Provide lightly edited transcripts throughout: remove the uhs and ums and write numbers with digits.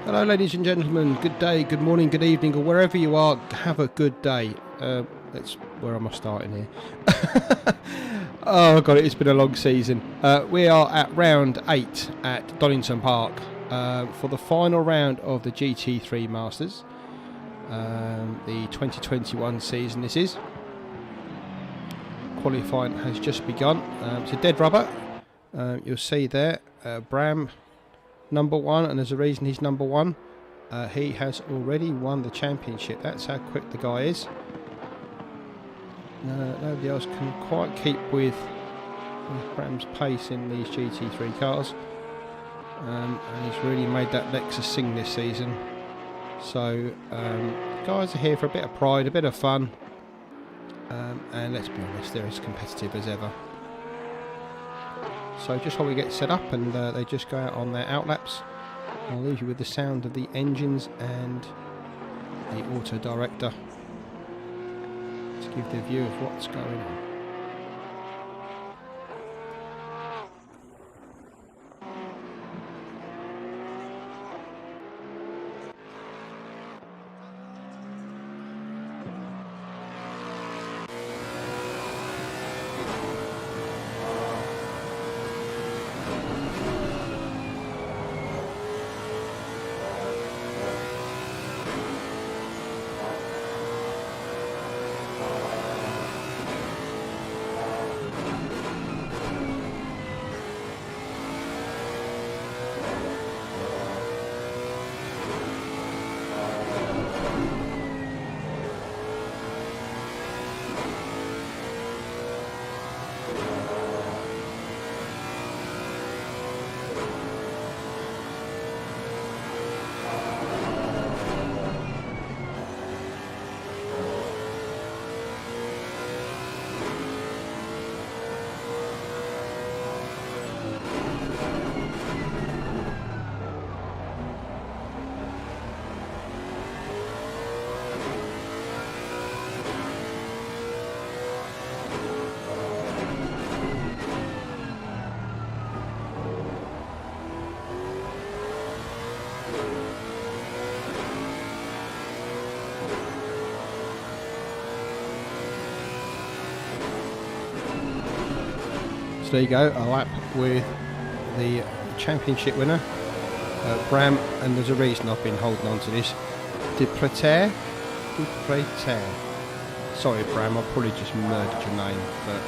Hello ladies and gentlemen, good day, good morning, good evening, or wherever you are, have a good day. That's where am I starting here? Oh god, it's been a long season. We are at round 8 at Donington Park for the final round of the GT3 Masters. The 2021 season this is. Qualifying has just begun. It's a dead rubber. You'll see there, Bram number 1, and there's a reason he's number 1. He has already won the championship. That's how quick the guy is. Nobody else can quite keep with Bram's pace in these GT3 cars. And he's really made that Lexus sing this season. So guys are here for a bit of pride, a bit of fun, and let's be honest, they're as competitive as ever. So just while we get set up and they just go out on their outlaps, I'll leave you with the sound of the engines and the auto director to give the view of what's going on. So there you go, a lap with the championship winner, Bram, and there's a reason I've been holding on to this. Dupreter. Sorry Bram, I probably just murdered your name, but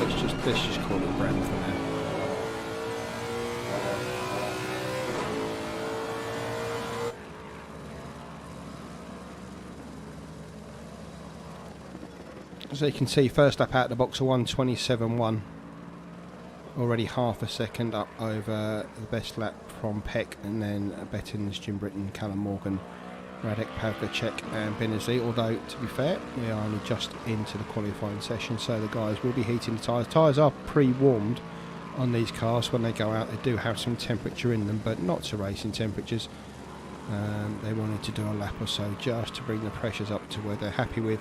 let's just call it Bram for now. So you can see, first lap out of the box, a 1:27.1. Already half a second up over the best lap from Peck, and then Bettins, Jim Britton, Callum Morgan, Radek, Pavlicek and Benazzi. Although, to be fair, we are only just into the qualifying session, so the guys will be heating the tyres. Tyres are pre-warmed on these cars when they go out. They do have some temperature in them, but not to racing temperatures. They wanted to do a lap or so just to bring the pressures up to where they're happy with.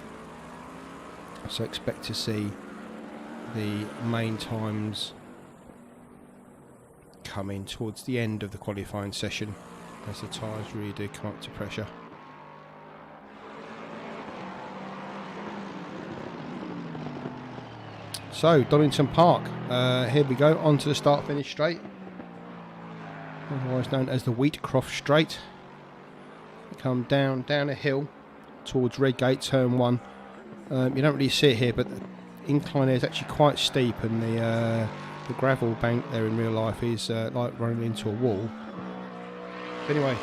So expect to see the main times coming towards the end of the qualifying session as the tyres really do come up to pressure. So Donington Park, here we go, on to the start finish straight, otherwise known as the Wheatcroft Straight. Come down a hill towards Redgate turn 1. You don't really see it here, but the incline there is actually quite steep, and the gravel bank there in real life is like running into a wall. But anyway,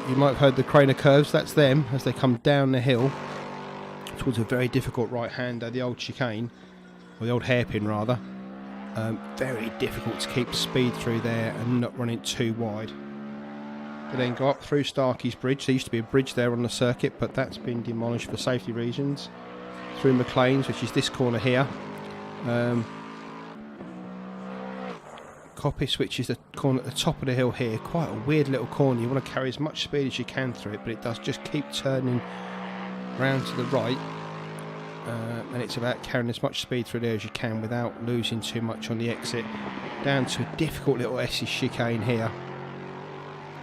you might have heard the Craner curves. That's them as they come down the hill towards a very difficult right-hander, the old chicane, or the old hairpin rather. Very difficult to keep speed through there and not run it too wide. They then go up through Starkey's Bridge. There used to be a bridge there on the circuit, but that's been demolished for safety reasons. Through McLean's, which is this corner here. Coppice, which is the corner at the top of the hill here. Quite a weird little corner. You want to carry as much speed as you can through it, but it does just keep turning round to the right. And it's about carrying as much speed through there as you can without losing too much on the exit. Down to a difficult little Essex chicane here.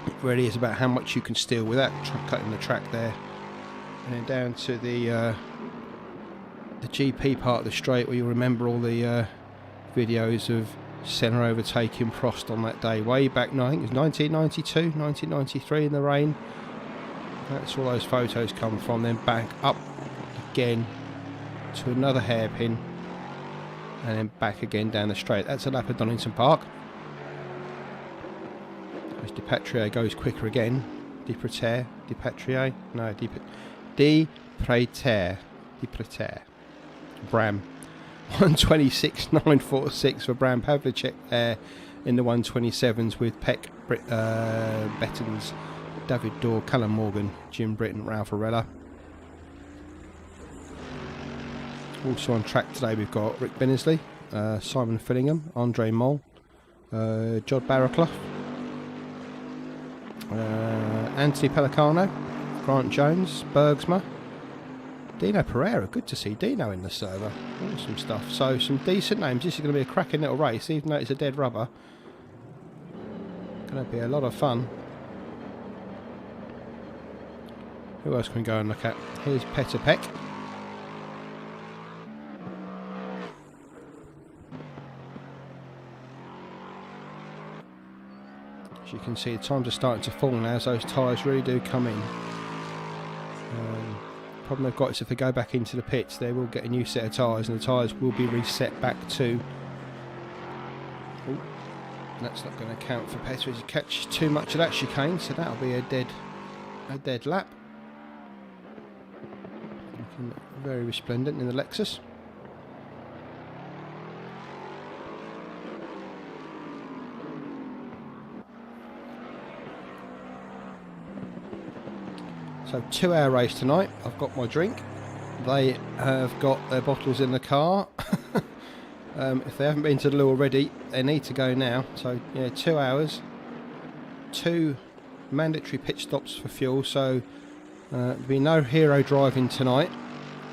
It really is about how much you can steal without cutting the track there. And then down to the GP part of the straight, where you'll remember all the videos of Senna overtaking Prost on that day way back. No, I think it was 1992, 1993 in the rain. That's all those photos come from. Then back up again to another hairpin, and then back again down the straight. That's a lap of Donington Park. As Depatrier goes quicker again. Depatrier, no, Depatrier. Bram. 126.946 for Bram Pavlicek there in the 127s, with Peck, Bettens, David Dorr, Callum Morgan, Jim Britton, Ralph Arella. Also on track today we've got Rick Bennesley, Simon Fillingham, Andre Moll, Jod Barraclough, Anthony Pellicano, Grant Jones, Bergsma, Dino Pereira. Good to see Dino in the server. Awesome stuff. So some decent names. This is going to be a cracking little race, even though it's a dead rubber. Going to be a lot of fun. Who else can we go and look at? Here's Petter Peck. As you can see, the times are starting to fall now as those tyres really do come in. Problem they've got is if they go back into the pits, they will get a new set of tyres, and the tyres will be reset back to... Ooh, that's not going to count for Petter as he catches too much of that chicane, so that'll be a dead lap. Looking very resplendent in the Lexus. So 2-hour race tonight. I've got my drink. They have got their bottles in the car. If they haven't been to the loo already, they need to go now. So yeah, 2 hours. 2 mandatory pit stops for fuel. So there'll be no hero driving tonight.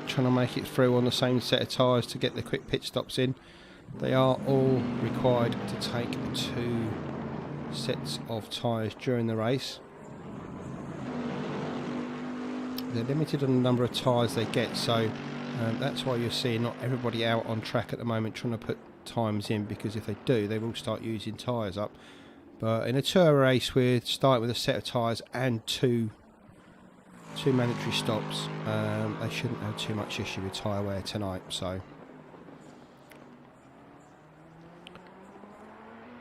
Trying to make it through on the same set of tyres to get the quick pit stops in. They are all required to take 2 sets of tyres during the race. They're limited on the number of tyres they get, so that's why you're seeing not everybody out on track at the moment trying to put times in, because if they do, they will start using tyres up. But in a 2-hour race, we're starting with a set of tyres and two mandatory stops. They shouldn't have too much issue with tyre wear tonight, so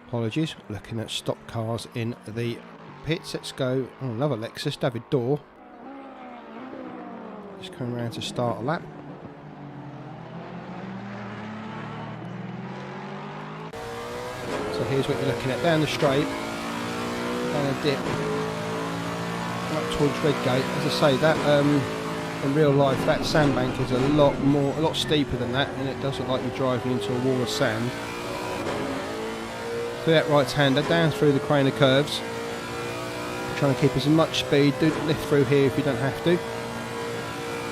apologies. Looking at stop cars in the pits. Let's go. Oh, another Lexus, David Dorr. Just coming around to start a lap. So here's what you're looking at down the straight, down a dip, up towards Redgate. As I say, that in real life, that sandbank is a lot steeper than that, and it does look like you're driving into a wall of sand. Through that right-hander, down through the crane of curves. Trying to keep as much speed. Do lift through here if you don't have to.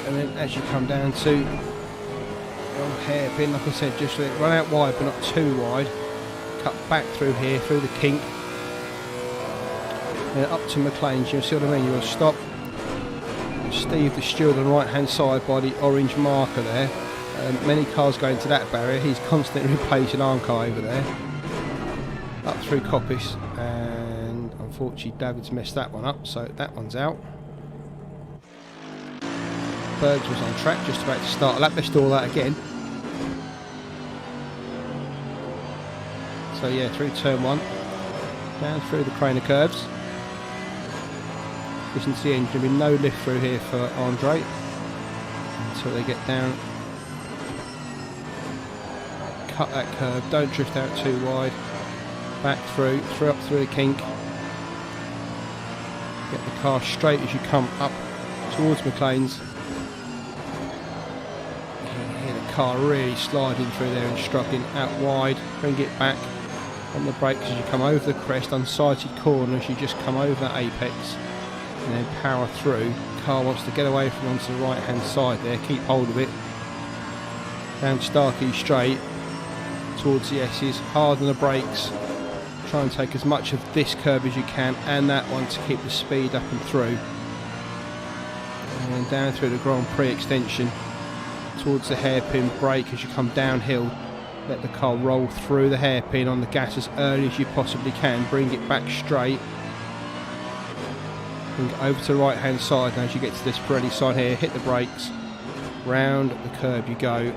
And then as you come down to the hairpin, like I said, just run out wide but not too wide. Cut back through here, through the kink. And up to McLean's, you'll see what I mean, you'll stop. Steve the steward on the right hand side by the orange marker there. Many cars go into that barrier, he's constantly replacing Armcar over there. Up through Coppice, and unfortunately David's messed that one up, so that one's out. Bergs was on track, just about to start a lap. Let's do all that again. So yeah, through turn 1, down through the crane of curves. Listen to the engine, there'll be no lift through here for Andre until they get down. Cut that curve, don't drift out too wide. Back through up through the kink. Get the car straight as you come up towards McLean's. Car really sliding through there and struggling out wide. Bring it back on the brakes as you come over the crest, unsighted corners, you just come over that apex and then power through. Car wants to get away from onto the right hand side there, keep hold of it. Down Starkey straight towards the S's, hard on the brakes, Try and take as much of this curve as you can and that one to keep the speed up and through. And then down through the Grand Prix extension towards the hairpin, brake as you come downhill. Let the car roll through the hairpin on the gas as early as you possibly can. Bring it back straight. Bring it over to the right hand side. And as you get to this Pirelli side here, hit the brakes. Round the curve you go.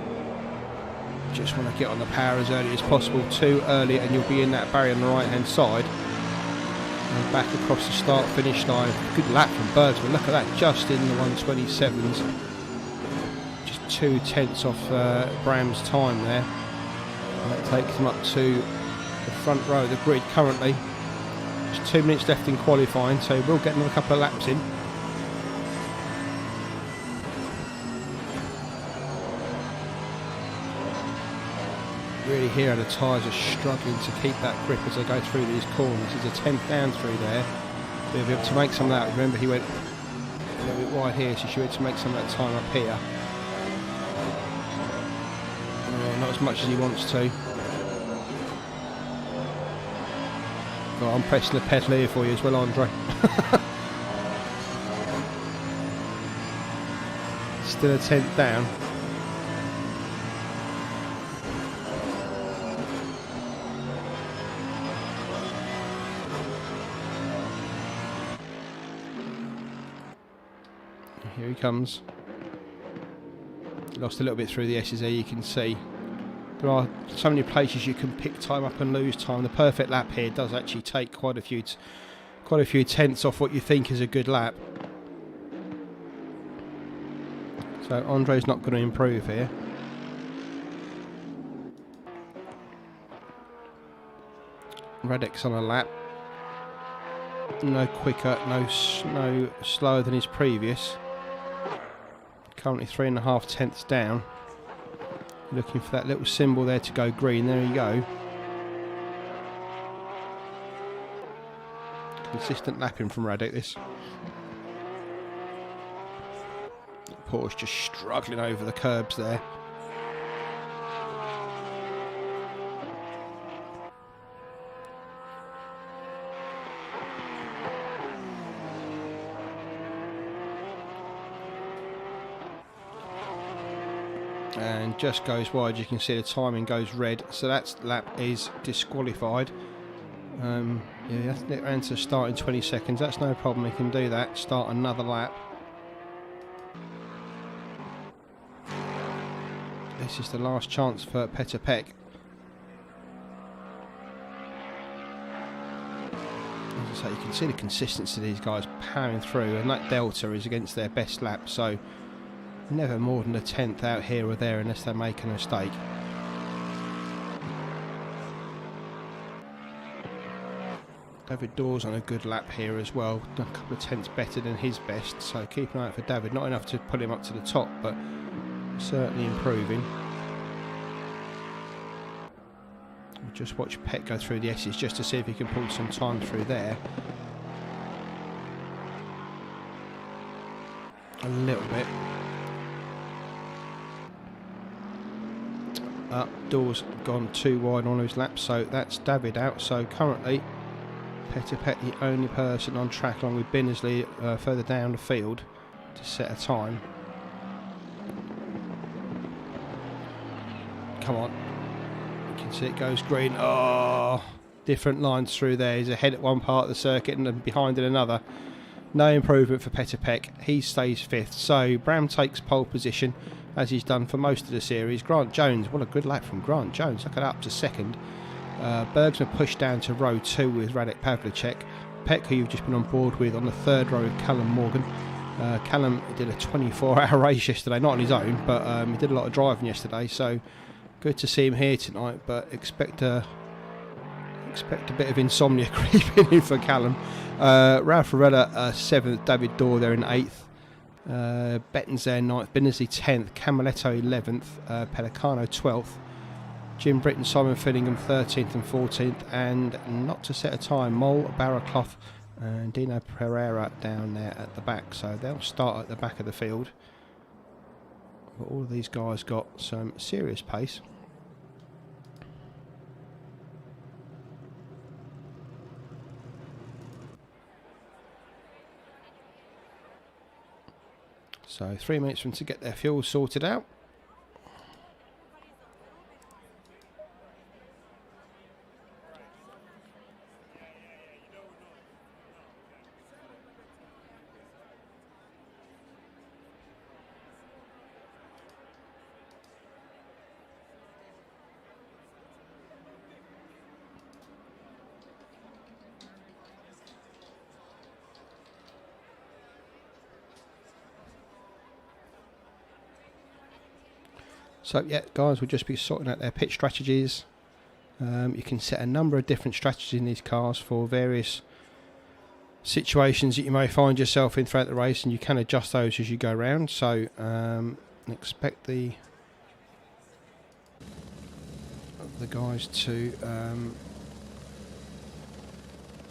Just want to get on the power as early as possible. Too early and you'll be in that barrier on the right hand side. And back across the start finish line. Good lap from Bergsman. Look at that, just in the 127s. Just 2 tenths off Bram's time there. And that takes him up to the front row of the grid currently. Just 2 minutes left in qualifying, so we'll get another couple of laps in. Really here the tyres are struggling to keep that grip as they go through these corners. There's a 10th down through there. They'll be able to make some of that. Remember, he went a little bit wide here, so she went to make some of that time up here. Not as much as he wants to. Well, I'm pressing the pedal here for you as well, Andre. Still a 10th down. Here he comes. Lost a little bit through the S's there, you can see. There are so many places you can pick time up and lose time. The perfect lap here does actually take quite a few tenths off what you think is a good lap. So Andre's not going to improve here. Radek's on a lap. No quicker, no slower than his previous. Currently 3.5 tenths down. Looking for that little symbol there to go green. There you go. Consistent lapping from Radek this. Porsche just struggling over the curbs there. And just goes wide. You can see the timing goes red, so that lap is disqualified. Yeah, you have to get around to start in 20 seconds. That's no problem, he can do that. Start another lap. This is the last chance for Petter Peck. As I say, you can see the consistency of these guys powering through, and that delta is against their best lap, so never more than a 10th out here or there unless they make a mistake. David Dawes on a good lap here as well, a couple of tenths better than his best, so keep an eye out for David. Not enough to put him up to the top, but certainly improving. We'll just watch Peck go through the S's just to see if he can pull some time through there. A little bit. Dawes gone too wide on his lap, so that's David out. So currently Petter Peck the only person on track, along with Binnersley further down the field, to set a time. Come on, you can see it goes green. Oh, different lines through there. He's ahead at one part of the circuit and then behind in another. No improvement for Petter Peck. He stays 5th. So Bram takes pole position, as he's done for most of the series. Grant Jones, what a good lap from Grant Jones. Look at that, up to 2nd. Bergsman pushed down to row 2 with Radek Pavlicek. Peck, who you've just been on board with, on the 3rd row with Callum Morgan. Callum did a 24-hour race yesterday, not on his own, but he did a lot of driving yesterday, so good to see him here tonight, but expect a bit of insomnia creeping in for Callum. Ralph Varela 7th, David Dorr there in 8th. Betton's there 9th, Binnersley 10th, Camaletto 11th, Pelicano 12th, Jim Britton, Simon Fillingham 13th and 14th, and not to set a time, Mole, Barraclough and Dino Pereira down there at the back, so they'll start at the back of the field. But all of these guys got some serious pace. So 3 minutes for them to get their fuel sorted out. So yeah, guys, we'll just be sorting out their pit strategies. You can set a number of different strategies in these cars for various situations that you may find yourself in throughout the race, and you can adjust those as you go around. So expect the guys to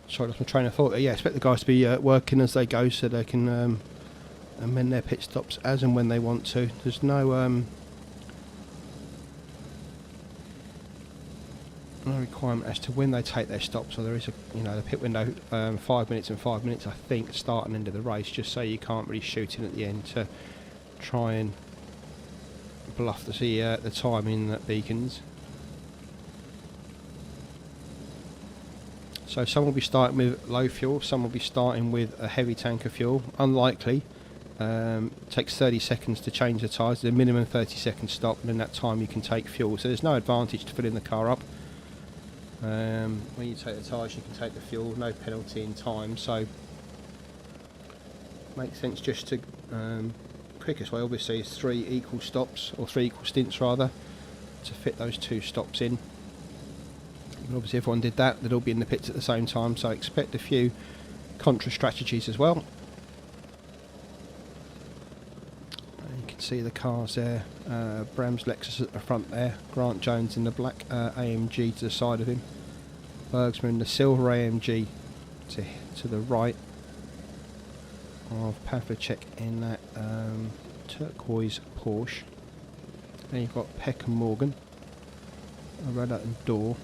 sorry, that's my train of thought. Yeah, expect the guys to be working as they go, so they can amend their pit stops as and when they want to. There's no requirement as to when they take their stops, so there is the pit window 5 minutes and 5 minutes, I think, start and end of the race, just so you can't really shoot in at the end to try and bluff the timing that beacons. So some will be starting with low fuel, some will be starting with a heavy tank of fuel. Unlikely. Takes 30 seconds to change the tyres, the minimum 30-second stop, and in that time you can take fuel, so there's no advantage to filling the car up. When you take the tyres you can take the fuel, no penalty in time, so makes sense just to quickest way obviously is 3 equal stops, or 3 equal stints rather, to fit those 2 stops in. And obviously if everyone did that, they'd all be in the pits at the same time, so expect a few contra strategies as well. You can see the cars there, Bram's Lexus at the front there, Grant Jones in the black AMG to the side of him, Bergsman in the silver AMG to the right of Pavlicek in that turquoise Porsche. Then you've got Peck and Morgan, Arada and Dorr.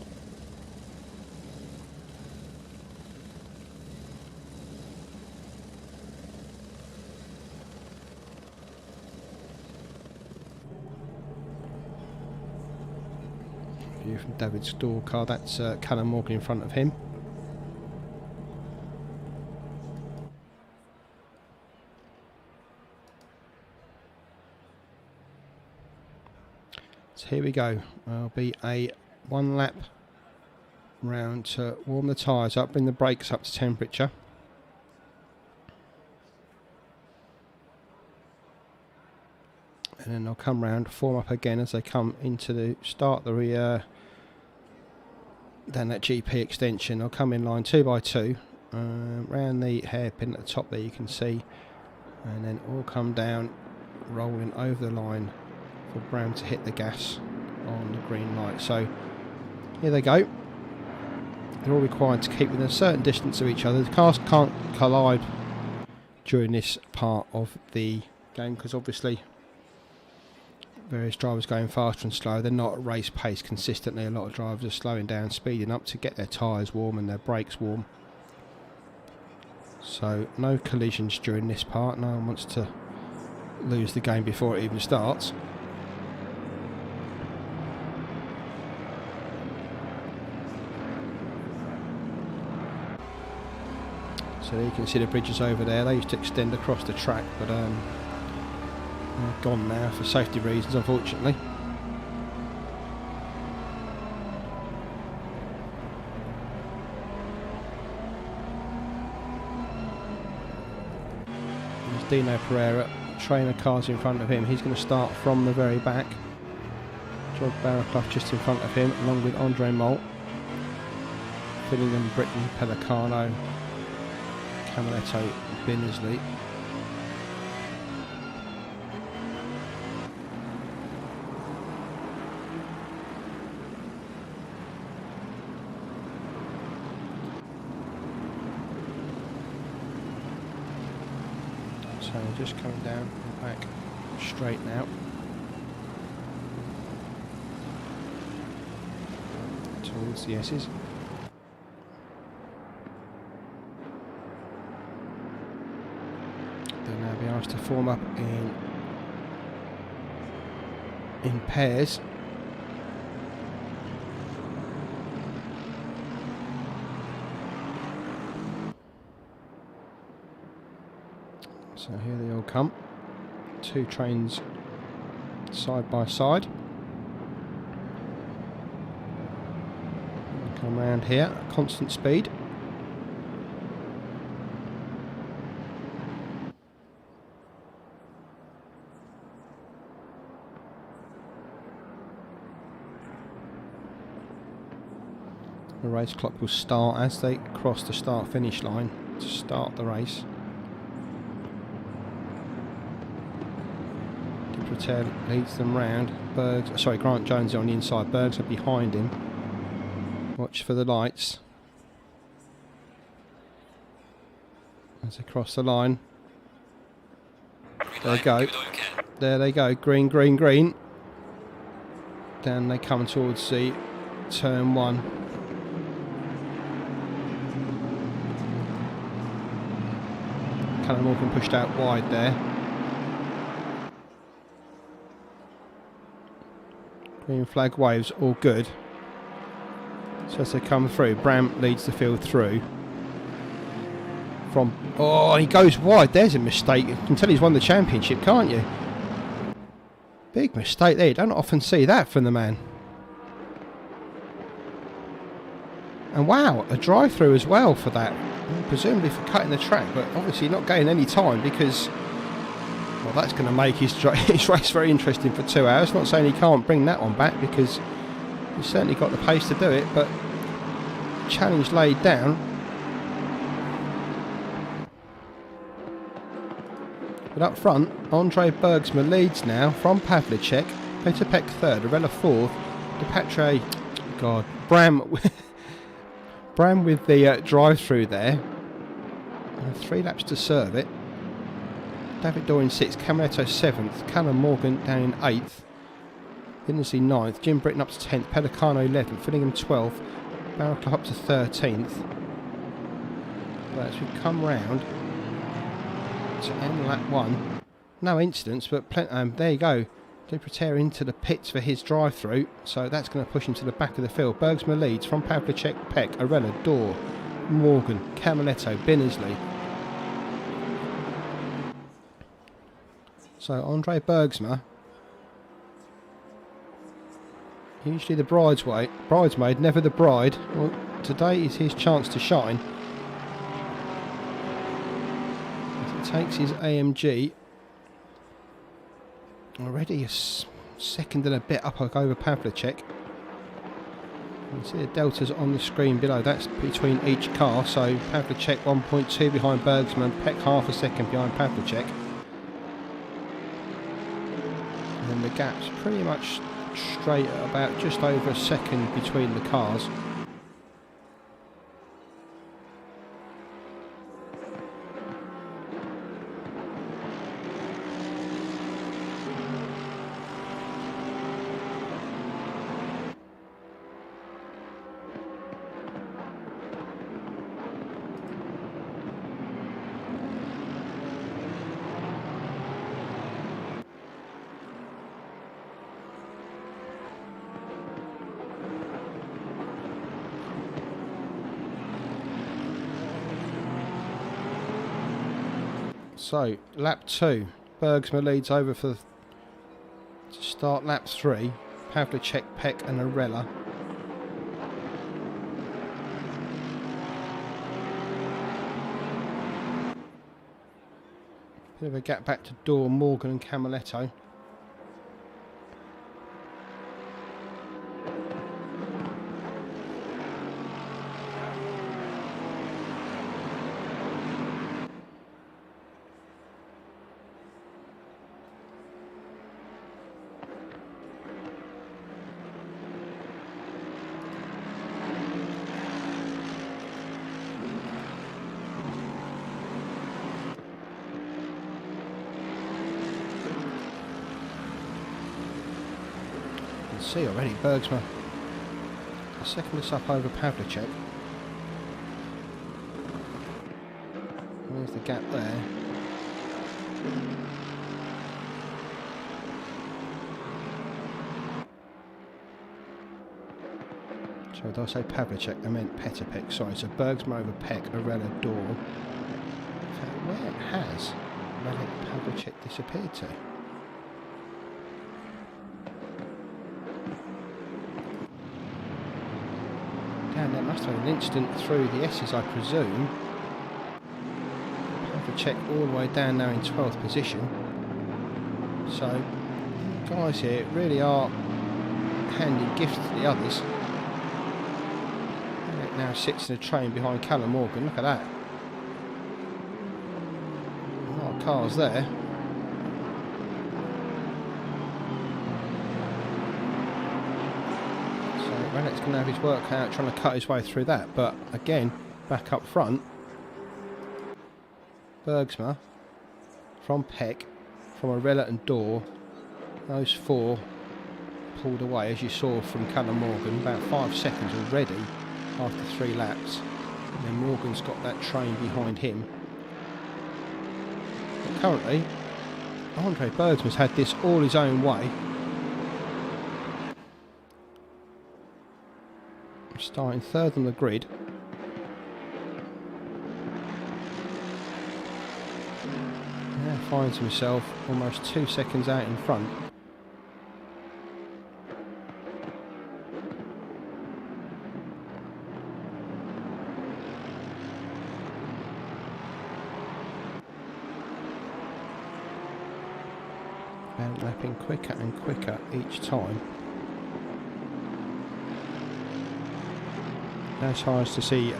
View from David's Dorr car, that's Callum Morgan in front of him. So here we go. There'll be a 1 lap round to warm the tyres up, bring the brakes up to temperature. And then they'll come round, form up again as they come into the start the down that GP extension. They'll come in line 2 by 2, round the hairpin at the top there you can see, and then all come down, rolling over the line for Brown to hit the gas on the green light. So here they go. They're all required to keep within a certain distance of each other. The cars can't collide during this part of the game because obviously various drivers going faster and slower. They're not at race pace consistently. A lot of drivers are slowing down, speeding up to get their tyres warm and their brakes warm. So no collisions during this part. No one wants to lose the game before it even starts. So there you can see the bridges over there. They used to extend across the track, but they're gone now for safety reasons, unfortunately. There's Dino Pereira, trainer cars in front of him. He's going to start from the very back. George Barraclough just in front of him, along with Andre Molt, Fillingham, Britton, Pellicano, Camaletto, Binnersley. So just coming down the back straight now towards the S's. They'll now be Tries to form up in pairs. So here they all come. Two trains side by side. Come round here at constant speed. The race clock will start as they cross the start-finish line to start the race. Gibraltar leads them round. Grant Jones on the inside. Bergs are behind him. Watch for the lights as they cross the line. There they go. There they go. Green, green, green. Down they come towards the turn 1. Callum Morgan pushed out wide there. Green flag waves, all good. So as they come through, Bram leads the field through. Oh, he goes wide. There's a mistake. You can tell he's won the championship, can't you? Big mistake there. You don't often see that from the man. And wow, a drive-through as well for that. Presumably for cutting the track, but obviously not gaining any time because, well, that's going to make his race very interesting for 2 hours. Not saying he can't bring that one back because he's certainly got the pace to do it, but challenge laid down. But up front, Andre Bergsma leads now from Pavlicek, Peter Peck third, Arella fourth, DePatre, God, Bram with the drive-through there. 3 laps to serve it. David Dorr in 6th, Camaletto 7th, Callum Morgan down in 8th, Lindsay 9th, Jim Britton up to 10th, Pelicano 11th, Fillingham 12th, Barraclough up to 13th. But as we come round to end lap 1, no incidents, but there you go. Depreter into the pits for his drive-through, so that's going to push him to the back of the field. Bergsma leads from Pavlicek, Peck, Arella, Dorr, Morgan, Camaletto, Binnersley. So Andre Bergsma, usually the bridesmaid, never the bride. Well, today is his chance to shine. As he takes his AMG. Already a second and a bit up over Pavlicek. You can see the deltas on the screen below. That's between each car. So Pavlicek 1.2 behind Bergsma, Peck half a second behind Pavlicek. And then the gap's pretty much straight at about just over a second between the cars. So, lap 2, Bergsma leads over to start lap 3, Pavlicek, Peck and Arella. Bit of a gap back to Dorr, Morgan and Camaletto. See already, Bergsma a second us up over Pavlicek. There's the gap there. So did I say Pavlicek? I meant Petapek. Sorry, so Bergsma over Peck, Arella, Dor. Where has Malik Pavlicek disappeared to? Damn, there must have been an incident through the S's, I presume. Pavlicek all the way down now in 12th position. So, guys here really are handing gifts to the others. Malik now sits in a train behind Callum Morgan. Look at that. A lot of cars there. Rennett's going to have his work out trying to cut his way through that, but again, back up front, Bergsma from Peck, from Arella and Dor, those four pulled away, as you saw from Callum Morgan, about 5 seconds already after 3 laps, and then Morgan's got that train behind him. But currently, Andre Bergsma's had this all his own way. Starting 3rd on the grid. Now finds himself almost 2 seconds out in front. And lapping quicker and quicker each time. As high as to see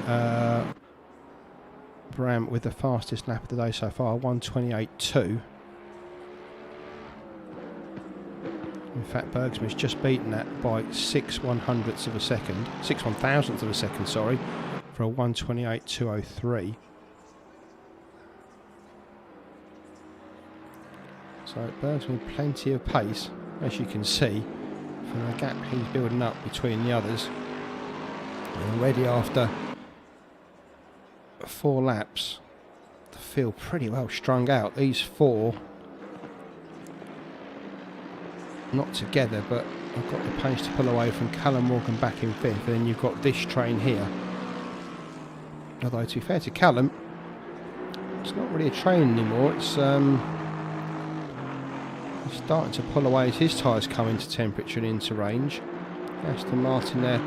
Bram with the fastest lap of the day so far, 1:28.2. In fact, Bergsma's just beaten that by 6 1/100ths of a second, 6 1,000ths of a second, sorry, for a 1:28.203. So Bergsma with plenty of pace, as you can see, from the gap he's building up between the others. And already after 4 laps, the field pretty well strung out. These 4, not together, but I've got the pace to pull away from Callum Morgan back in 5th. And then you've got this train here. Although, to be fair to Callum, it's not really a train anymore. It's starting to pull away as his tyres come into temperature and into range. Aston Martin there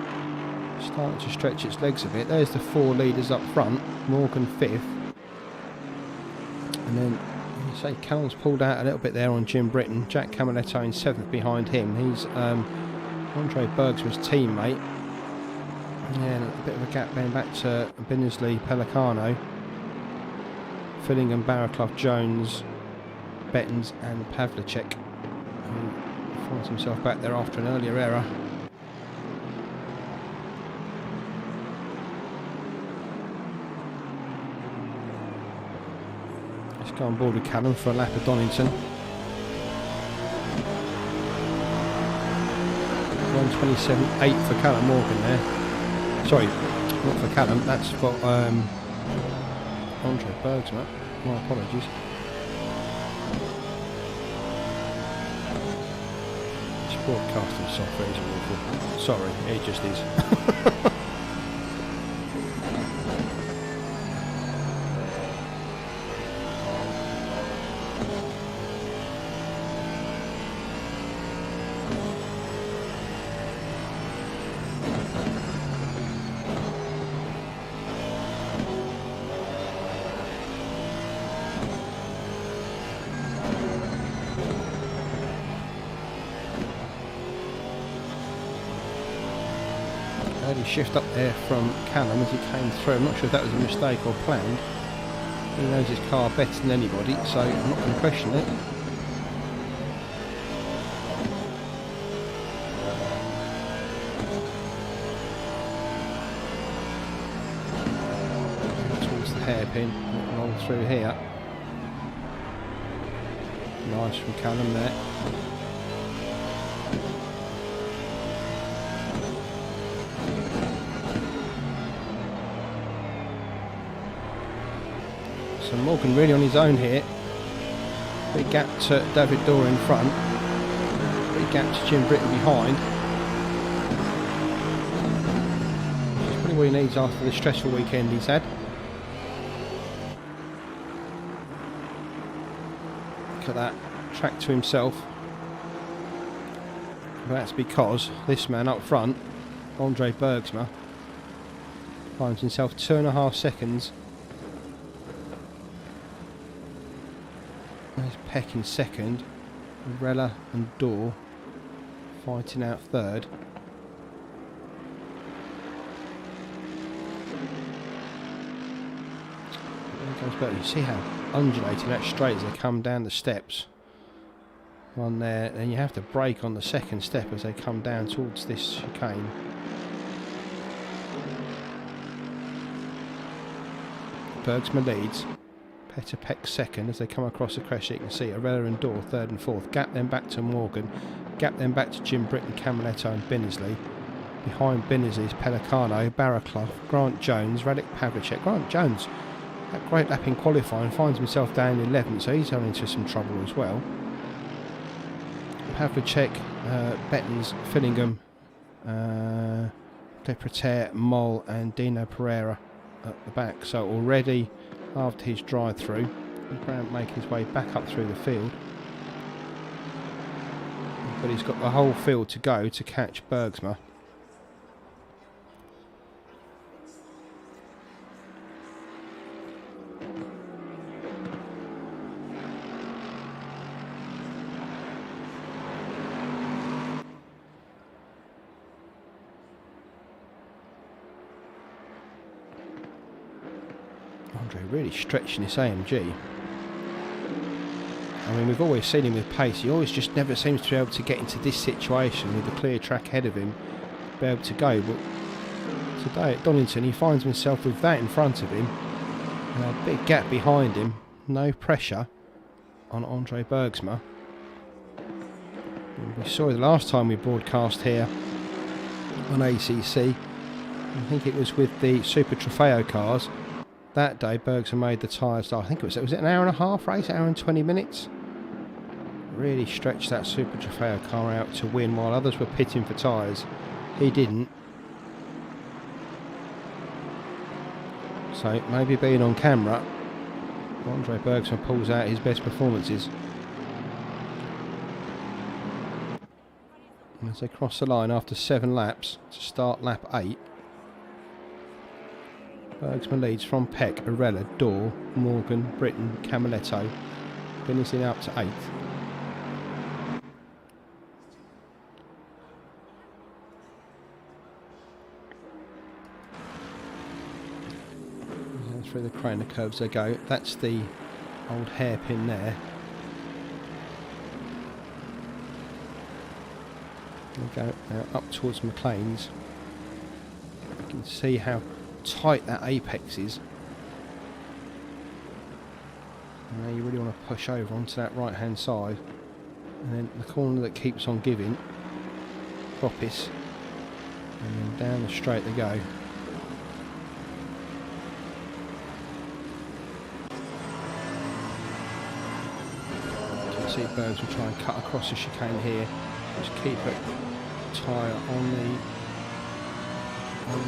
starting to stretch its legs a bit. There's the 4 leaders up front. Morgan 5th. And then, you say Callum's pulled out a little bit there on Jim Britton. Jack Camaletto in 7th behind him. He's Andre Bergsma's teammate. And a bit of a gap going back to Binnersley, Pelicano, Fillingham, Barraclough, Jones, Bettens and Pavlicek, who finds himself back there after an earlier error. Let's go on board with Callum for a lap of Donington. 1:27.8 for Callum Morgan there. Sorry, not for Callum, that's for Andre Bergsma. My apologies. This broadcasting software is awful. Sorry, it just is. Early shift up there from Callum as he came through. I'm not sure if that was a mistake or planned. He knows his car better than anybody, so I'm not going to question it. Towards the hairpin, roll through here. Nice from Callum there. So Morgan really on his own here. Big gap to David Dorr in front. Big gap to Jim Britton behind. That's probably what he needs after the stressful weekend he's had. Look at that, track to himself. That's because this man up front, Andre Bergsma, finds himself 2.5 seconds. There's Peck in second, Rella and Dorr fighting out third. There goes Berg. You see how undulating that straight as they come down the steps. One there, and you have to brake on the second step as they come down towards this chicane. Bergsma leads. Petter Peck second as they come across the crest. You can see Arella and Dorr third and fourth. Gap then back to Morgan. Gap then back to Jim Britton, Camaletto and Binnersley. Behind Binnersley is Pelicano, Barraclough, Grant Jones, Radek Pavlicek. Grant Jones, that great lap in qualifying, finds himself down in 11th, so he's running into some trouble as well. Pavlicek, Bettens, Fillingham, Depreter, Moll and Dino Pereira at the back. So already after his drive through, Brown making his way back up through the field. But he's got the whole field to go to catch Bergsma. Andre really stretching this AMG. I mean, we've always seen him with pace. He always just never seems to be able to get into this situation with the clear track ahead of him, be able to go. But today at Donington, he finds himself with that in front of him, and a big gap behind him. No pressure on Andre Bergsma. And we saw it the last time we broadcast here on ACC. I think it was with the Super Trofeo cars. That day, Bergsma made the tyres. I think it was it an hour and a half race, hour and 20 minutes. Really stretched that Super Trofeo car out to win while others were pitting for tyres. He didn't. So maybe being on camera, Andre Bergsma pulls out his best performances. As they cross the line after 7 laps to start lap 8. Bergsma leads from Peck, Arella, Dorr, Morgan, Britton, Camaletto. Binnersley up to 8th. Through the corner curves they go. That's the old hairpin there. We go now up towards McLean's. You can see how tight that apex is. And now you really want to push over onto that right hand side, and then the corner that keeps on giving, Croppice, and then down the straight they go. You can see Bergs will try and cut across the chicane here, just keep it tyre on the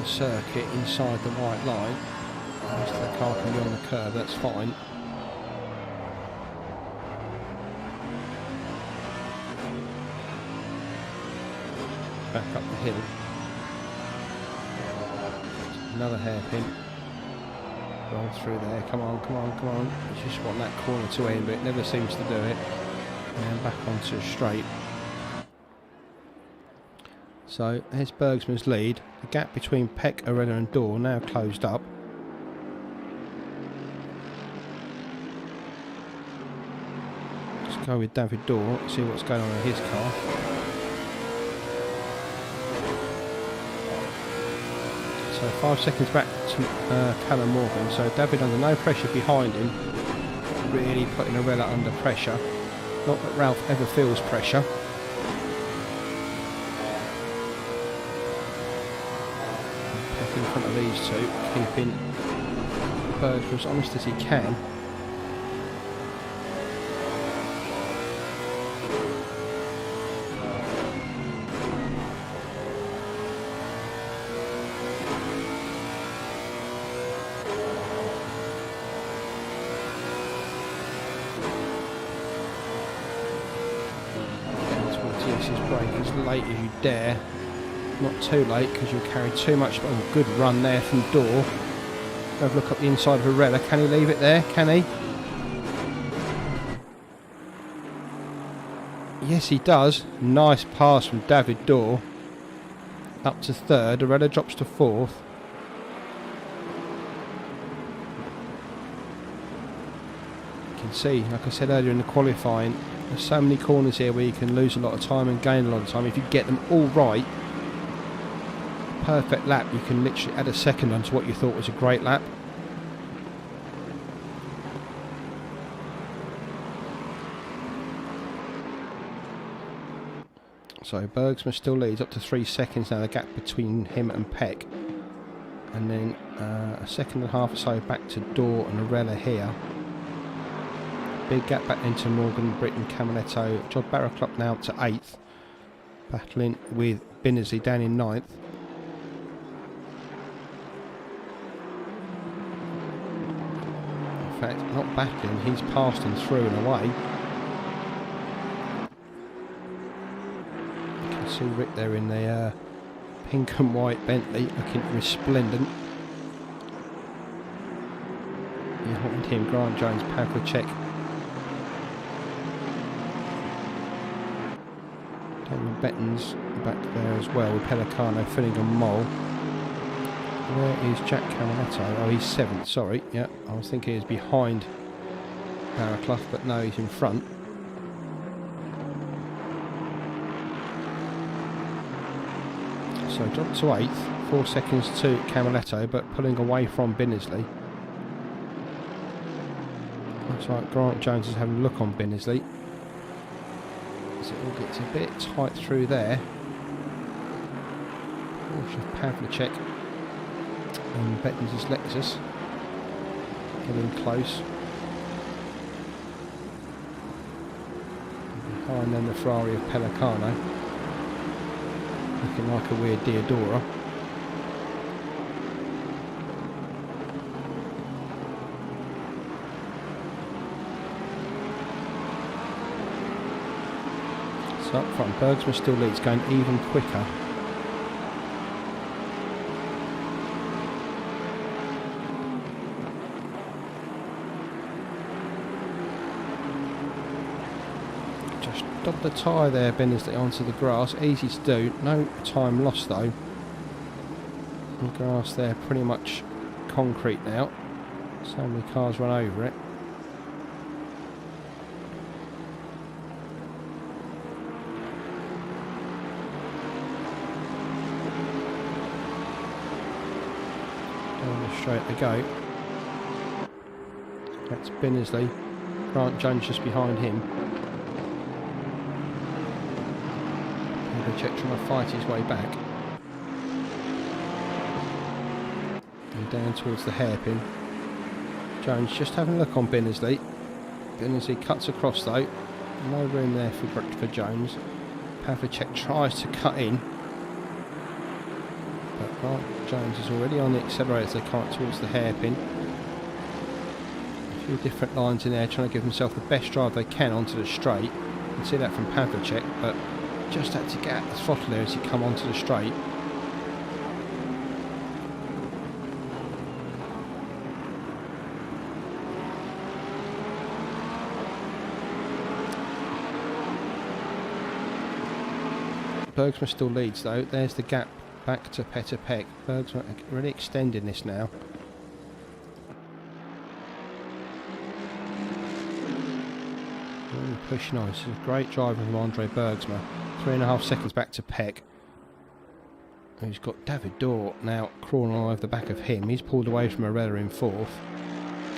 circuit inside the white line. Most of the car can be on the curb, that's fine. Back up the hill. Another hairpin. Roll through there, come on, come on, come on. You just want that corner to end, but it never seems to do it. And back onto a straight. So there's Bergsman's lead. The gap between Peck, Arella and Dorr now closed up. Let's go with David Dorr, see what's going on in his car. So 5 seconds back to Callum Morgan. So David under no pressure behind him, really putting Arella under pressure. Not that Ralph ever feels pressure. In front of these two, keeping Bergsma as honest as he can. as late as you dare. Not too late because you'll carry too much. Oh, good run there from Dorr. Have a look up the inside of Arella. Can he leave it there? Can he? Yes, he does. Nice pass from David Dorr. Up to third. Arella drops to fourth. You can see, like I said earlier in the qualifying, there's so many corners here where you can lose a lot of time and gain a lot of time. If you get them all right, perfect lap, you can literally add a second onto what you thought was a great lap. So Bergsma still leads up to 3 seconds now, the gap between him and Peck. And then a second and a half or so back to Dorr and Arella here. Big gap back into Morgan, Britton, Camaletto. John Barraclough now up to 8th. Battling with Binnersley down in 9th. In fact, not battling, he's passed him through and away. See Rick there in the pink and white Bentley, looking resplendent. Behind him, Grant Jones, Pavlicek. Damon Betton's back there as well, with Pelicano, Finnegan, Mole. Where is Jack Camaletto? Oh, he's 7th, sorry. Yeah, I was thinking he was behind Barraclough, but no, he's in front. So dropped to 8th, 4 seconds to Camaletto, but pulling away from Binnersley. Looks like Grant Jones is having a look on Binnersley. As it all gets a bit tight through there. Porsche Pavlicek and Bettins' Lexus getting close. Behind them the Ferrari of Pelicano. Looking like a weird Diodora. So up front, Bergsma still leads, going even quicker. Just dubbed the tyre there, Binnersley onto the grass. Easy to do, no time lost though. The grass there pretty much concrete now. So many cars run over it. Down the straight they go. That's Binnersley. Grant Jones just behind him. Check trying to fight his way back. And down towards the hairpin. Jones just having a look on Binnersley. Binnersley cuts across though. No room there for Jones. Pavlicek tries to cut in. But Grant Jones is already on the accelerator as they come towards the hairpin. A few different lines in there, trying to give themselves the best drive they can onto the straight. You can see that from Pavlicek, but just had to get at the throttle there as he come onto the straight. Bergsma still leads though. There's the gap back to Petter Peck. Bergsma really extending this now. Really pushing on. This is a great driving from Andre Bergsma. 3.5 seconds back to Peck. Who's got David Dorr now crawling all over the back of him. He's pulled away from Arella in 4th.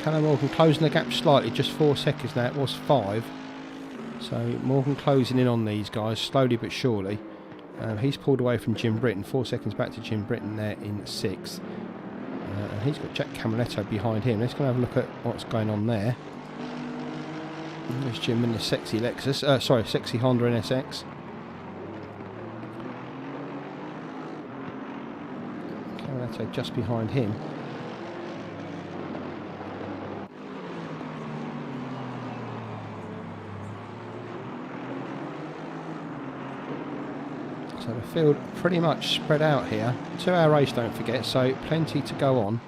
Callum Morgan closing the gap slightly, just 4 seconds now. It was 5. So Morgan closing in on these guys slowly but surely. He's pulled away from Jim Britton. 4 seconds back to Jim Britton there in 6th. And he's got Jack Camaletto behind him. Let's go have a look at what's going on there. There's Jim in the sexy Lexus. Sexy Honda NSX. Camaletto just behind him. So the field pretty much spread out here. 2-hour race, don't forget, so plenty to go on.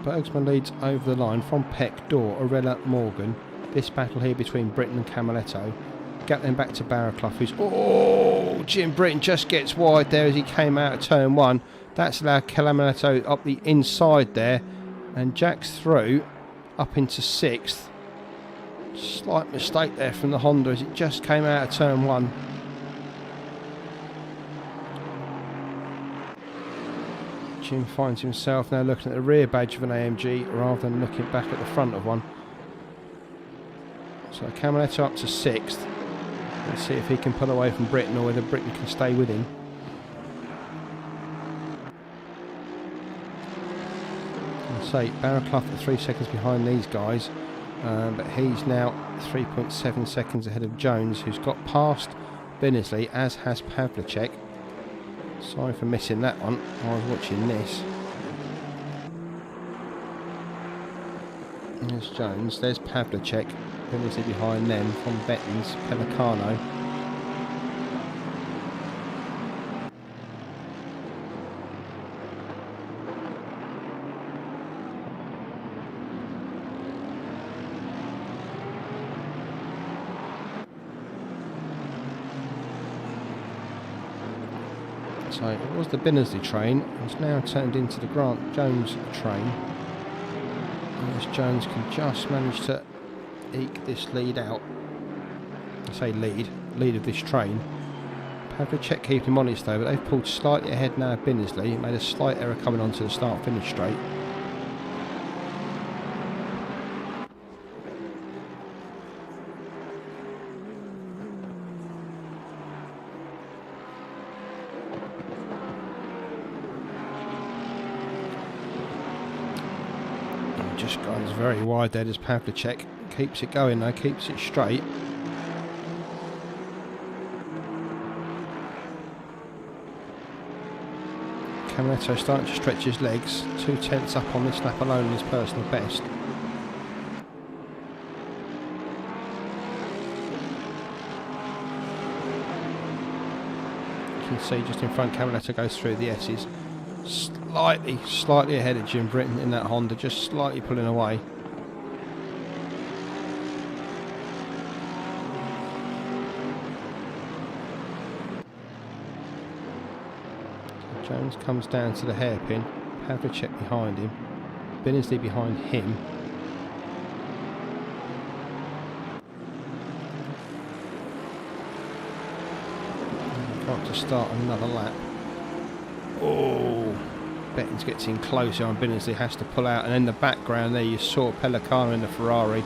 Bergsma leads over the line from Peck, Dorr, Orella, Morgan. This battle here between Britton and Camaletto. Get them back to Barraclough, who's... Oh, Jim Britton just gets wide there as he came out of turn 1. That's allowed Camaletto up the inside there. And Jack's through up into 6th. Slight mistake there from the Honda as it just came out of turn 1. Jim finds himself now looking at the rear badge of an AMG rather than looking back at the front of one. So Camaletto up to 6th. Let's see if he can pull away from Britton or whether Britton can stay with him. I'll say Barraclough at 3 seconds behind these guys. But he's now 3.7 seconds ahead of Jones, who's got past Binnersley, as has Pavlicek. Sorry for missing that one. I was watching this. There's Jones, there's Pavlicek, Binnersley behind them from Bettens, Pellicano. So it was the Binnersley train, it's now turned into the Grant Jones train. As Jones can just manage to eke this lead out. I say lead of this train. Pavlicek keeping him honest though, but they've pulled slightly ahead now of Binnersley. Made a slight error coming onto the start-finish straight. Just goes very wide there as Pavlicek keeps it going though, keeps it straight. Camaletto starting to stretch his legs, 2/10 up on this lap alone, his personal best. You can see just in front Camaletto goes through the S's. Slightly ahead of Jim Britton in that Honda, just slightly pulling away. Jones comes down to the hairpin, Pavlicek behind him, Binnersley behind him. Got to start another lap. Oh, Bettens gets in closer and Binnersley has to pull out, and in the background there you saw Pellicano in the Ferrari,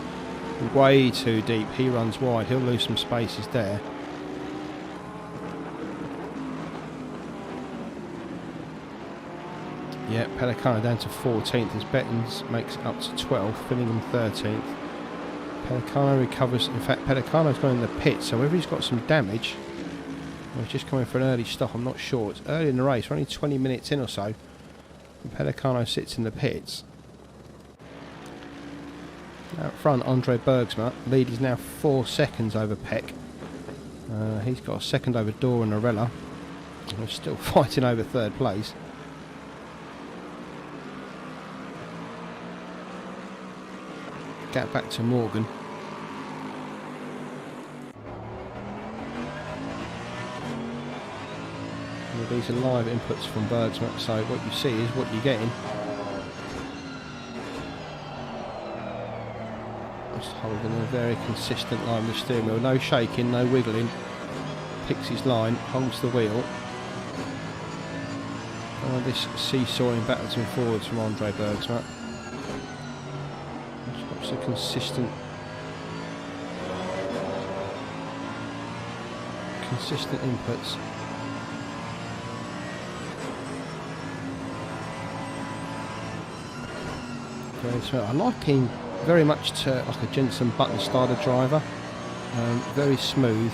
way too deep, he runs wide, he'll lose some spaces there. Yeah, Pellicano down to 14th as Bettens makes it up to 12th, Fillingham 13th. Pellicano recovers, in fact Pellicano's gone in the pit, so whether he's got some damage, or he's just coming for an early stop, I'm not sure. It's early in the race, we're only 20 minutes in or so, and Pellicano sits in the pits. Out front, Andre Bergsma, lead is now 4 seconds over Peck. He's got a second over Dorr and Orella. We're still fighting over third place. Gap back to Morgan. Well, these are live inputs from Bergsma, so what you see is what you're getting. Just holding a very consistent line with the steering wheel, no shaking, no wiggling. Picks his line, holds the wheel. This seesawing backwards and forwards from Andre Bergsma. A consistent inputs. Very smart. I like him very much to like a Jenson Button style of driver. Very smooth.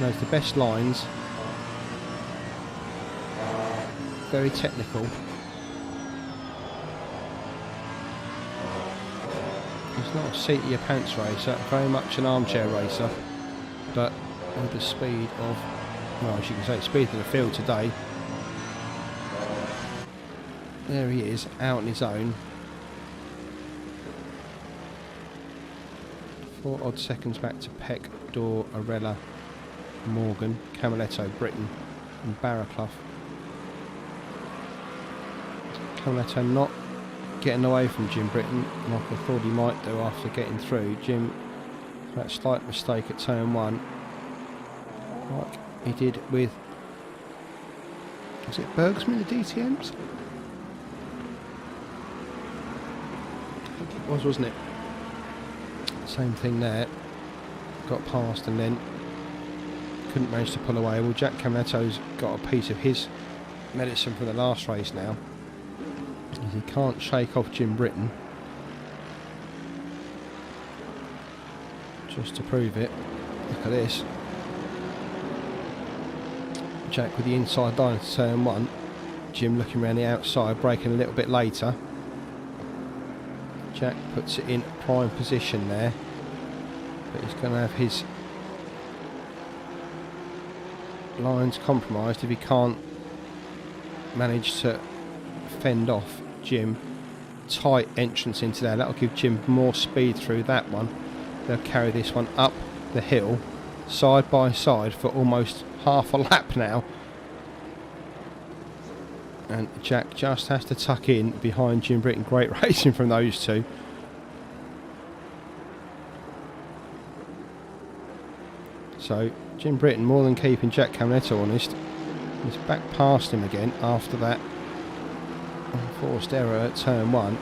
Knows the best lines. Very technical. He's not a seat of your pants racer, very much an armchair racer. but with the speed of, well, as you can say, speed of the field today. There he is, out on his own. 4 odd seconds back to Peck, Dorr, Arella, Morgan, Camaletto, Britton and Barraclough. Camaletto not getting away from Jim Britton like I thought he might do after getting through. Jim, that slight mistake at turn 1, like he did with, was it Bergsman, the DTMs? I think it was, wasn't it? Same thing there, got past and then couldn't manage to pull away. Well, Jack Camaletto's got a piece of his medicine from the last race now. He can't shake off Jim Britton. Just to prove it, look at this. Jack with the inside line to turn 1. Jim looking around the outside, braking a little bit later. Jack puts it in prime position there, but he's going to have his lines compromised if he can't manage to fend off Jim. Tight entrance into there, that'll give Jim more speed through that one. They'll carry this one up the hill side by side for almost half a lap now, and Jack just has to tuck in behind Jim Britton. Great racing from those two. So Jim Britton more than keeping Jack Camaletto honest. He's back past him again after that unforced error at turn 1,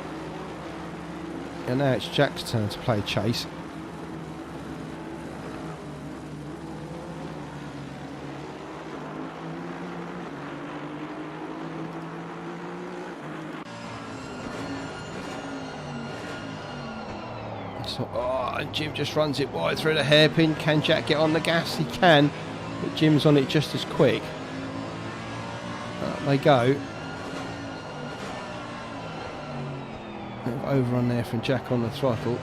and now it's Jack's turn to play chase. So, and Jim just runs it wide through the hairpin. Can Jack get on the gas? He can, but Jim's on it just as quick. Up they go. Overrun there from Jack on the throttle.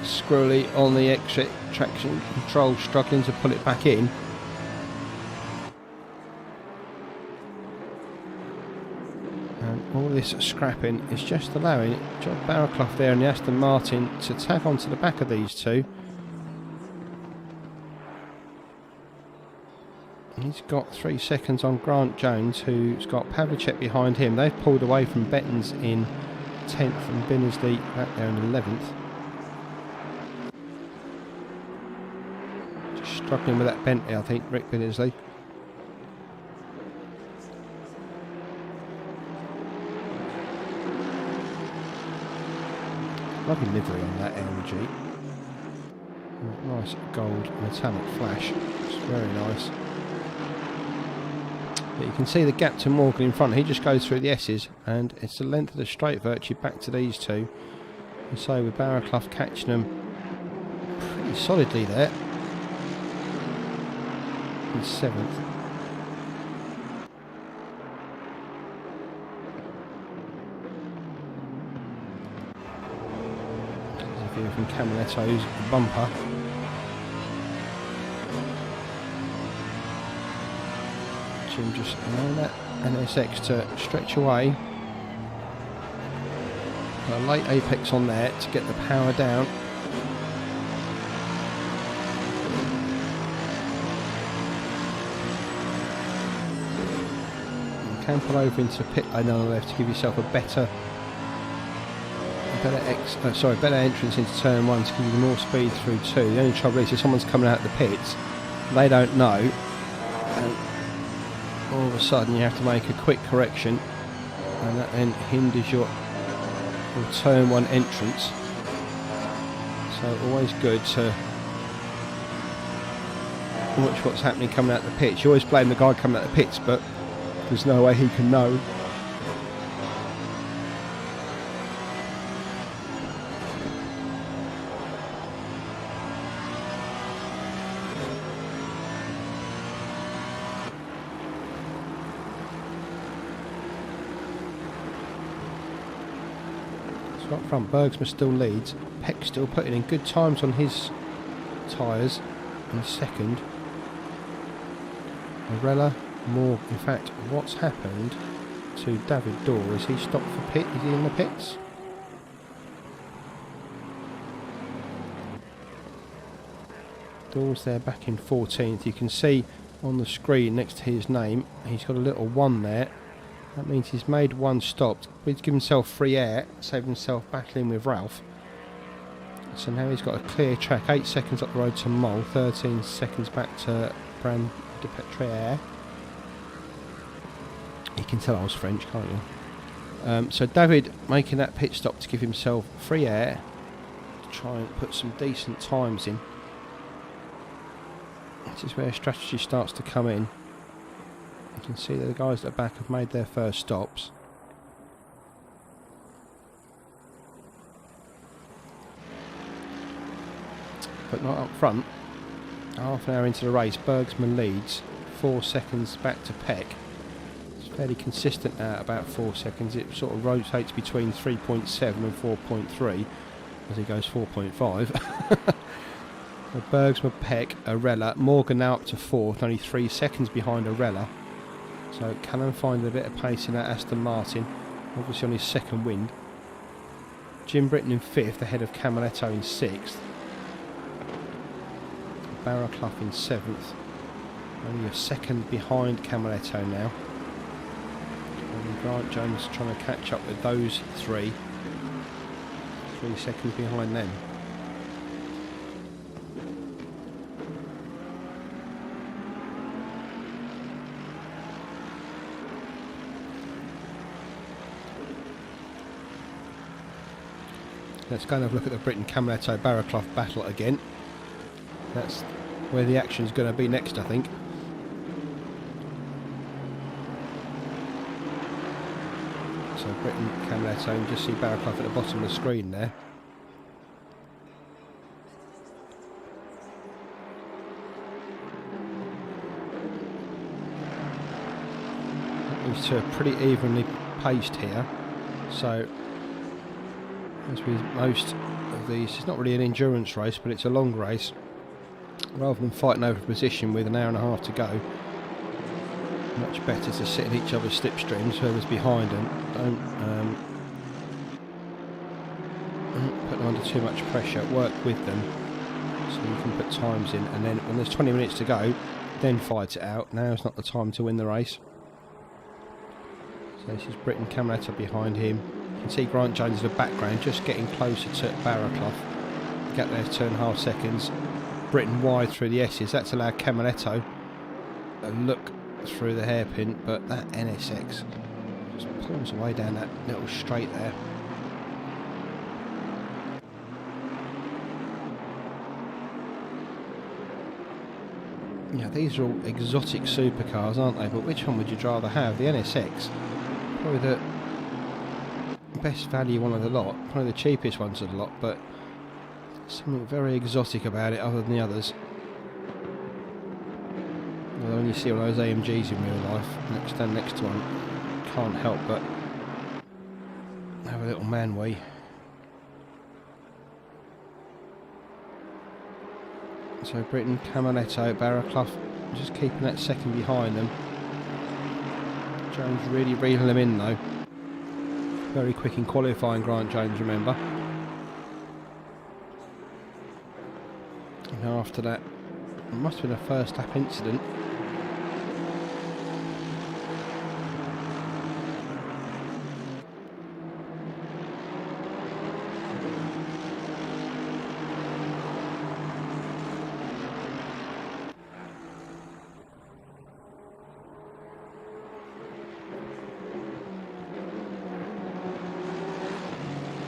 Squirrely on the exit traction control, struggling to pull it back in. And all this scrapping is just allowing John Barraclough there and the Aston Martin to tag onto the back of these two. He's got 3 seconds on Grant Jones, who's got Pavlicek behind him. They've pulled away from Bettens in 10th and Binnersley back there in 11th. Just struggling with that Bentley, I think, Rick Binnersley. Lovely livery on that MG. Nice gold metallic flash. It's very nice. But you can see the gap to Morgan in front. He just goes through the S's, and it's the length of the straight virtually back to these two. And so with Barraclough catching them pretty solidly there in 7th. View from Camaletto's bumper. Jim just allowing that NSX to stretch away. Got a late apex on there to get the power down. You can pull over into pit lane on the left to give yourself a better entrance into turn 1 to give you more speed through 2. The only trouble is if someone's coming out of the pits, they don't know, and all of a sudden you have to make a quick correction, and that then hinders your turn 1 entrance. So always good to watch what's happening coming out of the pits. You always blame the guy coming out of the pits, but there's no way he can know. Up front, Bergsma still leads. Peck still putting in good times on his tyres in second. RRLeagues, more. In fact, what's happened to David Dorr? Has he stopped for pit? Is he in the pits? Dorr's there back in 14th. You can see on the screen next to his name, he's got a little 1 there. That means he's made 1 stop. He's given himself free air, saved himself battling with Ralph. So now he's got a clear track. 8 seconds up the road to Mole, 13 seconds back to Brand de Petriere. You can tell I was French, can't you? So David making that pit stop to give himself free air, to try and put some decent times in. This is where strategy starts to come in. You can see that the guys at the back have made their first stops. But not up front. Half an hour into the race, Bergsman leads, 4 seconds back to Peck. It's fairly consistent now at about 4 seconds. It sort of rotates between 3.7 and 4.3 as he goes 4.5. Bergsman, Peck, RRLeagues, Morgan now up to 4th, only 3 seconds behind RRLeagues. So Callum finding a bit of pace in that Aston Martin, obviously on his second wind. Jim Britton in 5th, ahead of Camaletto in 6th. Barraclough in 7th, only a second behind Camaletto now. And Grant Jones trying to catch up with those 3. 3 seconds behind them. Let's go and have a look at the Britton Camaletto Barraclough battle again. That's where the action's going to be next, I think. So Britton Camaletto, and just see Barraclough at the bottom of the screen there. These two are pretty evenly paced here. So as with most of these, it's not really an endurance race, but it's a long race. Rather than fighting over position with an hour and a half to go, much better to sit in each other's slipstreams, whoever's behind them. Don't put them under too much pressure, work with them so you can put times in, and then when there's 20 minutes to go, then fight it out. Now's not the time to win the race. So this is Britton Camaletto behind him. You can see Grant Jones in the background, just getting closer to Barraclough. Get there 2.5 seconds. Britton wide through the S's. That's allowed Camaletto a look through the hairpin, but that NSX just pulls away down that little straight there. Yeah, these are all exotic supercars, aren't they? But which one would you rather have? The NSX, probably the best value one of the lot, probably the cheapest ones of the lot, but something very exotic about it other than the others. Well, when you see all those AMGs in real life, stand next to one, can't help but have a little man-wee. So Britton, Camaletto, Barraclough just keeping that second behind them. Jones really reeling them in though. Very quick in qualifying, Grant Jones, remember. And after that, it must have been a first lap incident.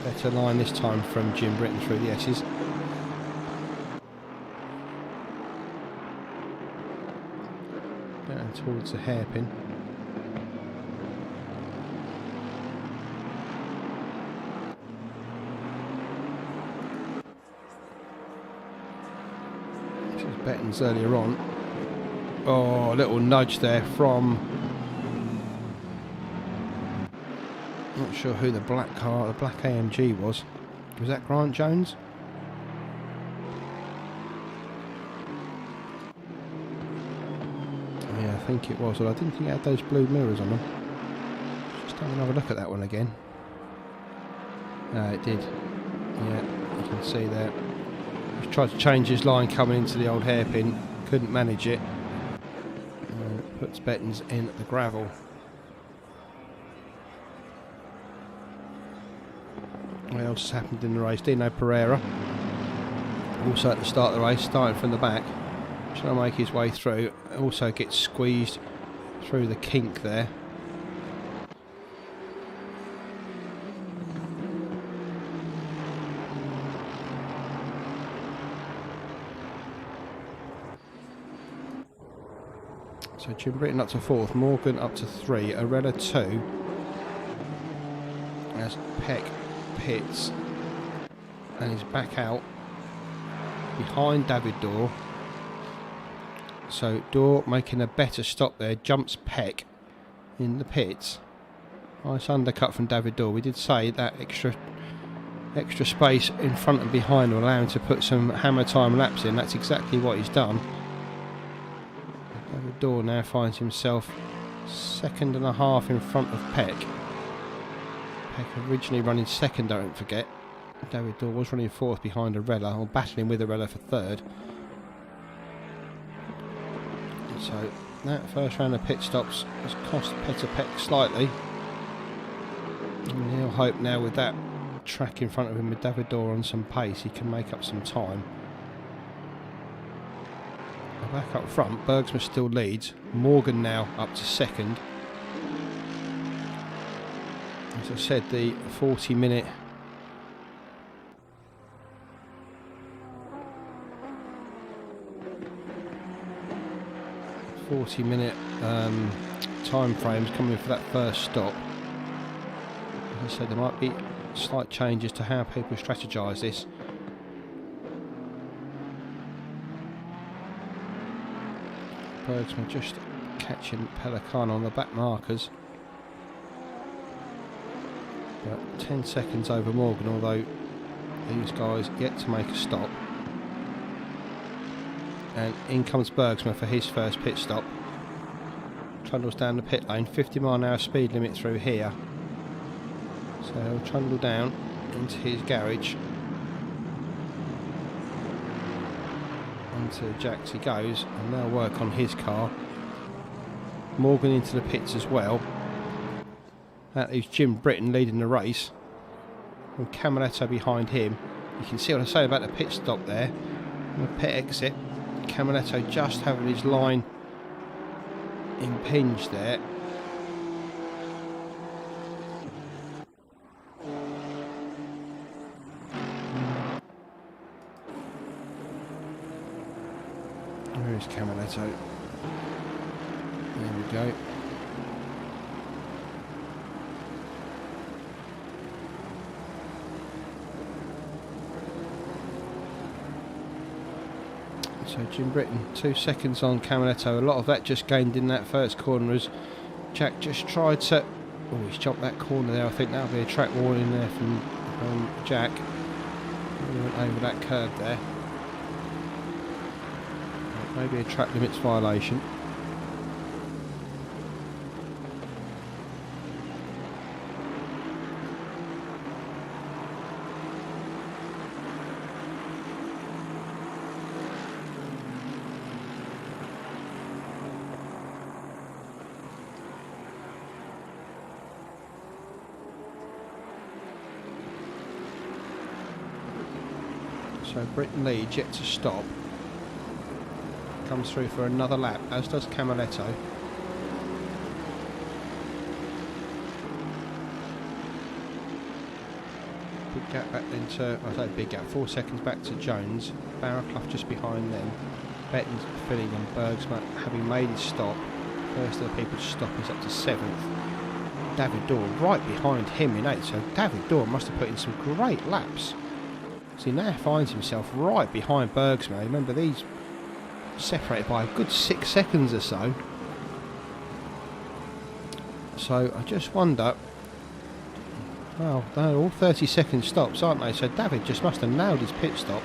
Better line this time from Jim Britton through the S's. Down towards the hairpin. This was Betton's earlier on. Oh, a little nudge there from... Not sure who the black car, the black AMG was. Was that Grant Jones? think it was, although I didn't think it had those blue mirrors on them. Just have another look at that one again. It did. Yeah, you can see there. He's tried to change his line coming into the old hairpin, couldn't manage it. Puts Bettens in the gravel. What else has happened in the race? Dino Pereira, also at the start of the race, starting from the back, trying to make his way through, also gets squeezed through the kink there. So Jim Britton up to 4th, Morgan up to 3, Arella 2, as Peck pits and is back out behind David Dorr. So Dorr making a better stop there, jumps Peck in the pits. Nice undercut from David Dorr. We did say that extra space in front and behind will allow him to put some hammer time laps in. That's exactly what he's done. David Dorr now finds himself 2.5 seconds in front of Peck. Peck originally running 2nd, don't forget. David Dorr was running 4th behind Arella, or battling with Arella for 3rd. So that first round of pit stops has cost Petter Peck slightly. And he'll hope now with that track in front of him with David Dorr on some pace, he can make up some time. Back up front, Bergsma still leads. Morgan now up to 2nd. As I said, the 40-minute time frames coming for that first stop. As I said, there might be slight changes to how people strategise this. Bergsma just catching Pelican on the back markers, but 10 seconds over Morgan, although these guys yet to make a stop. And in comes Bergsma for his first pit stop. Trundles down the pit lane, 50-mile-an-hour speed limit through here, so he'll trundle down into his garage. Into Jacks he goes, and they'll work on his car. Morgan into the pits as well. That leaves Jim Britton leading the race, and Camaletto behind him. You can see what I say about the pit stop there. On the pit exit, Camaletto just having his line impinged there. Where's Camaletto? There we go. So Jim Britton, 2 seconds on Camaletto. A lot of that just gained in that first corner as Jack just tried to... Oh, he's jumped that corner there. I think that'll be a track warning there from Jack. He went over that curve there. Maybe a track limits violation. So Britton leads, yet to stop. Comes through for another lap, as does Camaletto. Big gap back into, I say big gap, 4 seconds back to Jones. Barraclough just behind them. Betton's filling and Bergsma having made his stop. First of the people to stop is up to 7th. David Dorr right behind him in 8th, so David Dorr must have put in some great laps. So he now finds himself right behind Bergsma. Remember, these separated by a good 6 seconds or so. So I just wonder, well, they're all 30-second stops, aren't they? So David just must have nailed his pit stop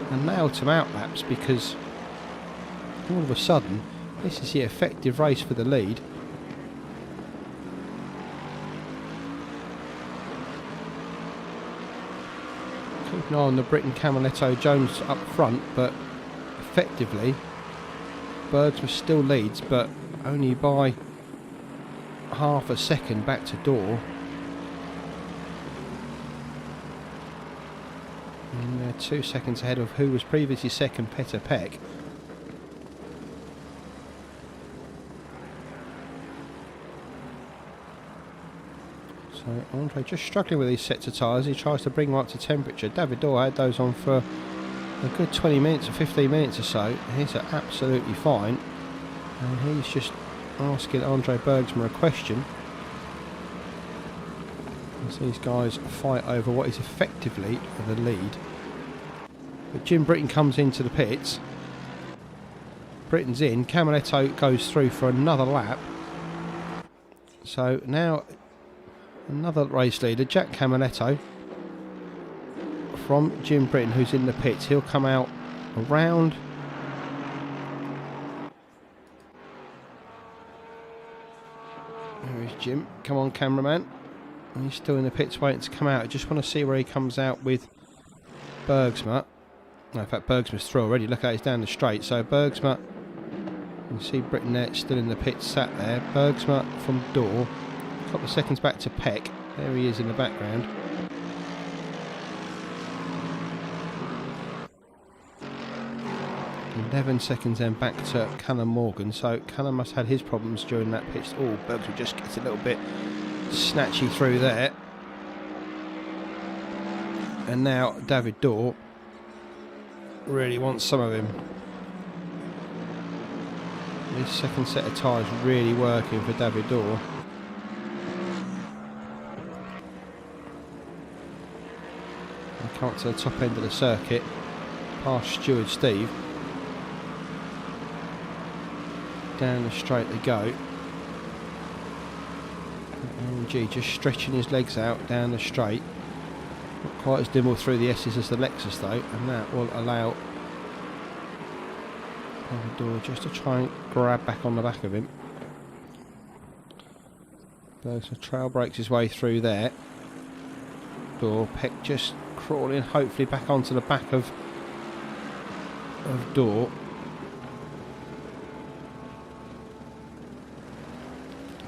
and nailed some out laps, because all of a sudden This is the effective race for the lead. Keep an eye on the Briton Camaletto Jones up front, but effectively Bergsma still leads, but only by half a second back to Dorr. And they're 2 seconds ahead of who was previously second, Petter Peck. So Andre just struggling with these sets of tyres. He tries to bring them up to temperature. David Dorr had those on for a good 20 minutes or 15 minutes or so. He's absolutely fine. And he's just asking Andre Bergsma a question. As these guys fight over what is effectively the lead. But Jim Britton comes into the pits. Britton's in. Camaletto goes through for another lap. So now another race leader, Jack Camaletto, from Jim Britton, who's in the pits. He'll come out around. There is Jim. Come on, cameraman. And he's still in the pits waiting to come out. I just want to see where he comes out with Bergsma. No, in fact, Bergsma's through already. Look at it, he's down the straight. So Bergsma, you can see Britton there, still in the pits, sat there. Bergsma from Dorr. A couple of seconds back to Peck. There he is in the background. And 11 seconds then back to Callum Morgan. So Callum must have had his problems during that pitch. Oh, Bergsma just gets a little bit snatchy through there. And now David Dorr really wants some of him. This second set of tyres really working for David Dorr. They come up to the top end of the circuit, past Stewart Steve. Down the straight they go. MG just stretching his legs out down the straight. Not quite as nimble through the S's as the Lexus though, and that will allow David Dorr just to try and grab back on the back of him. Bergsma trail breaks his way through there. Dorr, Peck just crawling hopefully back onto the back of Dorr.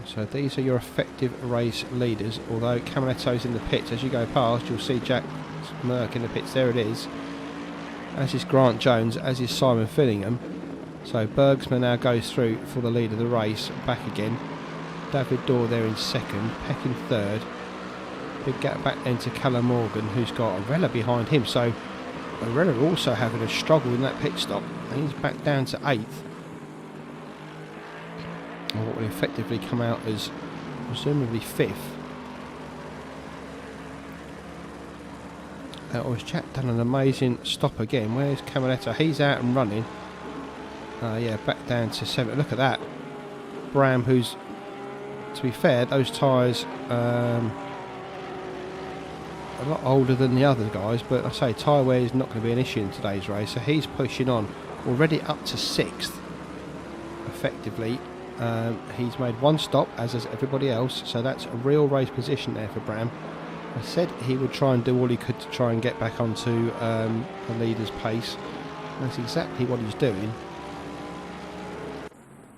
So these are your effective race leaders, although Camaletto's in the pits. As you go past, you'll see Jack Merck in the pits. There it is. As is Grant Jones, as is Simon Fillingham. So Bergsma now goes through for the lead of the race, back again. David Dorr there in second, Peck in third. Big gap back then to Callum Morgan, who's got Arella behind him. So Arella also having a struggle in that pit stop, and he's back down to 8th. Or what will effectively come out as presumably 5th. That was Jack done an amazing stop again. Where's Camaletto? He's out and running. Yeah, back down to 7th. Look at that. Bram, who's, to be fair, those tyres a lot older than the other guys, but I say tyre wear is not going to be an issue in today's race. So he's pushing on, already up to 6th, effectively. He's made one stop, as has everybody else, so that's a real race position there for Bram. I said he would try and do all he could to try and get back onto the leader's pace. That's exactly what he's doing.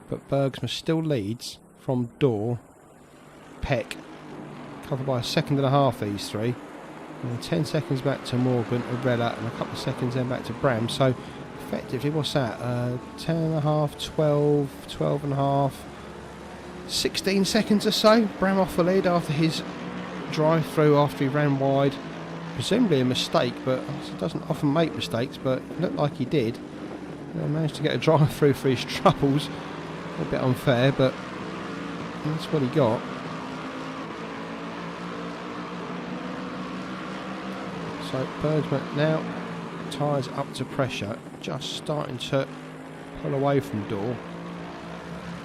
But Bergsma still leads from Dorr, Peck, covered by a second and a half, these three. And 10 seconds back to Morgan, Arella, and a couple of seconds then back to Bram. So effectively, what's that? 10 and a half, 12, 12 and a half, 16 seconds or so. Bram off the lead after his drive through after he ran wide. Presumably a mistake, but he doesn't often make mistakes, but it looked like he did. He managed to get a drive through for his troubles. A bit unfair, but that's what he got. So Bergsma now tyres up to pressure, just starting to pull away from Dorr.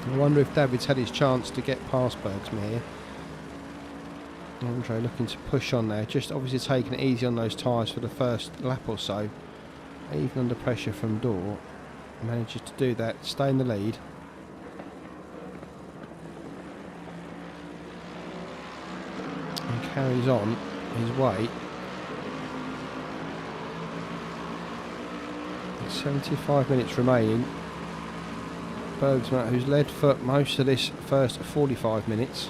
I wonder if David's had his chance to get past Bergsma here. Andre looking to push on there, just obviously taking it easy on those tyres for the first lap or so. Even under pressure from Dorr, manages to do that, stay in the lead. carries on his way. 75 minutes remaining. Bergsma, who's led for most of this first 45 minutes,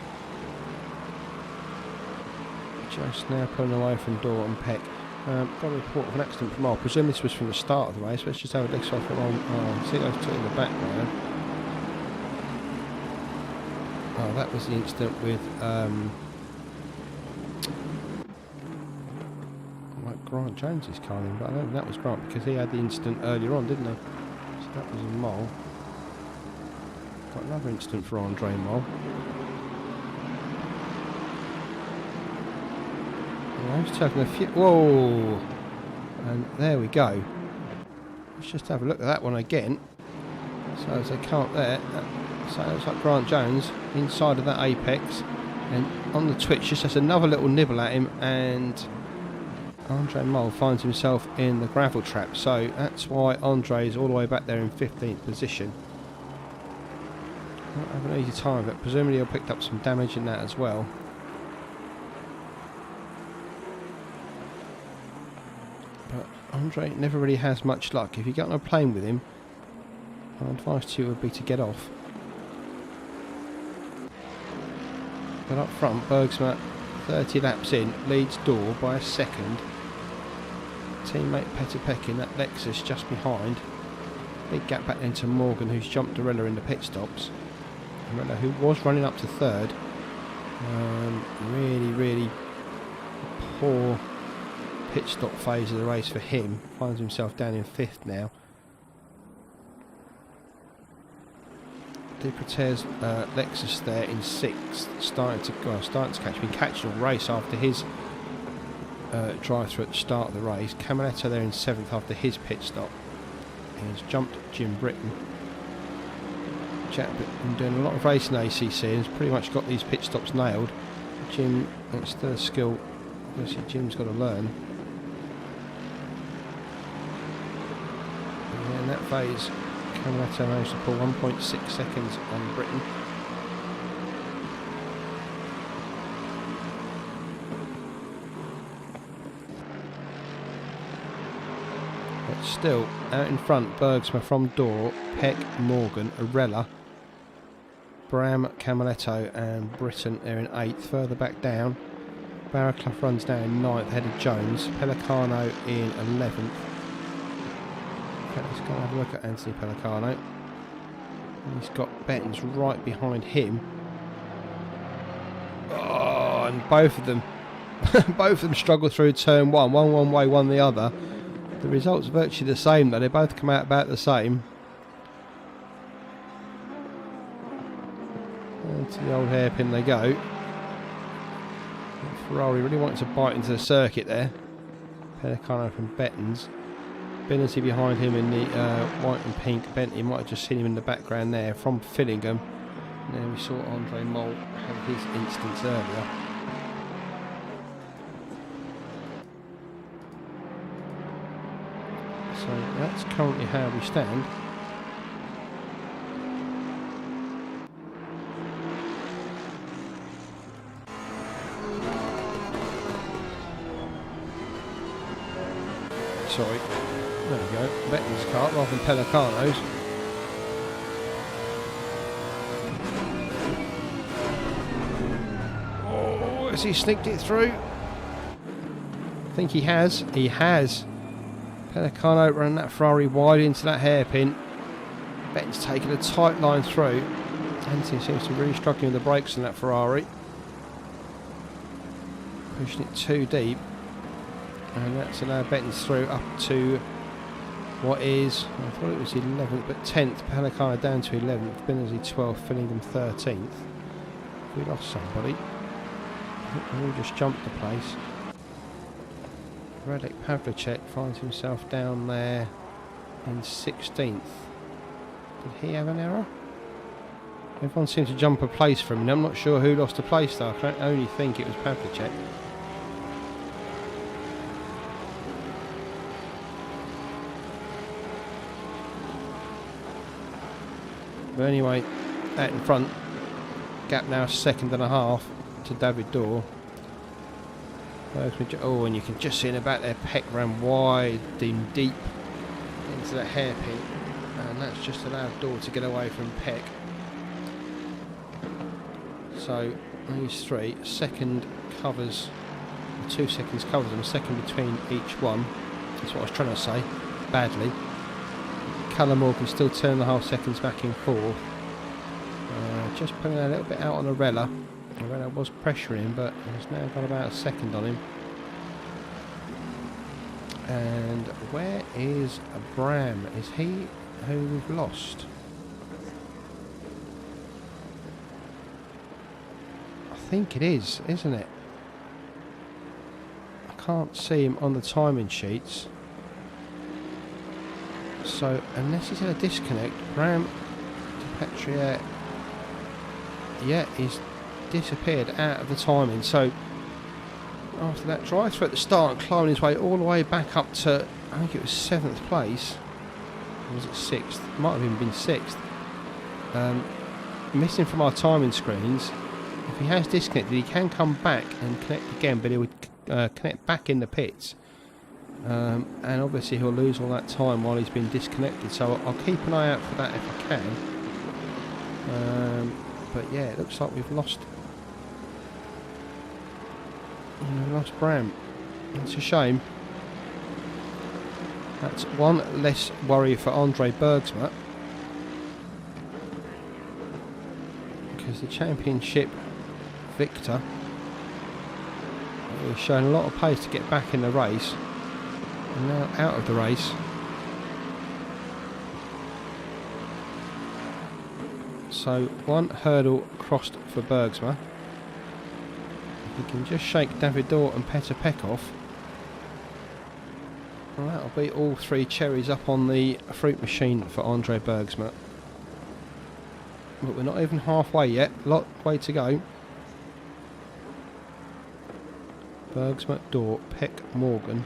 just now pulling away from Dorr and Peck. Got a report of an accident from I presume this was from the start of the race. Let's just have a look so far on. See those two in the background. Oh, that was the incident with Grant Jones's car in, but I don't think that was Grant because he had the incident earlier on, didn't he? So that was a Mole. Got another incident for Andre Mole. Yeah, he's taking a few. Whoa! And there we go. Let's just have a look at that one again. So as they can't there. So it looks like Grant Jones inside of that apex, and on the twitch just has another little nibble at him, and Andre Mole finds himself in the gravel trap, so that's why Andre is all the way back there in 15th position. Not having an easy time, but presumably he'll picked up some damage in that as well. But Andre never really has much luck. If you get on a plane with him, my advice to you would be to get off. But up front, Bergsma, 30 laps in, leads Dorr by a second. Teammate Petr in that Lexus just behind. Big gap back into Morgan, who's jumped Arella in the pit stops. Arella, who was running up to third. Really poor pit stop phase of the race for him. Finds himself down in 5th now. Depreter's Lexus there in 6th, starting to catch. Been catching all race after his drive-through at the start of the race. Camaletto there in 7th after his pit stop. He's jumped Jim Britton. Chap been doing a lot of racing ACC and has pretty much got these pit stops nailed. Jim, that's the skill. Obviously, Jim's got to learn. Yeah, in that phase, Camaletto managed to pull 1.6 seconds on Britain. But still, out in front, Bergsma from Dorr, Peck, Morgan, Arella, Bram, Camaletto and Britain are in 8th. Further back down, Barraclough runs down in 9th, ahead of Jones. Pelicano in 11th. Let's go and have a look at Anthony Pelicano. He's got Bettens right behind him. Oh, and both of them struggle through turn 1. One way, one the other. The result's virtually the same though. They both come out about the same. And to the old hairpin they go. Ferrari really wanted to bite into the circuit there. Pelicano from Bettens. Bennetti behind him in the white and pink. Bentley might have just seen him in the background there from Fillingham. And then we saw Andre Mole have his instance earlier. So that's currently how we stand. Sorry. There we go, Betten's car rather than Pelicano's. Oh, has he sneaked it through? I think he has. He has. Pelicano running that Ferrari wide into that hairpin. Betten's taking a tight line through. Anthony seems to be really struggling with the brakes on that Ferrari. Pushing it too deep. And that's allowed Bettens through up to what is, I thought it was 11th, but 10th. Pelicano down to 11th. Bennetti 12th, Fillingham 13th. We lost somebody. We all just jumped the place. Radek Pavlicek finds himself down there in 16th. Did he have an error? Everyone seemed to jump a place from him. I'm not sure who lost a place though. I can only think it was Pavlicek. But anyway, out in front, gap now 2.5 to David Dorr. Oh, and you can just see in the back there, Peck ran wide and deep into the hairpin, and that's just allowed Daw to get away from Peck. So these three, second covers, 2 seconds covers them, second between each one. That's what I was trying to say, badly. Callum Morgan still 2.5 seconds back in fourth. Just putting a little bit out on Arella. Arella was pressuring, but he's now got about a second on him. And where is Bram? Is he who we've lost? I think it is, isn't it? I can't see him on the timing sheets. So unless he's had a disconnect, Bram Patria, yeah, he's disappeared out of the timing. So after that drive through at the start, climbing his way all the way back up to, I think it was 7th place, or was it 6th? Might have even been 6th. Missing from our timing screens. If he has disconnected, he can come back and connect again, but he would connect back in the pits. And obviously he'll lose all that time while he's been disconnected, so I'll keep an eye out for that if I can. But yeah, it looks like we've lost Bram. It's a shame. That's one less worry for Andre Bergsma, because the championship victor is showing a lot of pace to get back in the race. And now out of the race. So one hurdle crossed for Bergsma. If he can just shake David Daw and Petr Peck off, well, that'll be all 3 cherries up on the fruit machine for Andre Bergsma. But we're not even halfway yet. Lot way to go. Bergsma, Daw, Peck, Morgan,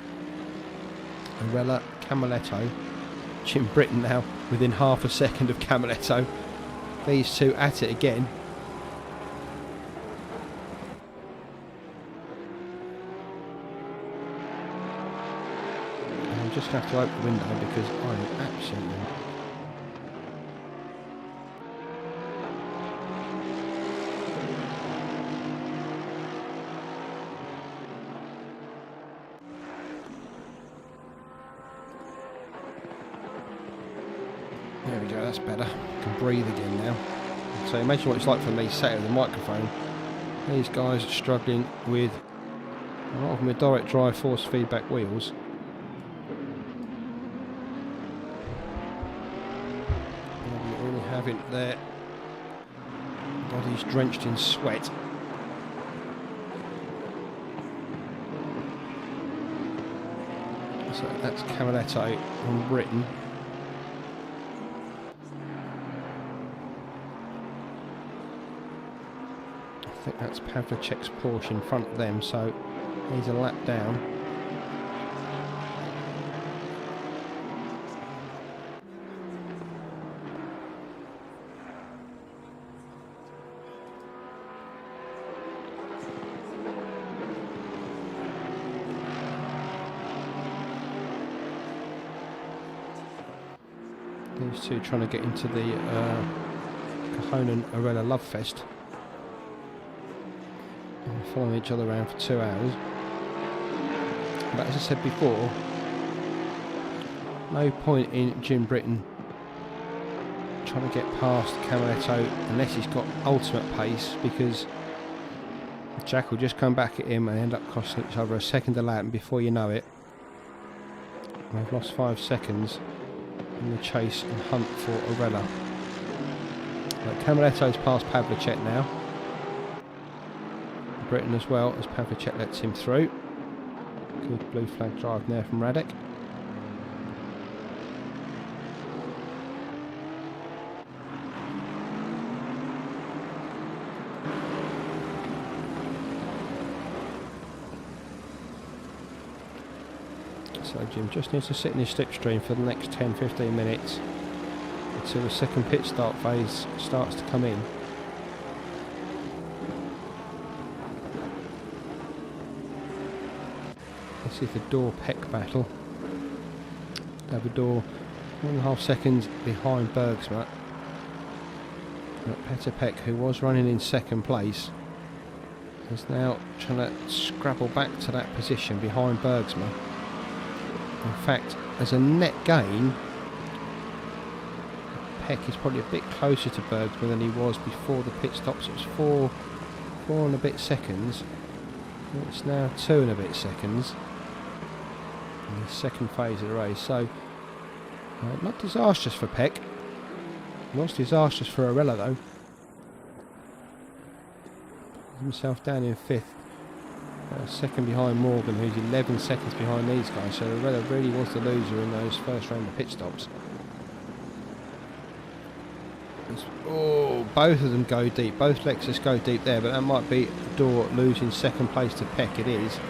Arella, Camaletto, Jim Britton now within half a second of Camaletto. These two at it again. I'm just going to have to open the window because I'm absolutely... There we go, that's better. I can breathe again now. So imagine what it's like for me sat at the microphone. These guys are struggling with a lot of them with direct drive force feedback wheels. Not really having their bodies drenched in sweat. So that's Camaletto from Britain. I think that's Pavlicek's Porsche in front of them, so he's a lap down. These two trying to get into the Cajonan Arella Love Fest. Following each other around for 2 hours. But as I said before, no point in Jim Britton trying to get past Camaletto unless he's got ultimate pace, because Jack will just come back at him and end up costing each other a second a lap, and before you know it, we've lost 5 seconds in the chase and hunt for Arella. But Camaletto's past Pavlicek now. Britain as well, as Pavlicek lets him through. Good blue flag drive there from Radek. So Jim just needs to sit in his slipstream for the next 10-15 minutes until the second pit start phase starts to come in. Let's see if the Peck battle. Davador 1.5 seconds behind Bergsma. Peter Peck, who was running in second place, is now trying to scrabble back to that position behind Bergsma. In fact, as a net gain, Peck is probably a bit closer to Bergsma than he was before the pit stops. It was 4 and a bit seconds. It's now 2 and a bit seconds in the second phase of the race. So, not disastrous for Peck. Not disastrous for Arella though. Himself down in 5th. Second behind Morgan, who's 11 seconds behind these guys. So Arella really was the loser in those first round of pit stops. Oh, both of them go deep. Both Lexus go deep there, but that might be Door losing second place to Peck. It is.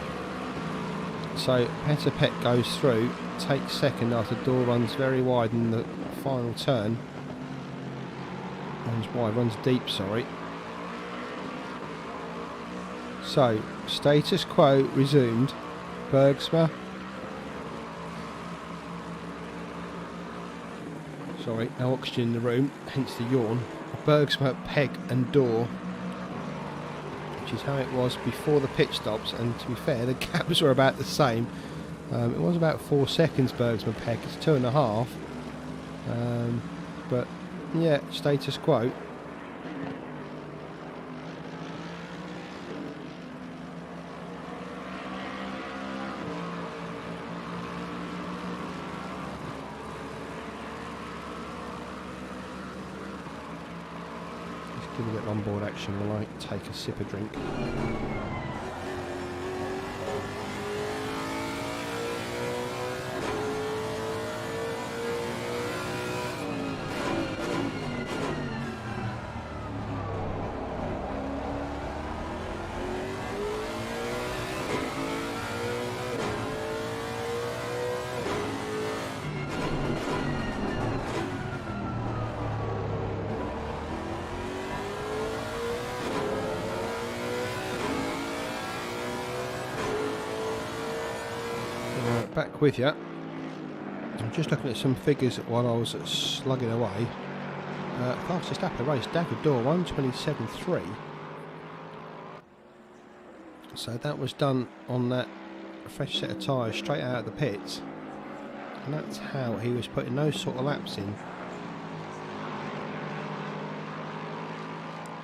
So Peter Peck goes through, takes second after Door runs very wide in the final turn. Runs wide, runs deep, sorry. So, status quo resumed. Bergsma. Sorry, no oxygen in the room, hence the yawn. Bergsma, Peck and Door. Which is how it was before the pit stops, and to be fair, the gaps were about the same. It was about 4 seconds, Bergsma, Peck. It's 2.5. But, yeah, status quo. Give a bit of onboard action while I take a sip of drink. Back with you. I'm just looking at some figures while I was slugging away. Fastest lap of the race, Davador 1:27.3. So that was done on that fresh set of tyres straight out of the pits, and that's how he was putting those sort of laps in.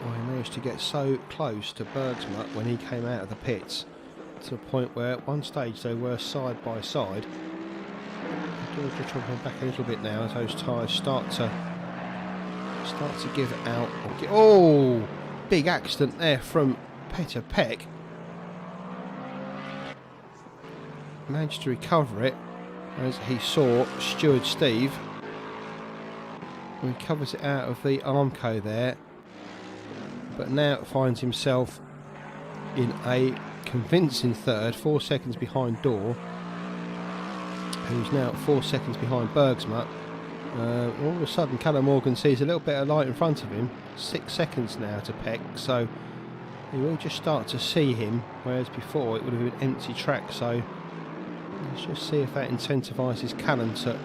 Well, he managed to get so close to Bergsma when he came out of the pits, to the point where at one stage they were side by side. Just dropping back a little bit now as those tyres start to give out. Oh, big accident there from Peter Peck. Managed to recover it as he saw Steward Steve. He covers it out of the Armco there, but now finds himself in a convincing third, 4 seconds behind Door, who's now 4 seconds behind Bergsma. All of a sudden Callum Morgan sees a little bit of light in front of him, 6 seconds now to Peck, so he will just start to see him, whereas before it would have been empty track. So let's just see if that incentivises Callum to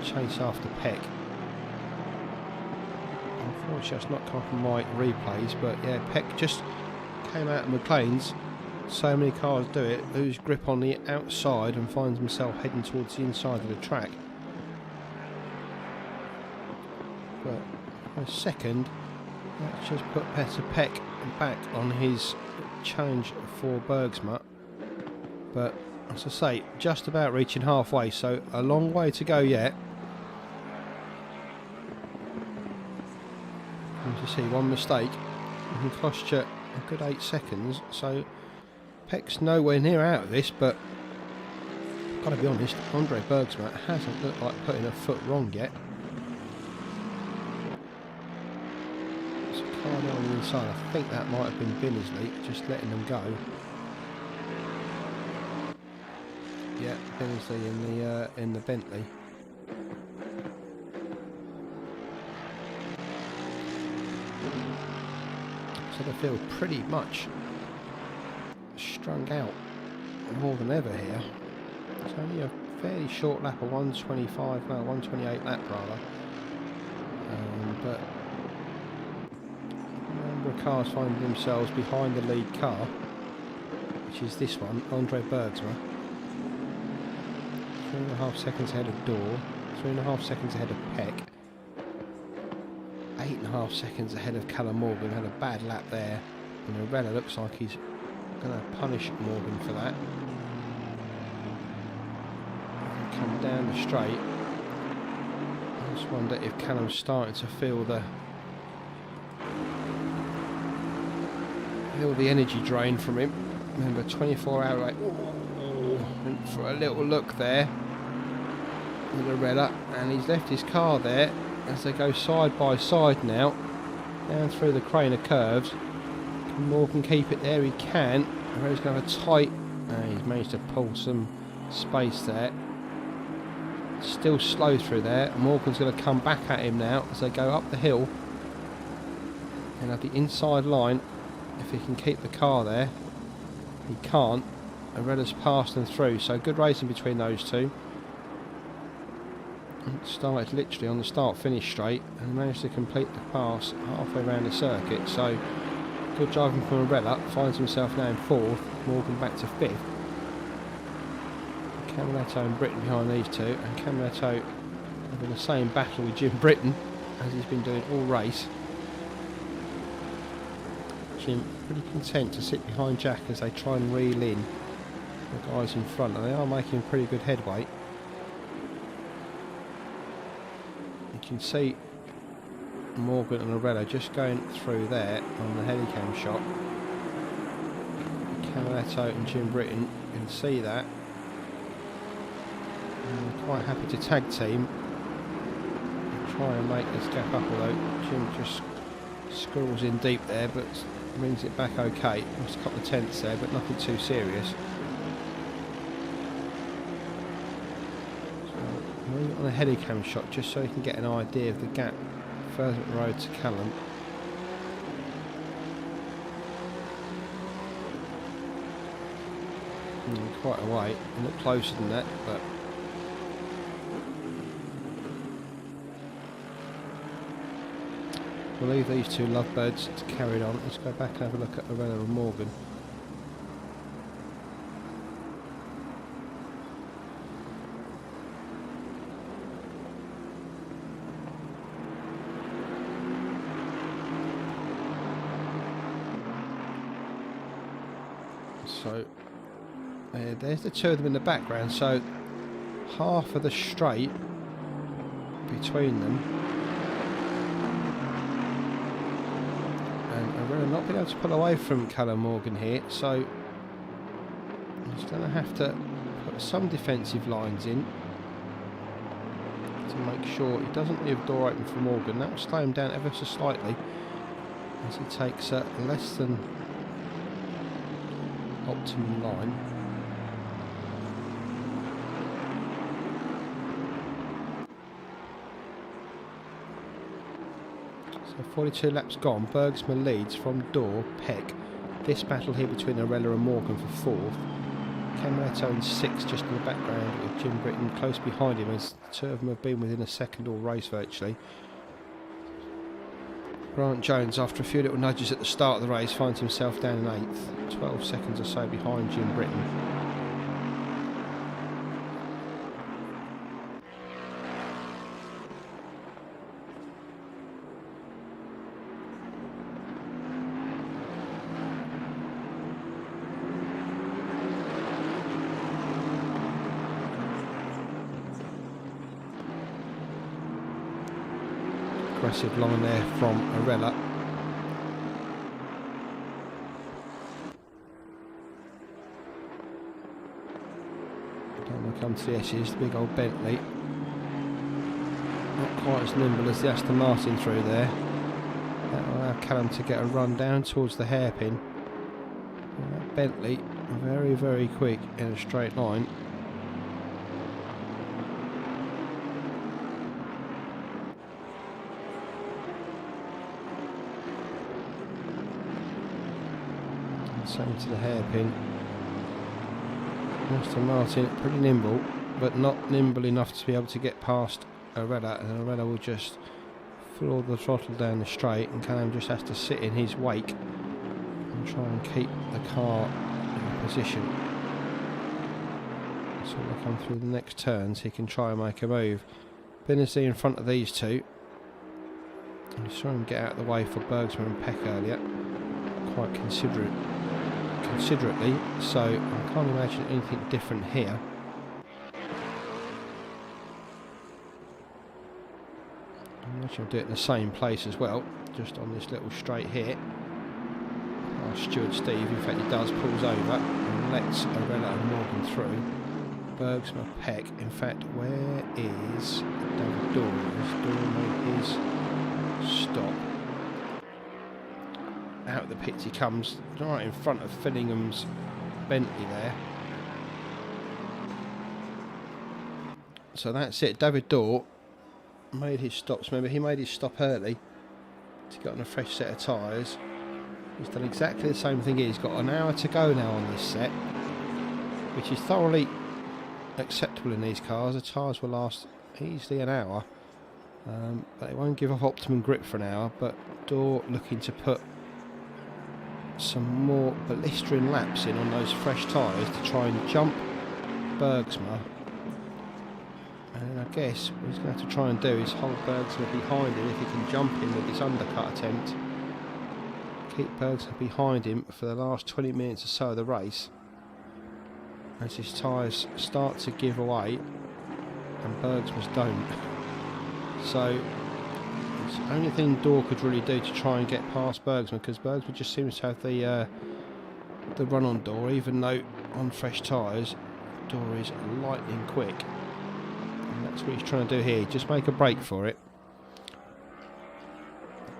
chase after Peck. Unfortunately that's not come from my replays, but yeah, Peck just came out of McLean's. So many cars do it, lose grip on the outside and finds himself heading towards the inside of the track. But for a second, let's just put Peter Peck back on his challenge for Bergsma. But as I say, just about reaching halfway, so a long way to go yet. As you see, one mistake can cost you a good 8 seconds, so Peck's nowhere near out of this, but I've got to be honest, Andre Bergsma hasn't looked like putting a foot wrong yet. There's a car now on the inside. I think that might have been Binnersley, just letting them go. Yeah, Binnersley in the Bentley. So they feel pretty much strung out. more than ever here. It's only a fairly short lap, a 128 lap rather. But a number of cars finding themselves behind the lead car, which is this one, Andre Bergsma. 3.5 seconds ahead of Dorr, 3.5 seconds ahead of Peck, 8.5 seconds ahead of Callum Morgan. Had a bad lap there, and Arella looks like he's going to punish Morgan for that. Come down the straight. I just wonder if Callum's starting to feel the energy drain from him. Remember, 24-hour rate. Went for a little look there with Arella, and he's left his car there as they go side by side now down through the crane of curves. Can Morgan keep it there? He can. Arella's going to have a tight. He's managed to pull some space there. Still slow through there. Morgan's going to come back at him now as they go up the hill and have the inside line. If he can keep the car there, he can't. Arella's passed them through, so good racing between those two. It started literally on the start-finish straight and managed to complete the pass halfway around the circuit. So good driving from Arella. Finds himself now in 4th. Morgan back to 5th. Camiletto and Britton behind these two, and Camiletto having the same battle with Jim Britton as he's been doing all race. Jim pretty content to sit behind Jack as they try and reel in the guys in front, and they are making pretty good headway. You can see Morgan and Arella just going through there on the helicam shot. Camiletto and Jim Britton, you can see that. I'm quite happy to tag team and try and make this gap up, although Jim just squirrels in deep there but brings it back okay. Lost a couple of tenths there, but nothing too serious. So I'm on a helicam shot just so you can get an idea of the gap further up the road to Callum. Quite a way, a lot closer than that, but we'll leave these two lovebirds to carry on. Let's go back and have a look at Arella and Morgan. So there's the two of them in the background, so half of the straight between them, and Arella not being able to pull away from Callum Morgan here, so he's going to have to put some defensive lines in to make sure he doesn't leave the door open for Morgan. That will slow him down ever so slightly as he takes a less than optimum line. So 42 laps gone. Bergsma leads from Dorr, Peck. This battle here between Arella and Morgan for 4th. Camiletto in 6th just in the background with Jim Britton close behind him, as the two of them have been within a second all race virtually. Grant Jones, after a few little nudges at the start of the race, finds himself down in 8th, 12 seconds or so behind Jim Britton. Aggressive long there from Arella. Then we come to the S's, the big old Bentley. Not quite as nimble as the Aston Martin through there. That will allow Callum to get a run down towards the hairpin. And that Bentley, very, very quick in a straight line. Same to the hairpin. Aston Martin pretty nimble, but not nimble enough to be able to get past RRLeagues, and RRLeagues will just floor the throttle down the straight, and Callum just has to sit in his wake and try and keep the car in position. So when they come through the next turns, he can try and make a move. Benazzi in front of these two. And he's trying to get out of the way for Bergsma and Peck earlier, quite considerately, so I can't imagine anything different here. I imagine I'll do it in the same place as well, just on this little straight here. Our steward Steve, in fact he does, pulls over and lets RRLeagues and Morgan through. Bergsma, Peck, in fact, where is David Dorr? Has Dorr made his stop? Out of the pits he comes, right in front of Fillingham's Bentley there. So that's it. David Dorr made his stops. Remember, he made his stop early to get on a fresh set of tyres. He's done exactly the same thing. He's got an hour to go now on this set, which is thoroughly acceptable in these cars. The tyres will last easily an hour, but it won't give off optimum grip for an hour. But Dorr looking to put some more blistering laps in on those fresh tyres to try and jump Bergsma. And I guess what he's going to have to try and do is hold Bergsma behind him if he can jump him with this undercut attempt. Keep Bergsma behind him for the last 20 minutes or so of the race, as his tyres start to give away and Bergsma's don't. So it's the only thing Dorr could really do to try and get past Bergsma, because Bergsma just seems to have the run on Dorr, even though on fresh tyres Dorr is lightning quick. And that's what he's trying to do here, just make a break for it.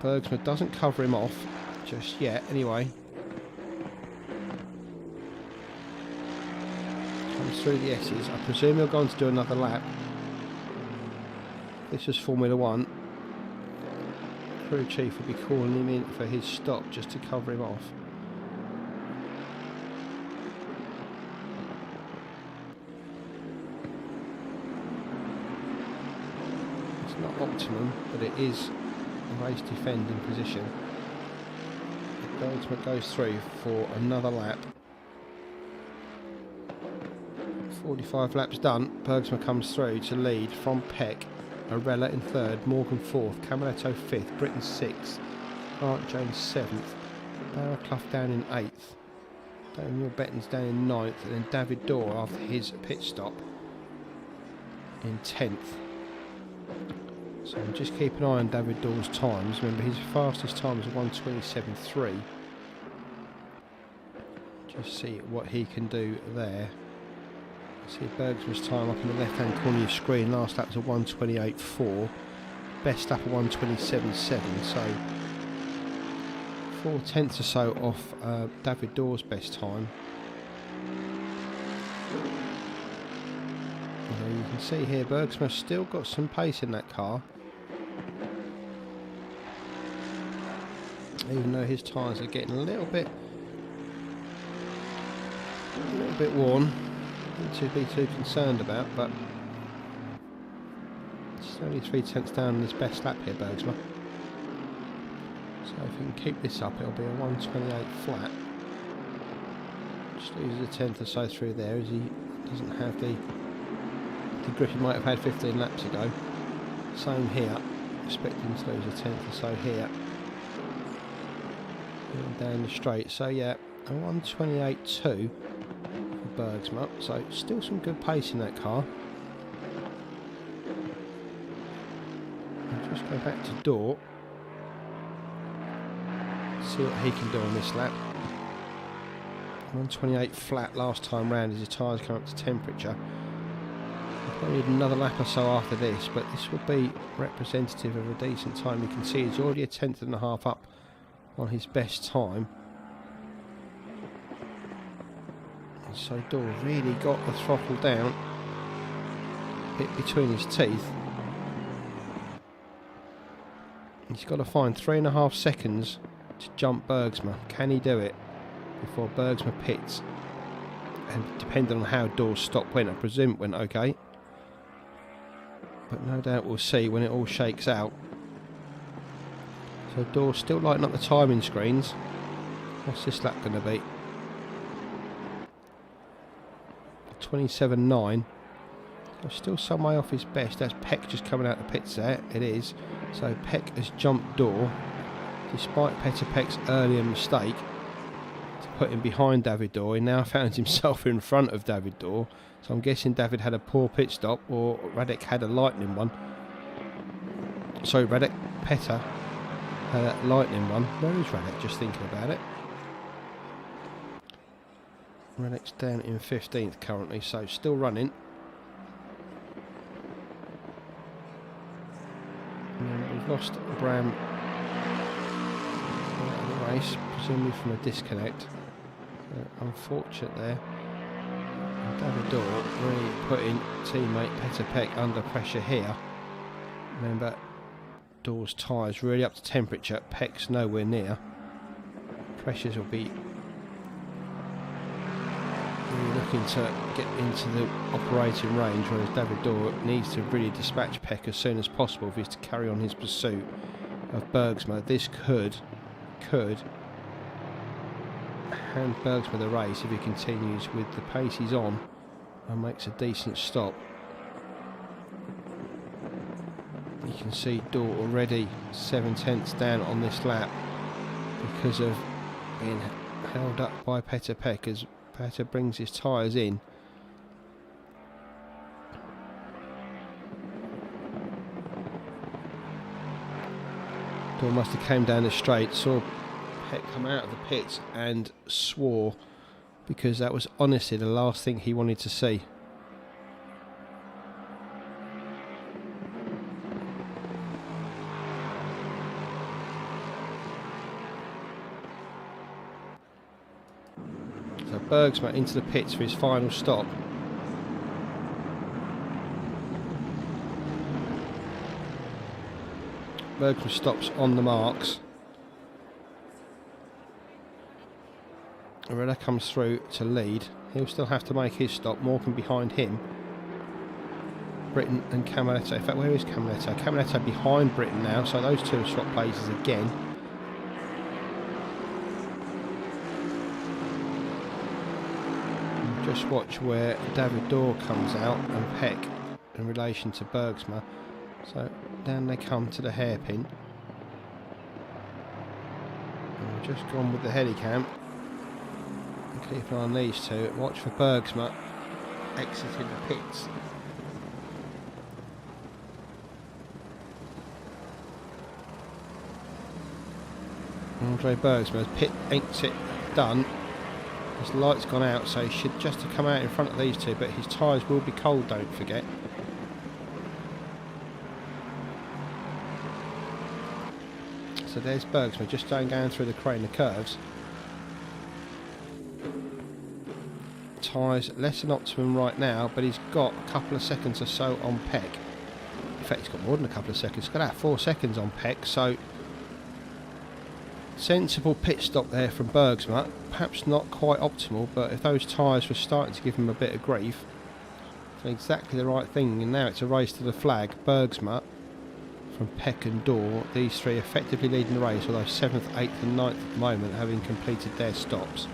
Bergsma doesn't cover him off just yet anyway. Comes through the S's. I presume he'll go on to do another lap. This is Formula 1. Crew chief will be calling him in for his stop just to cover him off. It's not optimum, but it is a race defending position. Bergsma goes through for another lap. 45 laps done. Bergsma comes through to lead from Peck. RRLeagues in third, Morgan fourth, Camaletto fifth, Britton sixth, Grant Jones seventh, Barraclough down in eighth, Daniel Betton's down in ninth, and then David Dorr after his pit stop in 10th. So just keep an eye on David Dorr's times. Remember, his fastest time is 1:27.3. Just see what he can do there. See Bergsma's time up in the left hand corner of your screen. Last lap was a 1:28.4. Best lap of 1:27.7. So 4/10 or so off David Dorr's best time. You can see here Bergsma's still got some pace in that car, even though his tyres are getting a little bit worn. To be too concerned about, but it's only 3/10 down on his best lap here, Bergsma. So if he can keep this up, it'll be a 1:28 flat. Just loses a tenth or so through there, as he doesn't have the grip he might have had 15 laps ago. Same here, expect him to lose a tenth or so here. And down the straight, so yeah, a 1:28.2. Bergsma, so still some good pace in that car. I'll just go back to Dorr, see what he can do on this lap. 1:28 flat last time round as his tyres come up to temperature. I'll probably need another lap or so after this, but this will be representative of a decent time. You can see he's already a tenth and a half up on his best time. So Dorr really got the throttle down, bit between his teeth. He's got to find 3.5 seconds to jump Bergsma. Can he do it before Bergsma pits? and depending on how Dawes' stop went, I presume it went okay. But no doubt we'll see when it all shakes out. So Dawes still lighting up the timing screens. What's this lap going to be? 27.9. So still some way off his best. That's Peck just coming out the pits there. It is. So Peck has jumped Dawes, despite Petter Peck's earlier mistake to put him behind David Dawes. He now found himself in front of David Dawes. So I'm guessing David had a poor pit stop, or Radek had a lightning one. Sorry, Petter had a lightning one. Where is Radek? Just thinking about it. Radek's down in 15th currently, so still running. And we've lost Bram out of the race, presumably from a disconnect. Unfortunate there. And David Dawes really putting teammate Petter Peck under pressure here. Remember, Dawes' tyres really up to temperature. Peck's nowhere near. Pressures will be really looking to get into the operating range, whereas David Dawes needs to really dispatch Peck as soon as possible if he's to carry on his pursuit of Bergsma. This could hand Bergsma the race if he continues with the pace he's on and makes a decent stop. You can see Dawes already 7/10 down on this lap because of being held up by Petter Peck as Petter brings his tyres in. Dawes must have came down the straight, saw Peck come out of the pits and swore, because that was honestly the last thing he wanted to see. So Bergsma into the pits for his final stop. Bergsma stops on the marks. Arella comes through to lead. He'll still have to make his stop. Morgan behind him. Britton and Camaletto. In fact, where is Camaletto? Camaletto behind Britton now, so those two have swapped places again. And just watch where David Dawes comes out and Peck in relation to Bergsma. So down they come to the hairpin. And we've just gone with the helicam. Keep an eye on these two. Watch for Bergsma exiting the pits. Andre Bergsma's pit exit done. His light's gone out, so he should just have come out in front of these two, but his tyres will be cold, don't forget. So there's Bergsma just going through the crane of curves. Tyres less than optimum right now, but he's got a couple of seconds or so on Peck. In fact, he's got more than a couple of seconds. He's got about 4 seconds on Peck, so sensible pit stop there from Bergsma. Perhaps not quite optimal, but if those tyres were starting to give him a bit of grief, it's exactly the right thing. And now it's a race to the flag. Bergsma from Peck and Dawes, these three effectively leading the race, although 7th, 8th and 9th at the moment having completed their stops.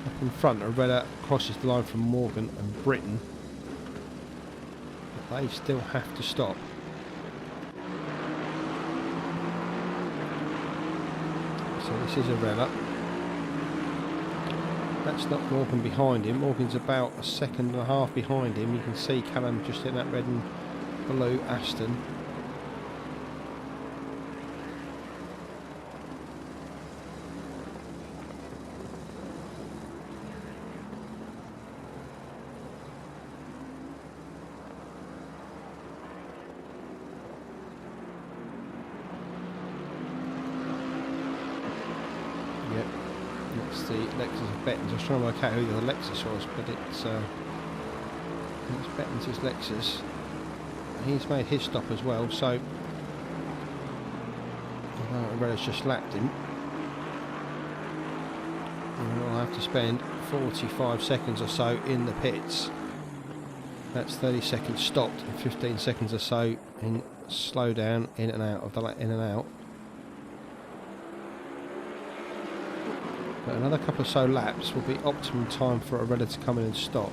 Up in front, Arella crosses the line from Morgan and Britton, but they still have to stop. So this is Arella. That's not Morgan behind him. Morgan's about a second and a half behind him. You can see Callum just in that red and blue Aston. It's the Lexus of Bettins. I was trying to work out who the Lexus was, but it's Bettins' Lexus. He's made his stop as well, so Arella's just lapped him. And we'll have to spend 45 seconds or so in the pits. That's 30 seconds stopped and 15 seconds or so in slow down in and out of the in and out. But another couple of so laps will be optimum time for Arella to come in and stop.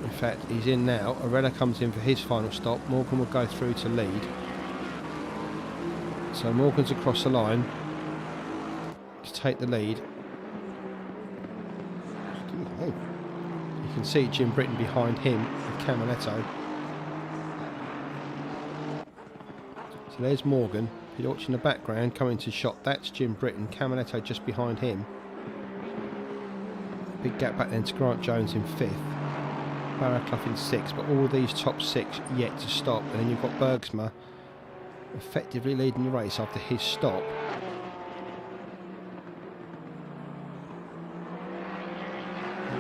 In fact, he's in now. Arella comes in for his final stop. Morgan will go through to lead. So Morgan's across the line to take the lead. You can see Jim Britton behind him with Camaletto. So there's Morgan. If you watch in the background, coming to shot, that's Jim Britton. Camaletto just behind him. Big gap back then to Grant Jones in 5th. Barraclough in 6th, but all these top 6 yet to stop. And then you've got Bergsma effectively leading the race after his stop.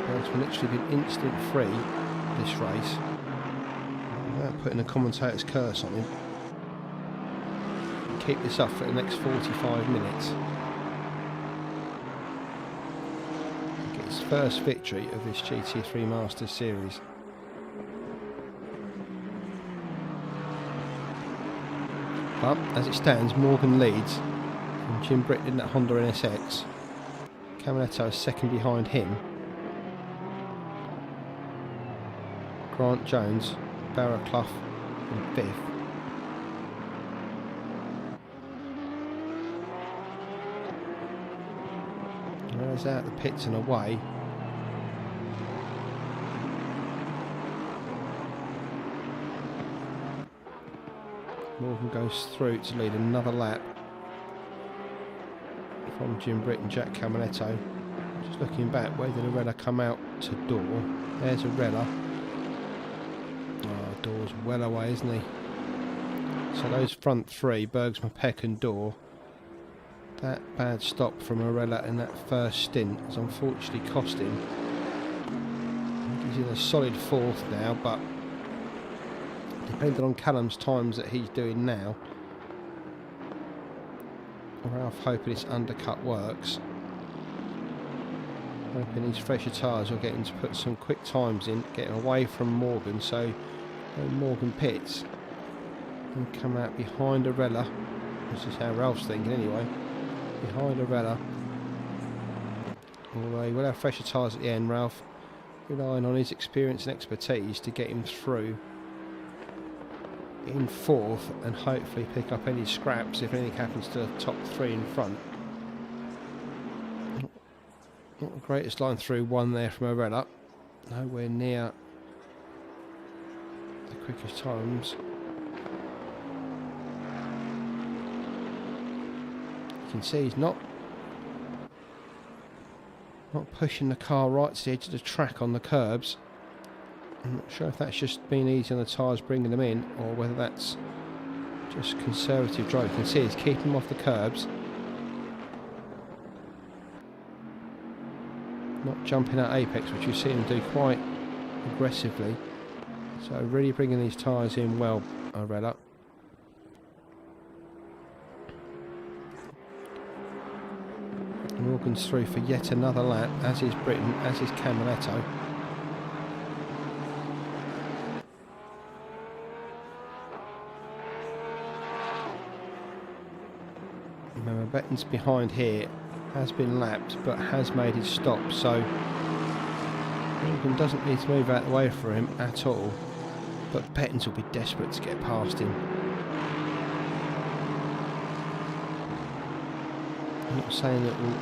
Bergsma literally been instant free this race without putting a commentator's curse on him. Keep this up for the next 45 minutes. Get his first victory of this GT3 Masters Series. But as it stands, Morgan leads from Jim Britton in that Honda NSX. Camaletto is second behind him. Grant Jones, Barraclough in 5th. There's out the pits and away. Morgan goes through to lead another lap from Jim Britton, Jack Camaletto. Just looking back, where did Arella come out to door? There's Arella. Oh, Door's well away, isn't he? So those front 3, Bergsma, Peck and Door. That bad stop from Arella in that first stint has unfortunately cost him. He's in a solid 4th now, but depending on Callum's times that he's doing now, Ralph hoping this undercut works. Hoping these fresher tyres will get him to put some quick times in, getting away from Morgan, so when Morgan pits and come out behind Arella. This is how Ralph's thinking anyway. Behind Arella. Although he will have fresher tyres at the end, Ralph relying on his experience and expertise to get him through in 4th and hopefully pick up any scraps if anything happens to the top 3 in front. Not the greatest line through one there from Arella. Nowhere near the quickest times. You can see he's not pushing the car right to the edge of the track on the curbs. I'm not sure if that's just been easy on the tyres bringing them in, or whether that's just conservative driving. You can see he's keeping them off the curbs, not jumping at apex, which you see him do quite aggressively. So really bringing these tyres in well, Arella. Morgan's through for yet another lap, as is Britton, as is Camaletto. Remember, Betton's behind here, has been lapped but has made his stop, so Morgan doesn't need to move out of the way for him at all, but Bettons will be desperate to get past him. I'm not saying that will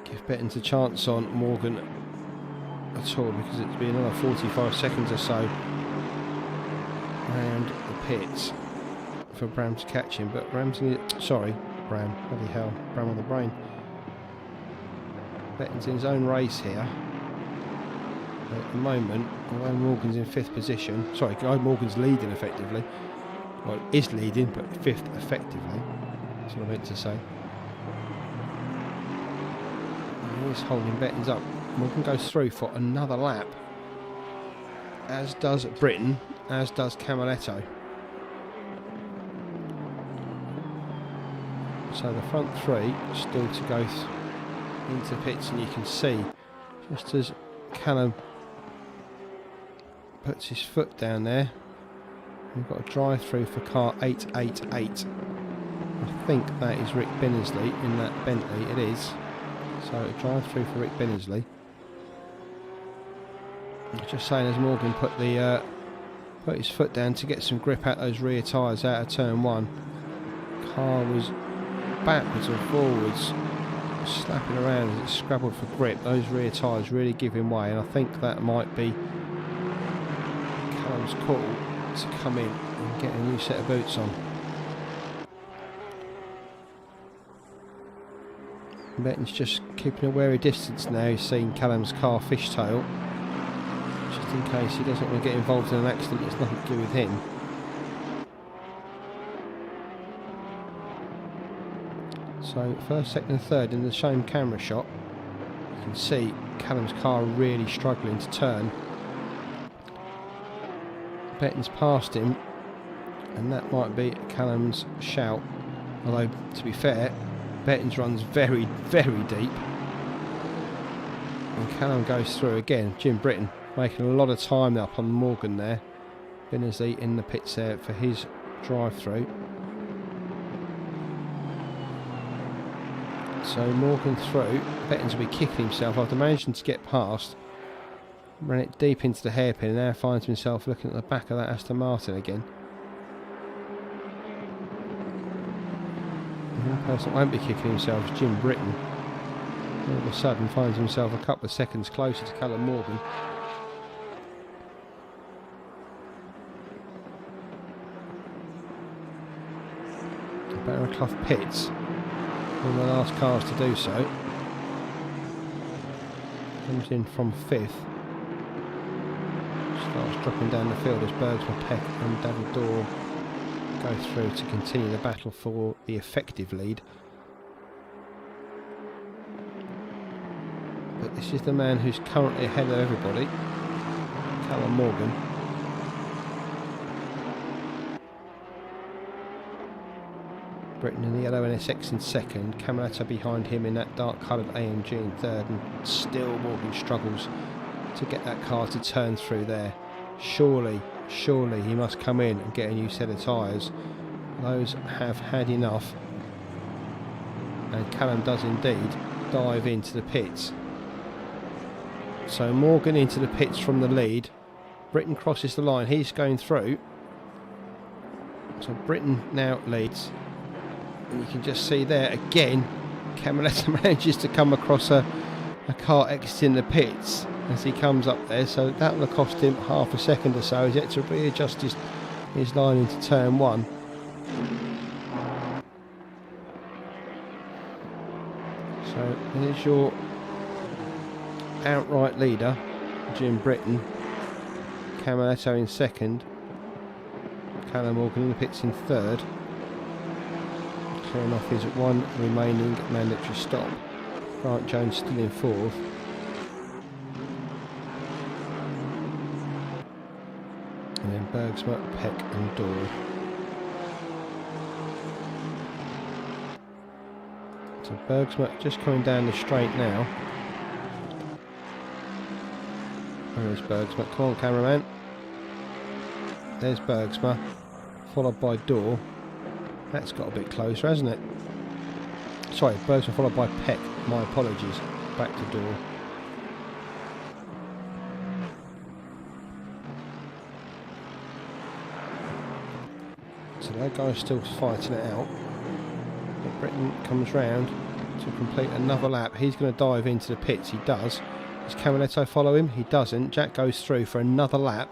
give Bettons a chance on Morgan at all, because it's been another 45 seconds or so around the pits for Bram to catch him, but Bram, bloody hell, Bram on the brain. Bettons in his own race here at the moment, although Morgan's in 5th position. Sorry, Morgan's leading effectively. Well, is leading, but 5th effectively. That's what I meant to say. He's holding Bettons up. Morgan goes through for another lap, as does Britton, as does Camaletto. So the front three still to go into the pits, and you can see just as Callum puts his foot down there, we've got a drive through for car 888. I think that is Rick Binnersley in that Bentley. It is. So a drive through for Rick Binnersley. Just saying, as Morgan put his foot down to get some grip out those rear tyres out of turn one. Car was backwards and forwards, slapping around as it scrabbled for grip. Those rear tyres really giving way, and I think that might be Callum's call to come in and get a new set of boots on. Betton's just keeping a wary distance now. He's seen Callum's car fishtail, just in case he doesn't want to get involved in an accident that's nothing to do with him. So first, second and third in the same camera shot, you can see Callum's car really struggling to turn. Betton's passed him, and that might be Callum's shout, although to be fair, Betton's runs very, very deep, and Callum goes through again. Jim Britton making a lot of time up on Morgan there. Binnersley in the pits there for his drive-through. So Morgan through. Betton's will be kicking himself after managing to get past. Ran it deep into the hairpin, and now finds himself looking at the back of that Aston Martin again. The one person that won't be kicking himself is Jim Britton. All of a sudden finds himself a couple of seconds closer to Callum Morgan. Barraclough pits, one of the last cars to do so. Comes in from 5th. Starts dropping down the field as Bergsma, Peck and David go through to continue the battle for the effective lead. But this is the man who's currently ahead of everybody, Callum Morgan. Britton in the yellow NSX in second, Camilletto behind him in that dark coloured AMG in third, and still Morgan struggles to get that car to turn through there. Surely he must come in and get a new set of tyres. Those have had enough, and Callum does indeed dive into the pits. So Morgan into the pits from the lead. Britton crosses the line, he's going through. So Britton now leads, and you can just see there again Camilletto manages to come across a car exiting the pits as he comes up there, so that will have cost him half a second or so. He's yet to readjust his line into turn one. So there's your outright leader, Jim Britton. Camilletto in second, Callum Morgan in the pits in third, clearing off his one remaining mandatory stop. Grant Jones still in fourth. And then Bergsma, Peck and Dorr. So Bergsma just coming down the straight now. Where is Bergsma? Come on, cameraman. There's Bergsma, followed by Dorr. That's got a bit closer, hasn't it? Sorry, Bergsma followed by Peck. My apologies. Back to Dorr. So that guy's still fighting it out. But Britton comes round to complete another lap. He's going to dive into the pits. He does. Does Camilletto follow him? He doesn't. Jack goes through for another lap.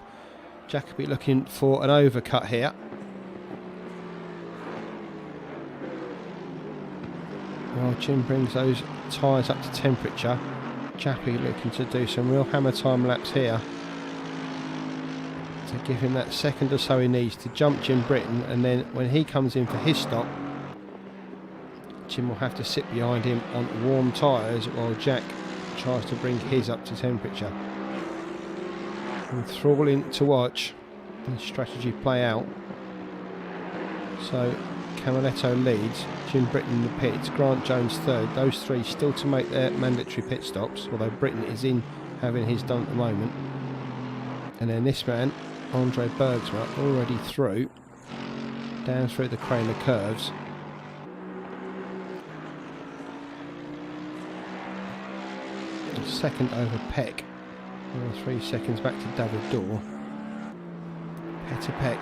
Jack will be looking for an overcut here. Well, Jim brings those tyres up to temperature. Jappy looking to do some real hammer time laps here to give him that second or so he needs to jump Jim Britton, and then when he comes in for his stop, Jim will have to sit behind him on warm tyres while Jack tries to bring his up to temperature. Enthralling to watch the strategy play out. So Camaletto leads, Jim Britton in the pits, Grant Jones third. Those three still to make their mandatory pit stops, although Britton is in having his done at the moment. And then this man, Andre Bergsma, already through, down through the crane of curves. Second over Peck, 3 seconds back to David Dorr. Petter Peck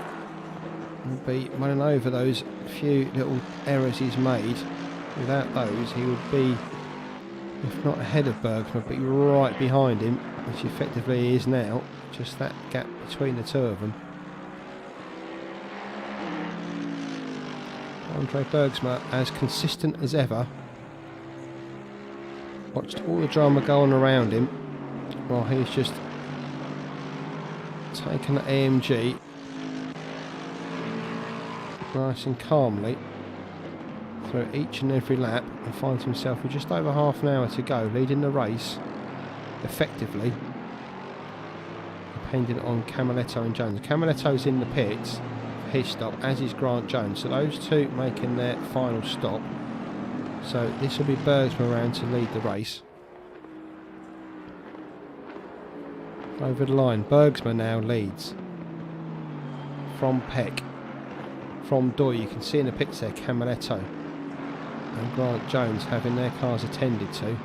will be running over those few little errors he's made. Without those, he would be, if not ahead of Bergsma, but right behind him, which effectively he is now. Just that gap between the two of them. Andre Bergsma, as consistent as ever. Watched all the drama going around him while he's just taken the AMG nice and calmly through each and every lap, and finds himself with just over half an hour to go, leading the race effectively, depending on Camaletto and Jones. Camaletto's in the pits for his stop, as is Grant Jones, so those two making their final stop. So this will be Bergsma around to lead the race. Over the line, Bergsma now leads from Peck. From Doyle, you can see in the pits there Camaletto and Grant Jones having their cars attended to.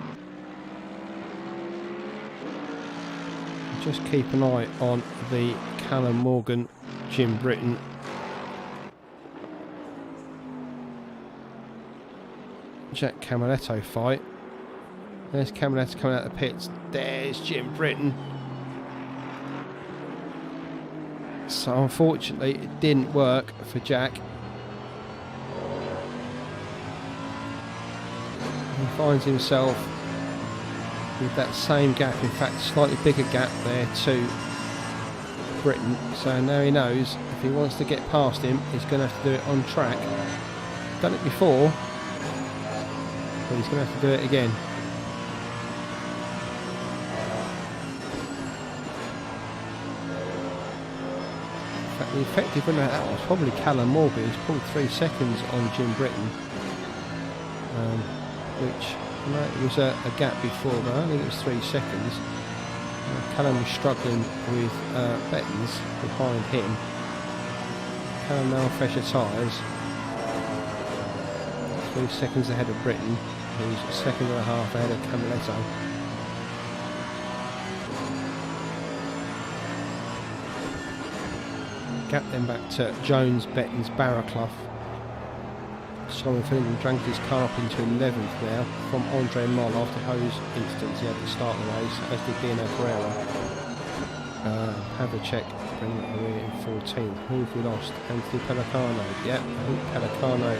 Just keep an eye on the Callum Morgan, Jim Britton, Jack Camaletto fight. There's Camaletto coming out of the pits. There's Jim Britton. So unfortunately it didn't work for Jack. He finds himself with that same gap, in fact slightly bigger gap there to Britton. So now he knows if he wants to get past him, he's going to have to do it on track. Done it before, but he's going to have to do it again. In fact, the effective winner that was probably Callum Morgan. He's pulled 3 seconds on Jim Britton, which it was a gap before, but I think it was 3 seconds. Callum was struggling with Bettens behind him. Callum now on fresher tyres, 3 seconds ahead of Britton, who's a second and a half ahead of Camaletto. Gap then back to Jones, Bettens, Barraclough. Simon Finnegan drank his car up into 11th now from Andre Moll after Ho's instance he had to start the race, as did Dino Pereira. Havlicek bringing it away in 14th. Who have we lost? Anthony Pellicano. Yep, I think Pellicano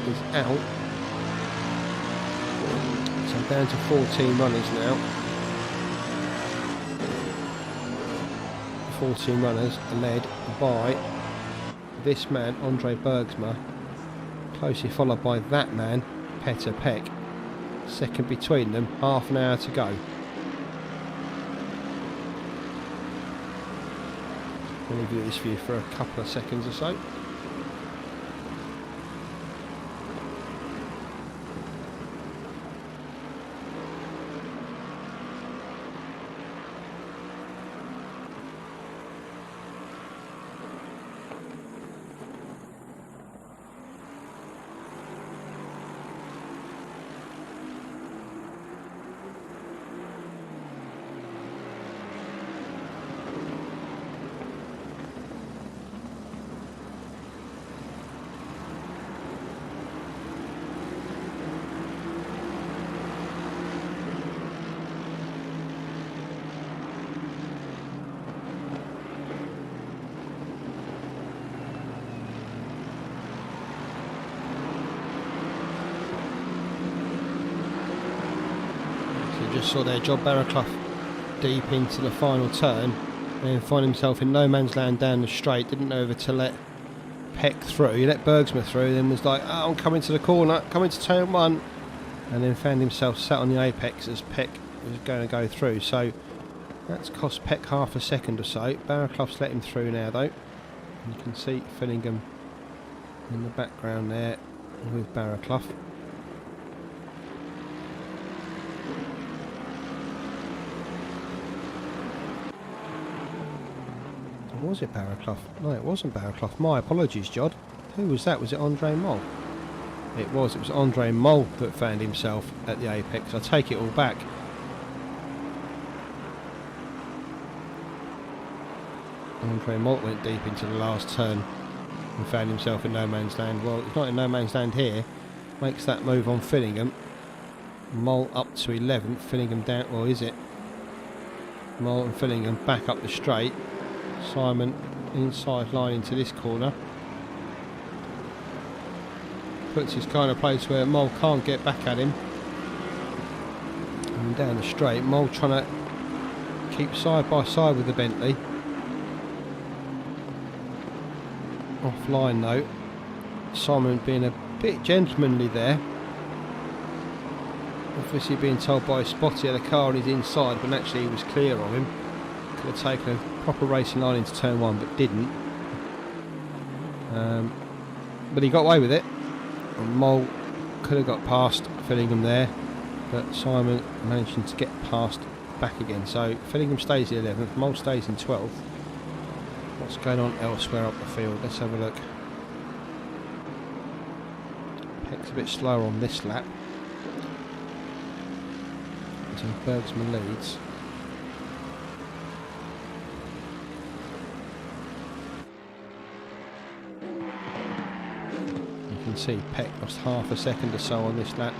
is out. So down to 14 runners now. 14 runners led by this man, Andre Bergsma, closely followed by that man, Petter Peck. Second between them, half an hour to go. We'll leave you this view for a couple of seconds or so. Just saw there John Barraclough deep into the final turn and then find himself in no man's land down the straight. Didn't know whether to let Peck through. He let Bergsma through, then was like, oh, I'm coming to the corner, coming to turn one, and then found himself sat on the apex as Peck was going to go through. So that's cost Peck half a second or so. Barraclough's let him through now though. You can see Finningham in the background there with Barraclough. Was it Barraclough? No, it wasn't Barraclough. My apologies, Jod. Who was that? Was it Andre Mole? It was Andre Mole that found himself at the apex. I take it all back. Andre Mole went deep into the last turn and found himself in no man's land. Well, it's not in no man's land here. Makes that move on Fillingham. Mole up to 11th. Fillingham down. Well, is it? Mole and Fillingham back up the straight. Simon inside line into this corner. Puts his kind of place where Mole can't get back at him. And down the straight, Mole trying to keep side by side with the Bentley. Offline though. Simon being a bit gentlemanly there. Obviously being told by Spotty had a car on his inside, but actually he was clear of him. Could have taken a proper racing line into turn one, but didn't. But he got away with it. And Mole could have got past Fillingham there, but Simon managing to get past back again. So Fillingham stays in 11th, Mole stays in 12th. What's going on elsewhere up the field? Let's have a look. Peck's a bit slower on this lap. So Bergsman leads. You can see Peck lost half a second or so on this lap.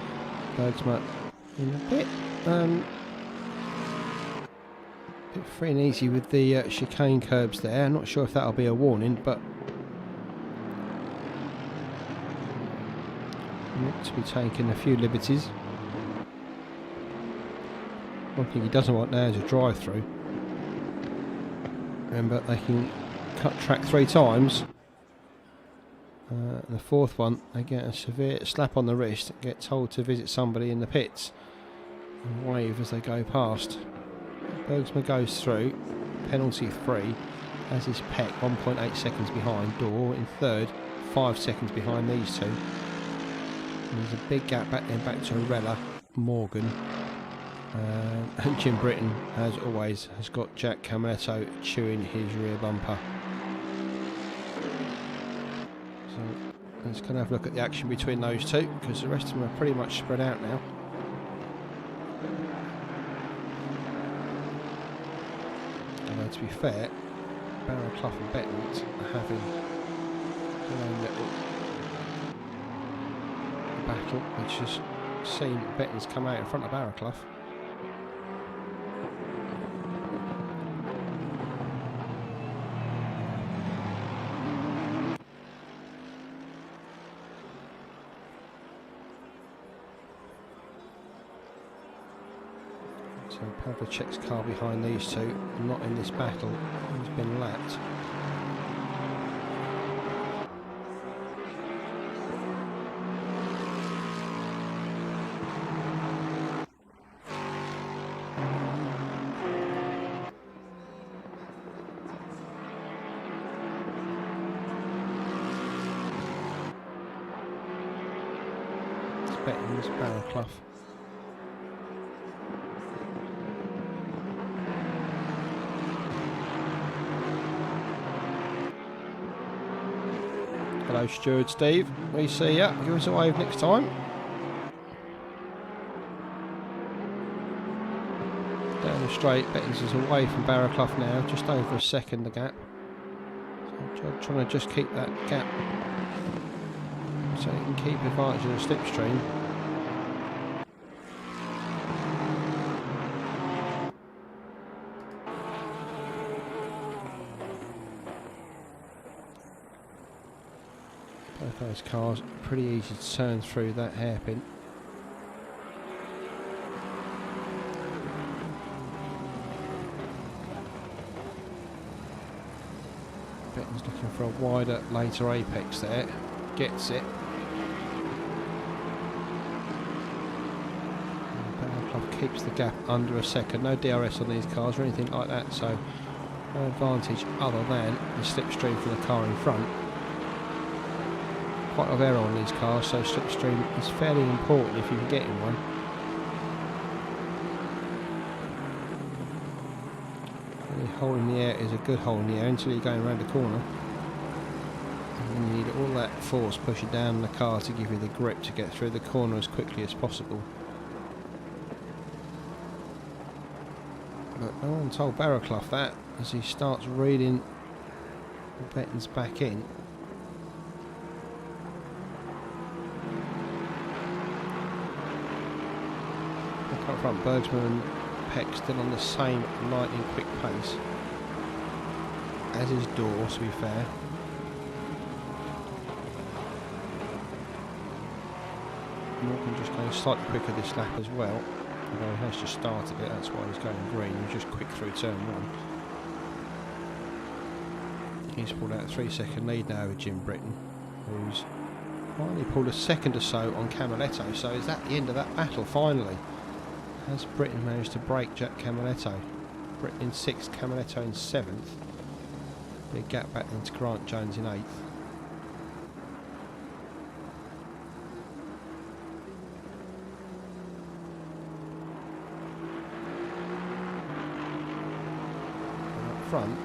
Bergsman in a bit free and easy with the chicane curbs there. I'm not sure if that'll be a warning, but looks to be taking a few liberties. One thing he doesn't want now is a drive-through. Remember, they can cut track 3 times. The 4th one, they get a severe slap on the wrist and get told to visit somebody in the pits and wave as they go past. Bergsman goes through, penalty free, as is Peck, 1.8 seconds behind. Dorr in 3rd, 5 seconds behind these two. And there's a big gap back then, back to Arella, Morgan. And Jim Britton, as always, has got Jack Camaletto chewing his rear bumper. So let's kind of have a look at the action between those two, because the rest of them are pretty much spread out now. Although to be fair, Barraclough and Bettens are having their own little battle, which has seen Bettens come out in front of Barraclough. So Pavlicek's car behind these two, not in this battle, he's been lapped. It's Bettens, Barraclough. Hello Steward Steve, we see ya, give us a wave next time. Down the straight, Bettens is away from Barraclough now, just over a second the gap. So trying to just keep that gap so he can keep advantage of the slipstream. Both those cars pretty easy to turn through that hairpin. Bettens looking for a wider, later apex there. Gets it. Barraclough keeps the gap under a second. No DRS on these cars or anything like that, so no advantage other than the slipstream from the car in front. quite a lot of air on these cars, so slipstream is fairly important if you can get in one. Any hole in the air is a good hole in the air until you're going around the corner. And then you need all that force pushing down the car to give you the grip to get through the corner as quickly as possible. But no one told Barrowclough that as he starts reading the buttons back in. Look up front, Bergsma and Peck still on the same lightning quick pace as is Dorr, to be fair. Morgan just going slightly quicker this lap as well, although he has just started it, that's why he's going green. He was just quick through turn 1. He's pulled out a 3-second lead now with Jim Britton, who's finally pulled a second or so on Camaletto. So is that the end of that battle finally? Has Britton managed to break Jack Camaletto? Britton in 6th, Camaletto in 7th. Big gap back into Grant Jones in 8th. Front,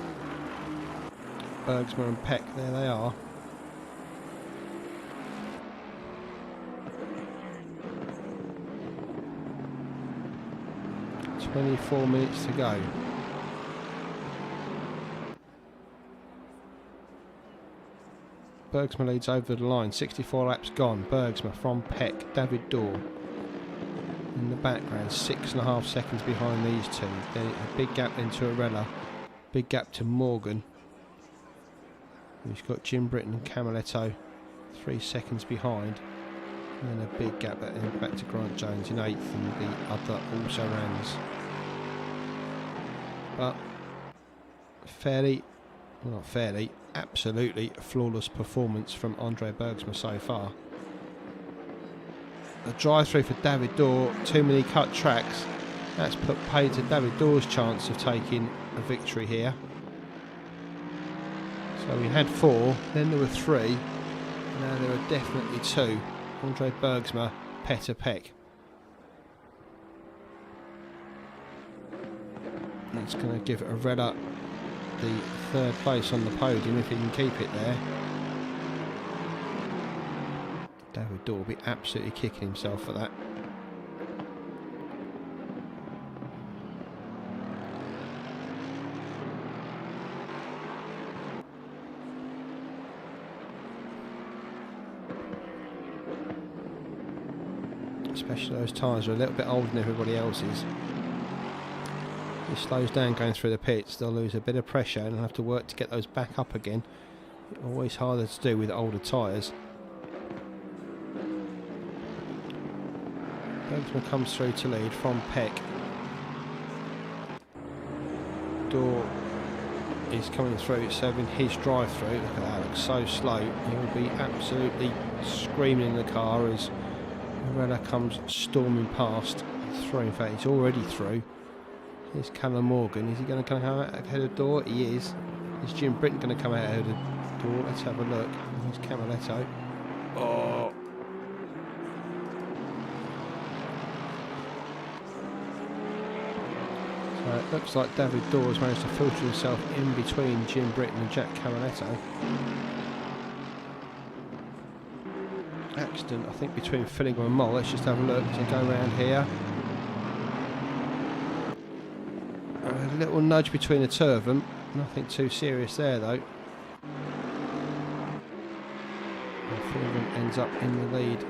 Bergsma and Peck, there they are. "24 minutes to go." Bergsma leads over the line, 64 laps gone. Bergsma from Peck, David Dorr in the background, 6.5 seconds behind these two. Then a big gap into Arella. Big gap to Morgan, who's got Jim Britton and Camaletto 3 seconds behind, and then a big gap back to Grant Jones in 8th and the other also rans. But absolutely flawless performance from Andre Bergsma so far. A drive-through for David Dorr, too many cut tracks. That's put paid to David Dorr's chance of taking a victory here. So we had 4, then there were 3, now there are definitely 2. Andre Bergsma, Petter Peck. That's going to give Arella the 3rd place on the podium if he can keep it there. David Dorr will be absolutely kicking himself for that. Especially those tyres are a little bit older than everybody else's. He slows down going through the pits, they'll lose a bit of pressure and have to work to get those back up again. Always harder to do with older tyres. Bergsma comes through to lead from Peck. Dorr is coming through, serving his drive through. Look at that, looks so slow. He will be absolutely screaming in the car as Arella comes storming past. Through, in fact, he's already through. Here's Callum Morgan. Is he going to come out ahead of Dorr? He is. Is Jim Britton going to come out ahead of Dorr? Let's have a look. Here's Camaletto. Oh! So it looks like David Dorr has managed to filter himself in between Jim Britton and Jack Camaletto. Accident, I think, between Fillingham and Moll. Let's just have a look. So go around here. A little nudge between the two of them. Nothing too serious there, though. And Fillingham ends up in the lead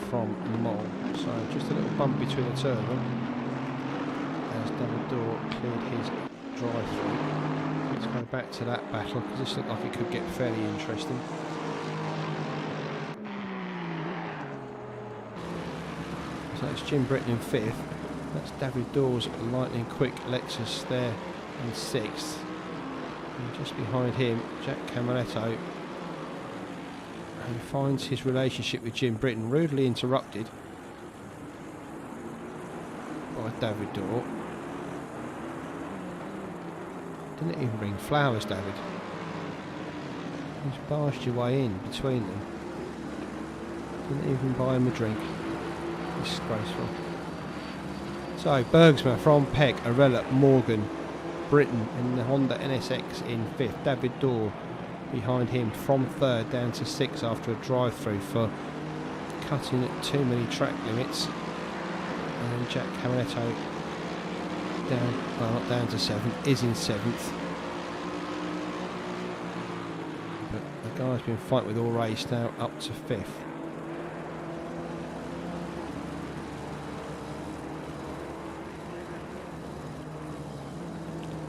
from Moll. So just a little bump between the two of them. As David Dorr cleared his drive-through. Let's go back to that battle because this looked like it could get fairly interesting. So that's Jim Britton in 5th. That's David Dorr's lightning quick Lexus there in 6th. And just behind him, Jack Camaletto, who finds his relationship with Jim Britton rudely interrupted by David Dorr. Didn't even bring flowers, David. He's barged your way in between them. Didn't even buy him a drink. Disgraceful. So, Bergsma from Peck, Arella, Morgan, Britton in the Honda NSX in 5th. David Dorr behind him from 3rd down to 6th after a drive-through for cutting too many track limits. And Jack Caminetto down, well, not down to 7th, is in 7th. But the guy's been fighting with all race now up to 5th.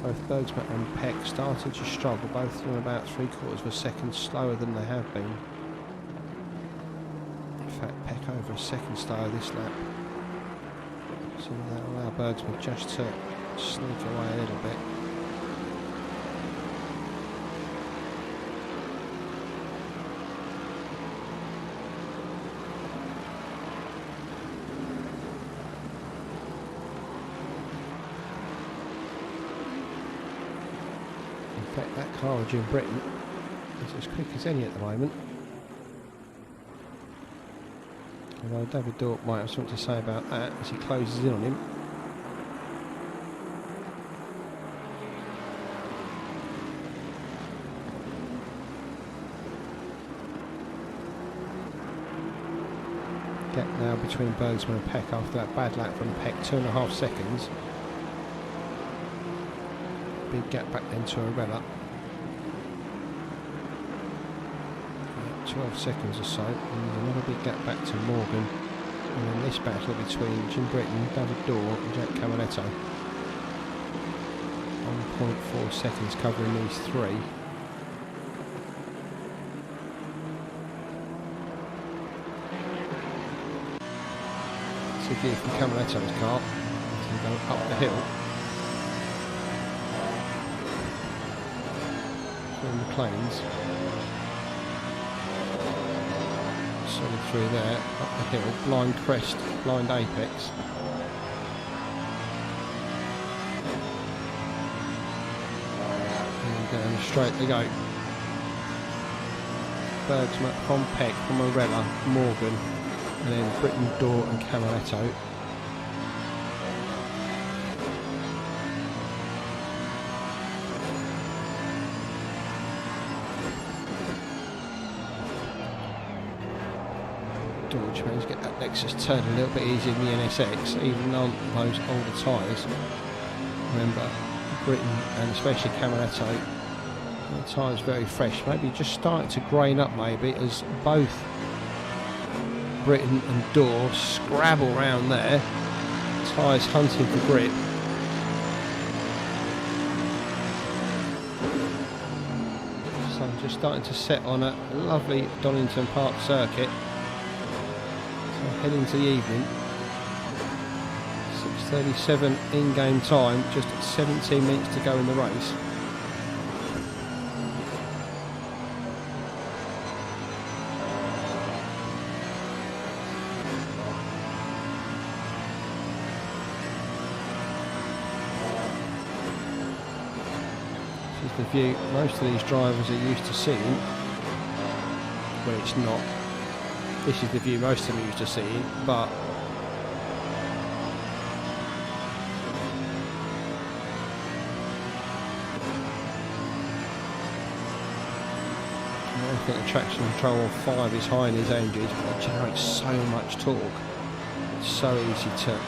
Both Bergsma and Peck started to struggle, both of them about 3/4 of a second slower than they have been. In fact, Peck over a second slower this lap. So that'll allow Bergsma just to sneak away a little bit. In fact, that car of Jim Britton is as quick as any at the moment. Although David Dorp might have something to say about that as he closes in on him. Gap now between Bergsma and Peck after that bad lap from Peck, 2.5 seconds. Big gap back then to Arella. 12 seconds or so, and another big gap back to Morgan. And then this battle between Jim Britton, David Dorr and Jack Caminetto. 1.4 seconds covering these three. It's a view from Caminetto's car. He's going up the hill. Through McLean's. Solid through there, up the hill, blind crest, blind apex. And down straight they go. Bergsma from Peck, from Arella, Morgan, and then Britton, Dorr and Caminetto. George managed to get that Lexus turned a little bit easier than the NSX, even on those older tyres. Remember, Britton and especially Caminetto, the tyres very fresh, maybe just starting to grain up maybe as both Britton and Dorr scrabble round there, tyres hunting for grip. So just starting to set on a lovely Donington Park circuit. Heading to the evening. 6:37 in-game time, just 17 minutes to go in the race. This is the view most of these drivers are used to seeing. Well, it's not. This is the view most of them are used to seeing, but I think the traction control on 5 is high in these engines, but it generates so much torque. It's so easy to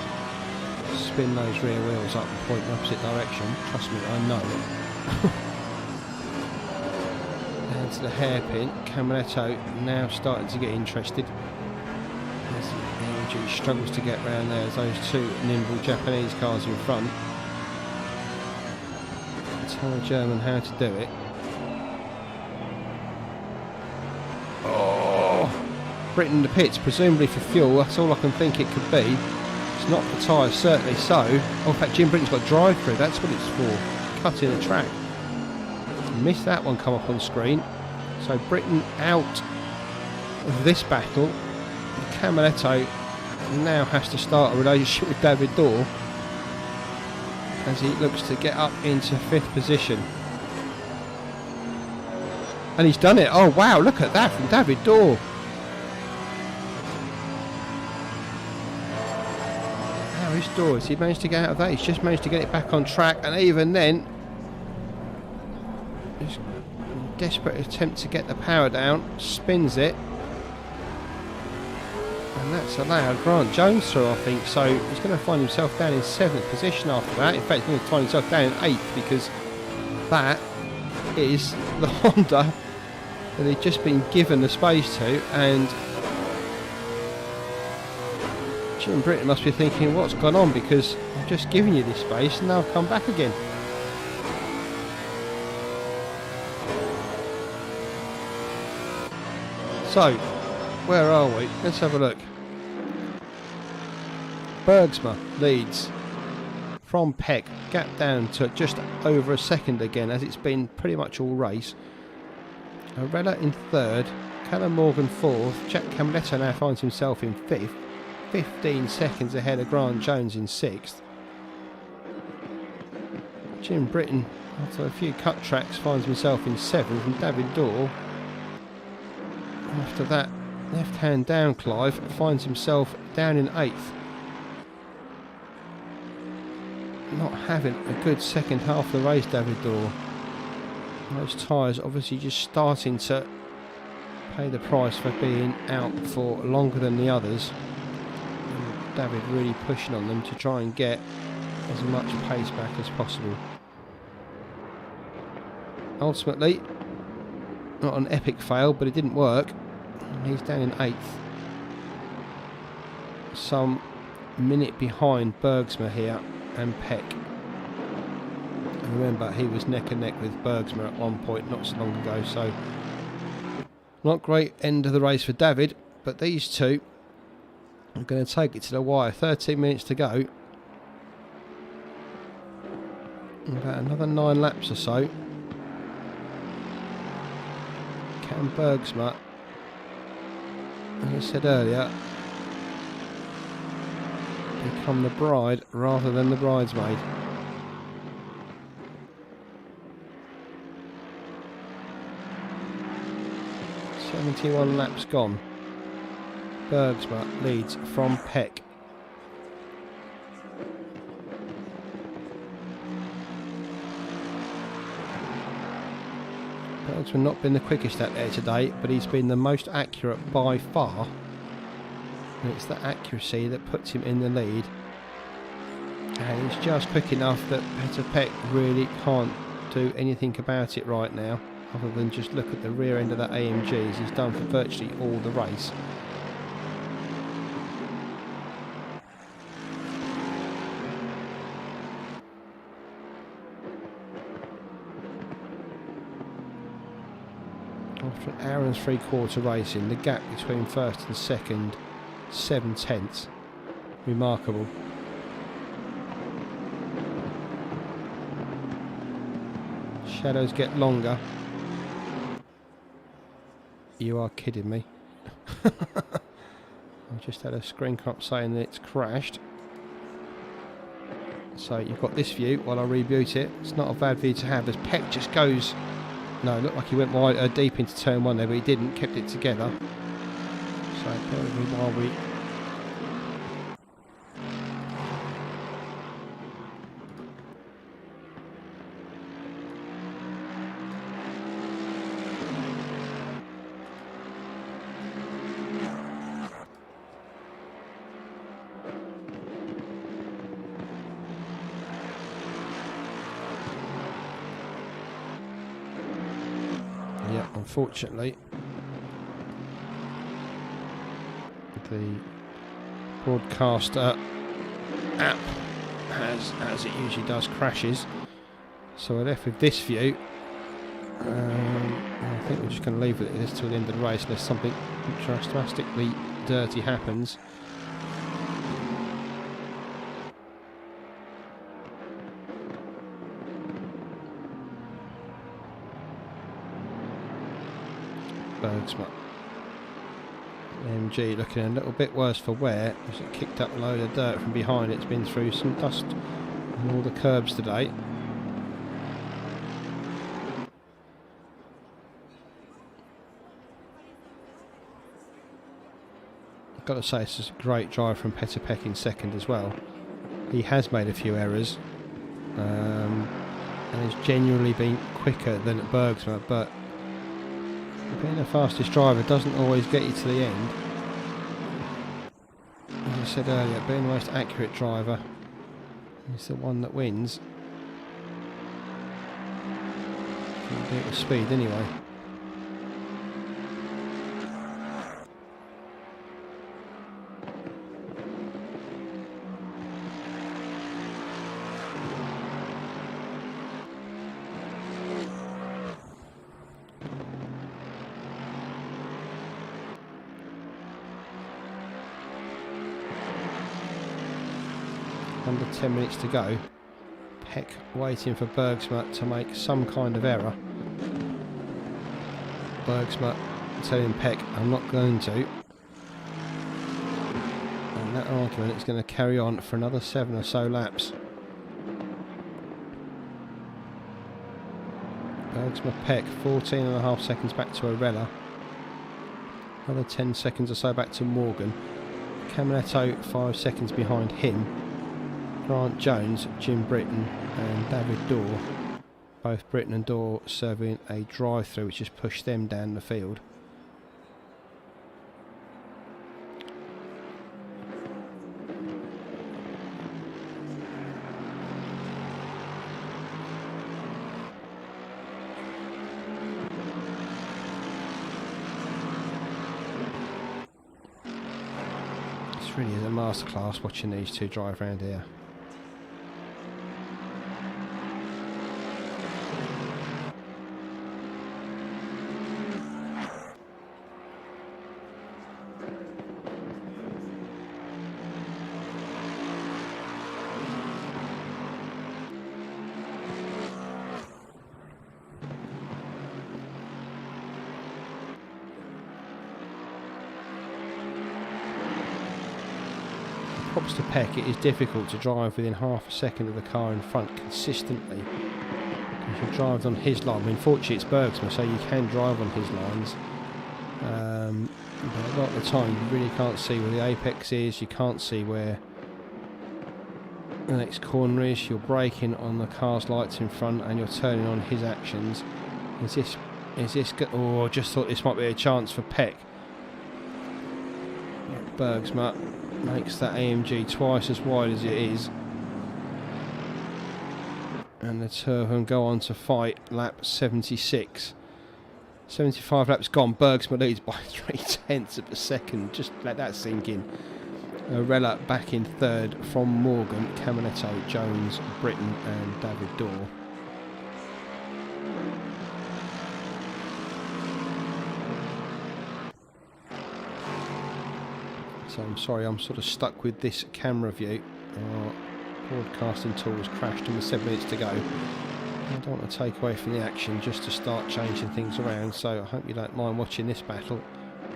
spin those rear wheels up and point in the opposite direction. Trust me, I know it. To the hairpin, Caminetto now starting to get interested as the MG struggles to get round there as those two nimble Japanese cars in front. Tell a German how to do it. Oh! Britton the pits, presumably for fuel, that's all I can think it could be. It's not for tyres, certainly so. Oh, in fact, Jim Britton's got drive-through, that's what it's for. Cutting a track. Missed that one come up on screen. So Britton out of this battle. Caminetto now has to start a relationship with David Dorr as he looks to get up into 5th position. And he's done it. Oh wow, look at that from David Dorr. Closed doors. He managed to get out of that. He's just managed to get it back on track, and even then, he's a desperate attempt to get the power down. Spins it, and that's allowed Grant Jones through, I think. So he's going to find himself down in 7th position after that. In fact, he's going to find himself down in 8th because that is the Honda that he'd just been given the space to, and Jim Britton must be thinking, what's gone on, because I've just given you this space and now I've come back again. So, where are we? Let's have a look. Bergsma leads from Peck, gap down to just over a second again, as it's been pretty much all race. Arella in 3rd, Callum Morgan 4th, Jack Camletto now finds himself in 5th, 15 seconds ahead of Grant Jones in 6th. Jim Britton, after a few cut tracks, finds himself in 7th, and David Dorr, after that left hand down Clive, finds himself down in 8th. Not having a good second half of the race, David Dorr. Those tyres obviously just starting to pay the price for being out for longer than the others. And David really pushing on them to try and get as much pace back as possible. Ultimately, not an epic fail, but it didn't work. He's down in 8th. Some minute behind Bergsma here and Peck. And remember, he was neck and neck with Bergsma at one point not so long ago, so not great end of the race for David, but these two are going to take it to the wire. 13 minutes to go. About another 9 laps or so. Can Bergsma, as I said earlier, become the bride rather than the bridesmaid? .71 laps gone. Bergsma leads from Peck. Bergsma not been the quickest out there today, but he's been the most accurate by far. And it's the accuracy that puts him in the lead. And he's just quick enough that Peter Peck really can't do anything about it right now, other than just look at the rear end of that AMG, as he's done for virtually all the race. After an hour and 3/4 racing, the gap between 1st and 2nd, 7/10. Remarkable. Shadows get longer. You are kidding me. I've just had a screen crop saying that it's crashed. So you've got this view while I reboot it. It's not a bad view to have as Peck just goes. No, it looked like he went wide, deep into turn 1 there, but he didn't, kept it together. So bear with me while we... Yeah, unfortunately, the broadcaster app has, as it usually does, crashes. So we're left with this view. I think we're just going to leave it at this till the end of the race unless something drastically dirty happens. Bergsma. MG looking a little bit worse for wear as it kicked up a load of dirt from behind. It's been through some dust on all the curbs today. I've got to say, it's a great drive from Peter Peck in 2nd as well. he has made a few errors and has genuinely been quicker than Bergsma, but being the fastest driver doesn't always get you to the end. As I said earlier, being the most accurate driver is the one that wins. You can do it with speed anyway. Under 10 minutes to go. Peck waiting for Bergsma to make some kind of error. Bergsma telling Peck, I'm not going to. And that argument is going to carry on for another 7 or so laps. Bergsma Peck 14.5 seconds back to Arella. Another 10 seconds or so back to Morgan. Caminetto 5 seconds behind him. Grant Jones, Jim Britton and David Dorr. Both Britton and Dorr serving a drive-through which has pushed them down the field. This really is a masterclass watching these two drive around here. Props to Peck, it is difficult to drive within half a second of the car in front consistently. You can drive on his line. I mean, fortunately it's Bergsma, so you can drive on his lines. But a lot of the time you really can't see where the apex is, you can't see where the next corner is, you're braking on the car's lights in front and you're turning on his actions. Is this good? Oh, I just thought this might be a chance for Peck. Bergsma makes that AMG twice as wide as it is, and the two of them go on to fight lap 76. 75 laps gone, Bergsma leads by 0.3 of a second. Just let that sink in. Arella back in third from Morgan, Caminetto, Jones, Britton and David Dorr. So I'm sorry, I'm sort of stuck with this camera view. Our broadcasting tool has crashed and with 7 minutes to go. I don't want to take away from the action just to start changing things around, so I hope you don't mind watching this battle,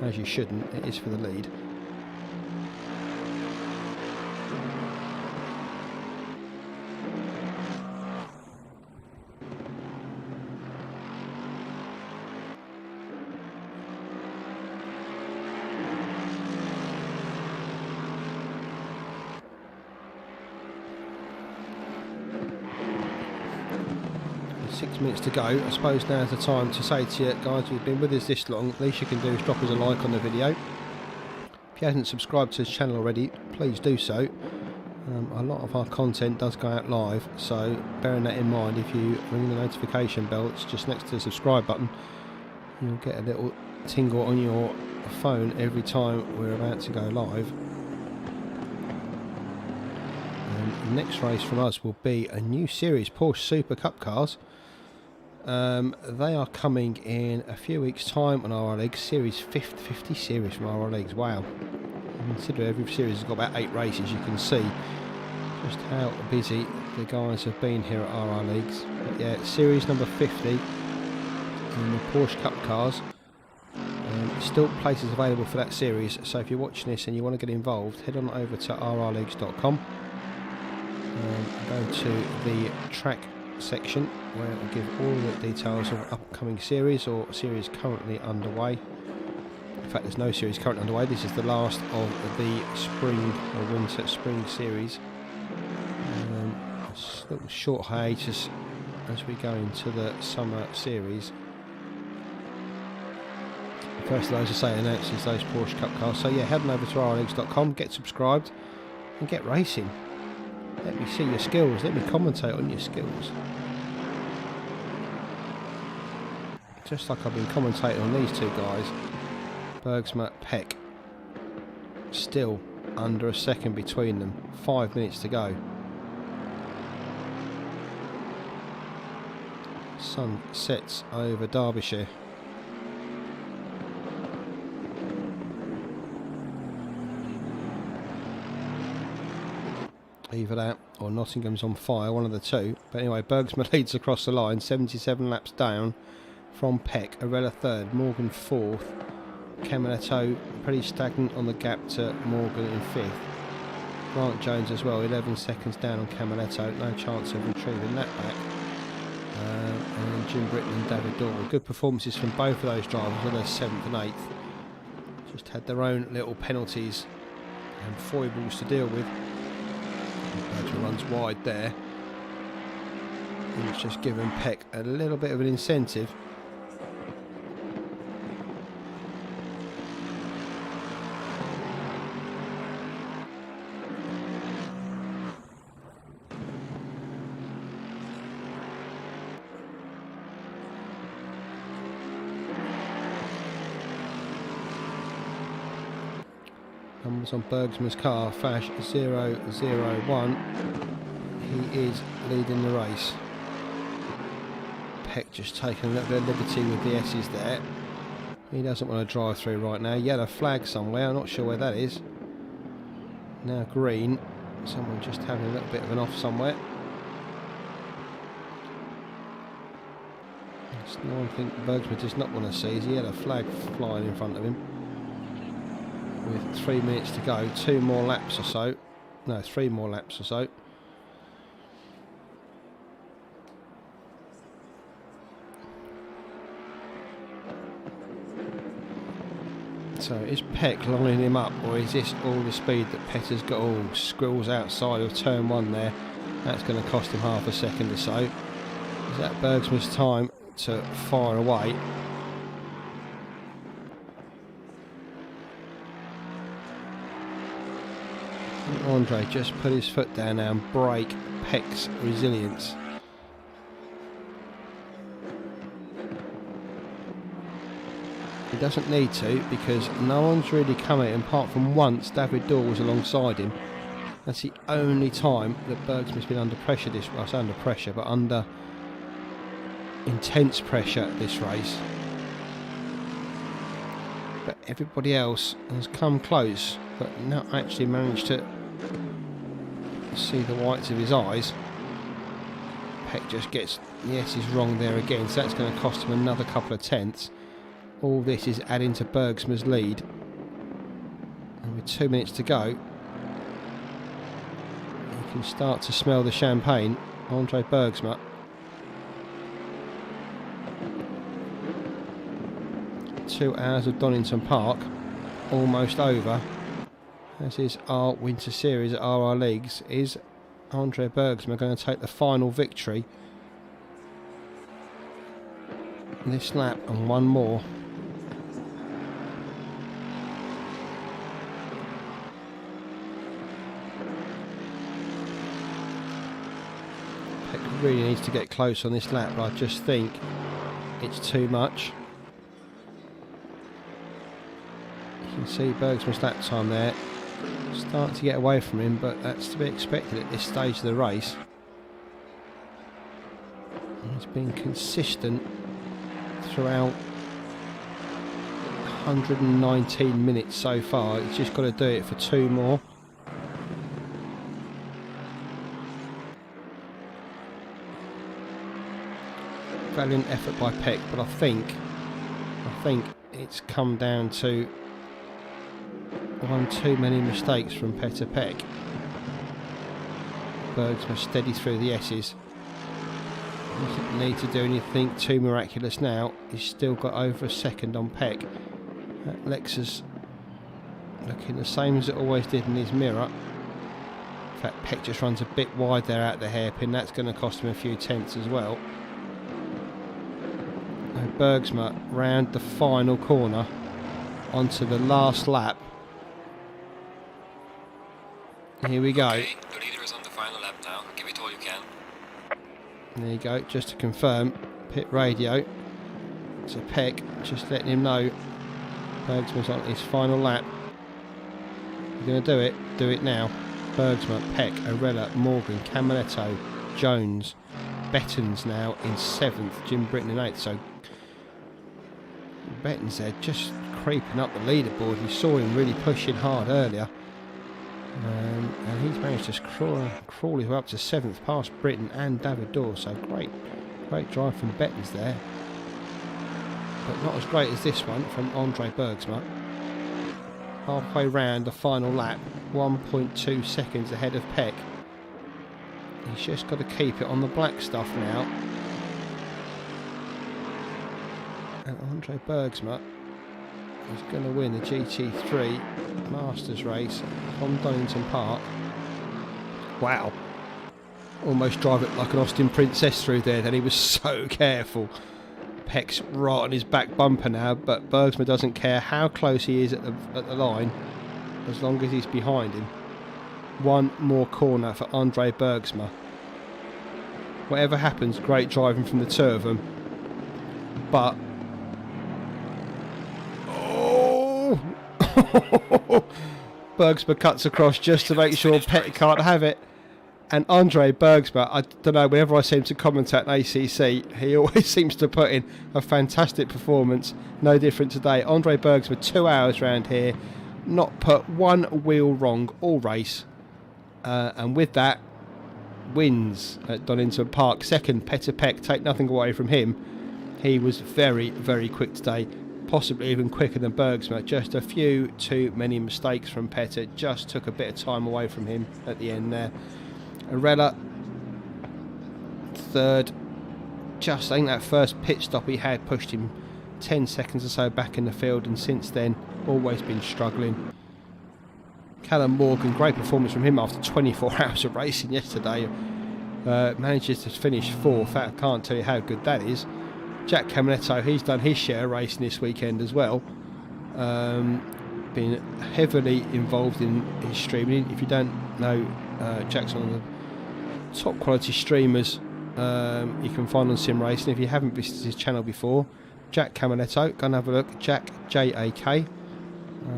as you shouldn't. It is for the lead. 6 minutes to go. I suppose now's the time to say to you guys, if you've been with us this long, at least you can do is drop us a like on the video. If you haven't subscribed to this channel already, please do so. A lot of our content does go out live, so bearing that in mind, if you ring the notification bell, it's just next to the subscribe button, you'll get a little tingle on your phone every time we're about to go live. And the next race from us will be a new series, Porsche Super Cup cars. They are coming in a few weeks' time on RRLeagues, series 50 series from RRLeagues. Wow. Consider every series has got about 8 races. You can see just how busy the guys have been here at RRLeagues. But yeah, series number 50 in the Porsche Cup cars. Still places available for that series, so if you're watching this and you want to get involved, head on over to rrleagues.com and go to the track section where it will give all the details of upcoming series or series currently underway. In fact, there's no series currently underway. This is the last of the spring or winter spring series. a little short hiatus as we go into the summer series. First of those, I say, announces those Porsche Cup cars. So yeah, head on over to RRLeagues.com, get subscribed and get racing. Let me see your skills, let me commentate on your skills. Just like I've been commentating on these two guys, Bergsma, Peck, still under a second between them, 5 minutes to go. Sun sets over Derbyshire. Either that or Nottingham's on fire, one of the two. But anyway, Bergsma leads across the line, 77 laps down from Peck. Arella third, Morgan fourth. Camiletto pretty stagnant on the gap to Morgan in fifth. Grant Jones as well, 11 seconds down on Camiletto, no chance of retrieving that back. And Jim Britton and David Dorwell. Good performances from both of those drivers on their 7th and 8th. Just had their own little penalties and foibles to deal with. Bergsma runs wide there. And it's just given Peck a little bit of an incentive. Numbers on Bergsma's car, Flash 001. He is leading the race. Peck just taking a little bit of liberty with the S's there. He doesn't want to drive through right now. Yellow flag somewhere, I'm not sure where that is. Now green. Someone just having a little bit of an off somewhere. It's no one think Bergsma does not want to see. He had a flag flying in front of him. With 3 minutes to go, 2 more laps or so. No, 3 more laps or so. So is Peck lining him up, or is this all the speed that Petter's got? All squirrels outside of turn 1 there. That's going to cost him half a second or so. Is that Bergsma's time to fire away? Andre just put his foot down now and break Peck's resilience. He doesn't need to, because no one's really come at him apart from once David Dorwell was alongside him. That's the only time that Bergsma's been under pressure this, well, I say under pressure, but under intense pressure this race. But everybody else has come close, but not actually managed to see the whites of his eyes. Peck just gets the S's wrong there again, so that's going to cost him another couple of tenths. All this is adding to Bergsma's lead, and with 2 minutes to go, you can start to smell the champagne. Andre Bergsma. Two hours of Donington Park almost over. As is our winter series at RRLeagues. Is Andre Bergsma going to take the final victory this lap and one more? Peck really needs to get close on this lap, but I just think it's too much. You can see Bergsma's lap time there starting to get away from him, but that's to be expected at this stage of the race. He's been consistent throughout 119 minutes so far. He's just got to do it for 2 more. Valiant effort by Peck, but I think it's come down to one too many mistakes from Petter Peck. Bergsma steady through the S's. Doesn't need to do anything too miraculous now. He's still got over a second on Peck. Lexus looking the same as it always did in his mirror. In fact, Peck just runs a bit wide there out the hairpin. That's going to cost him a few tenths as well. And Bergsma round the final corner onto the last lap. Here we go. Okay, the leader is on the final lap now. Give it all you can. There you go. Just to confirm, pit radio to Peck, just letting him know Bergsma's on his final lap. You're going to do it. Do it now. Bergsma, Peck, Arella, Morgan, Camaletto, Jones, Bettons now in 7th, Jim Britton in 8th. So Bettons there just creeping up the leaderboard. You saw him really pushing hard earlier. And he's managed to crawl his way up to 7th, past Britton and David Dorr. So great drive from Bettons there. But not as great as this one from Andre Bergsma. Halfway round the final lap, 1.2 seconds ahead of Peck. He's just got to keep it on the black stuff now. And Andre Bergsma is going to win the GT3 Masters race from Donington Park. Wow. Almost drive it like an Austin Princess through there, then he was so careful. Peck's right on his back bumper now, but Bergsma doesn't care how close he is at the line, as long as he's behind him. One more corner for Andre Bergsma. Whatever happens, great driving from the two of them. But oh, Bergsma cuts across just to make sure Peck can't have it. And Andre Bergsma, I don't know, whenever I see him to commentate an ACC, he always seems to put in a fantastic performance. No different today. Andre Bergsma, 2 hours round here, not put one wheel wrong all race. And with that, wins at Donington Park. Second, Petter Peck, take nothing away from him. He was very, very quick today. Possibly even quicker than Bergsma. Just a few too many mistakes from Petter. Just took a bit of time away from him at the end there. Arella, third. Just, I think that first pit stop he had pushed him 10 seconds or so back in the field, and since then, always been struggling. Callum Morgan, great performance from him after 24 hours of racing yesterday. Manages to finish 4th. I can't tell you how good that is. Jack Camaletto, he's done his share of racing this weekend as well. Been heavily involved in his streaming. If you don't know, Jack's one of the top quality streamers you can find on Sim Racing. If you haven't visited his channel before, Jack Camaletto, go and have a look. Jack, J-A-K.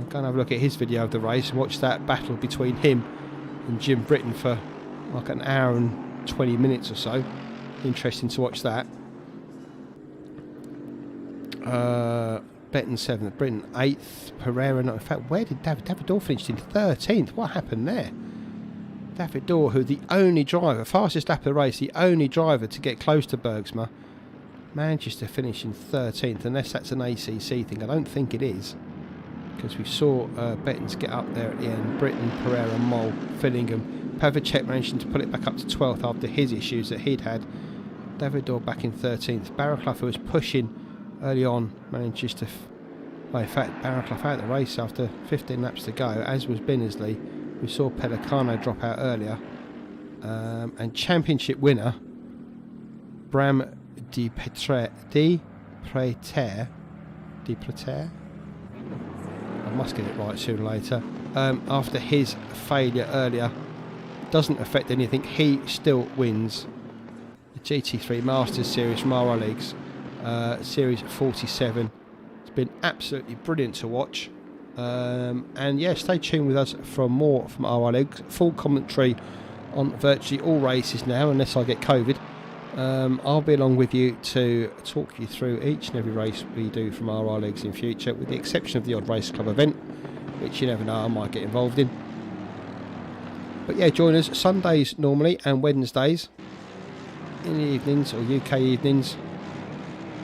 Go and have a look at his video of the race and watch that battle between him and Jim Britton for like an hour and 20 minutes or so. Interesting to watch that. Benton 7th, Britton 8th, Pereira 9th. In fact, where did David Dorr finish in 13th? What happened there? David Dorr, who the only driver, fastest lap of the race, the only driver to get close to Bergsma, manages to finish in 13th, unless that's an ACC thing. I don't think it is, because we saw Bettons get up there at the end. Britton, Pereira, Moll, Fillingham. Pavlicek managing to pull it back up to 12th after his issues that he'd had. David Dorr back in 13th. Barraclough, who was pushing early on, manages to... well, in fact, Barraclough out of the race after 15 laps to go, as was Binnersley. We saw Pellicano drop out earlier. And championship winner, Bram de Preter. I must get it right sooner or later. After his failure earlier, doesn't affect anything. He still wins the GT3 Masters Series from RRLeagues, Series 47. It's been absolutely brilliant to watch. And yeah, stay tuned with us for more from RRLeagues. Full commentary on virtually all races now, unless I get COVID. I'll be along with you to talk you through each and every race we do from RRLeagues in future, with the exception of the odd race club event, which you never know, I might get involved in. But yeah, join us Sundays normally and Wednesdays in the evenings, or UK evenings,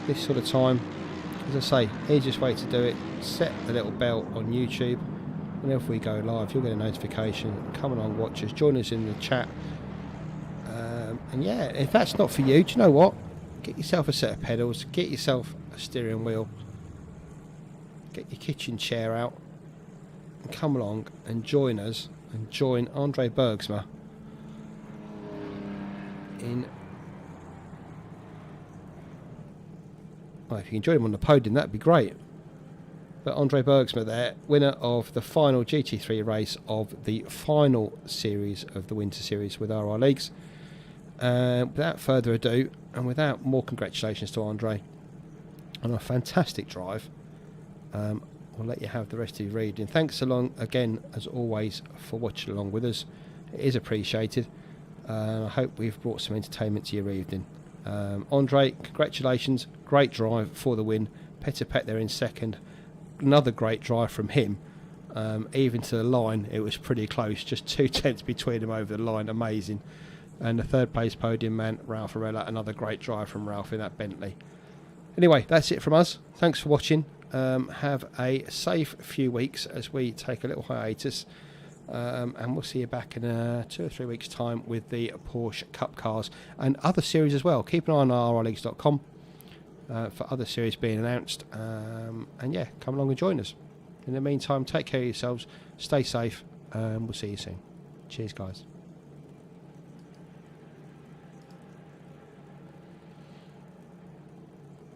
this sort of time. As I say, easiest way to do it, set the little bell on YouTube. Whenever we go live, you'll get a notification. Come along, watch us, join us in the chat. And yeah, if that's not for you, do you know what? Get yourself a set of pedals, get yourself a steering wheel, get your kitchen chair out, and come along and join us, and join Andre Bergsma in. Well, if you can join him on the podium, that'd be great. But Andre Bergsma there, winner of the final GT3 race of the final series of the Winter Series with RRLeagues. Without further ado, and without more congratulations to Andre on a fantastic drive, we'll let you have the rest of your reading. Thanks along again, as always, for watching along with us. It is appreciated. I hope we've brought some entertainment to your evening. Andre, congratulations, great drive for the win. Peter Pet there in second. Another great drive from him, even to the line it was pretty close, just 2 tenths between them over the line, amazing. And the third place podium man, Ralph Arella, another great drive from Ralph in that Bentley. Anyway, that's it from us. Thanks for watching. Have a safe few weeks as we take a little hiatus, and we'll see you back in 2 or 3 weeks time with the Porsche Cup cars and other series as well. Keep an eye on rrleagues.com for other series being announced, and yeah, come along and join us. In the meantime, take care of yourselves, stay safe, and we'll see you soon. Cheers guys.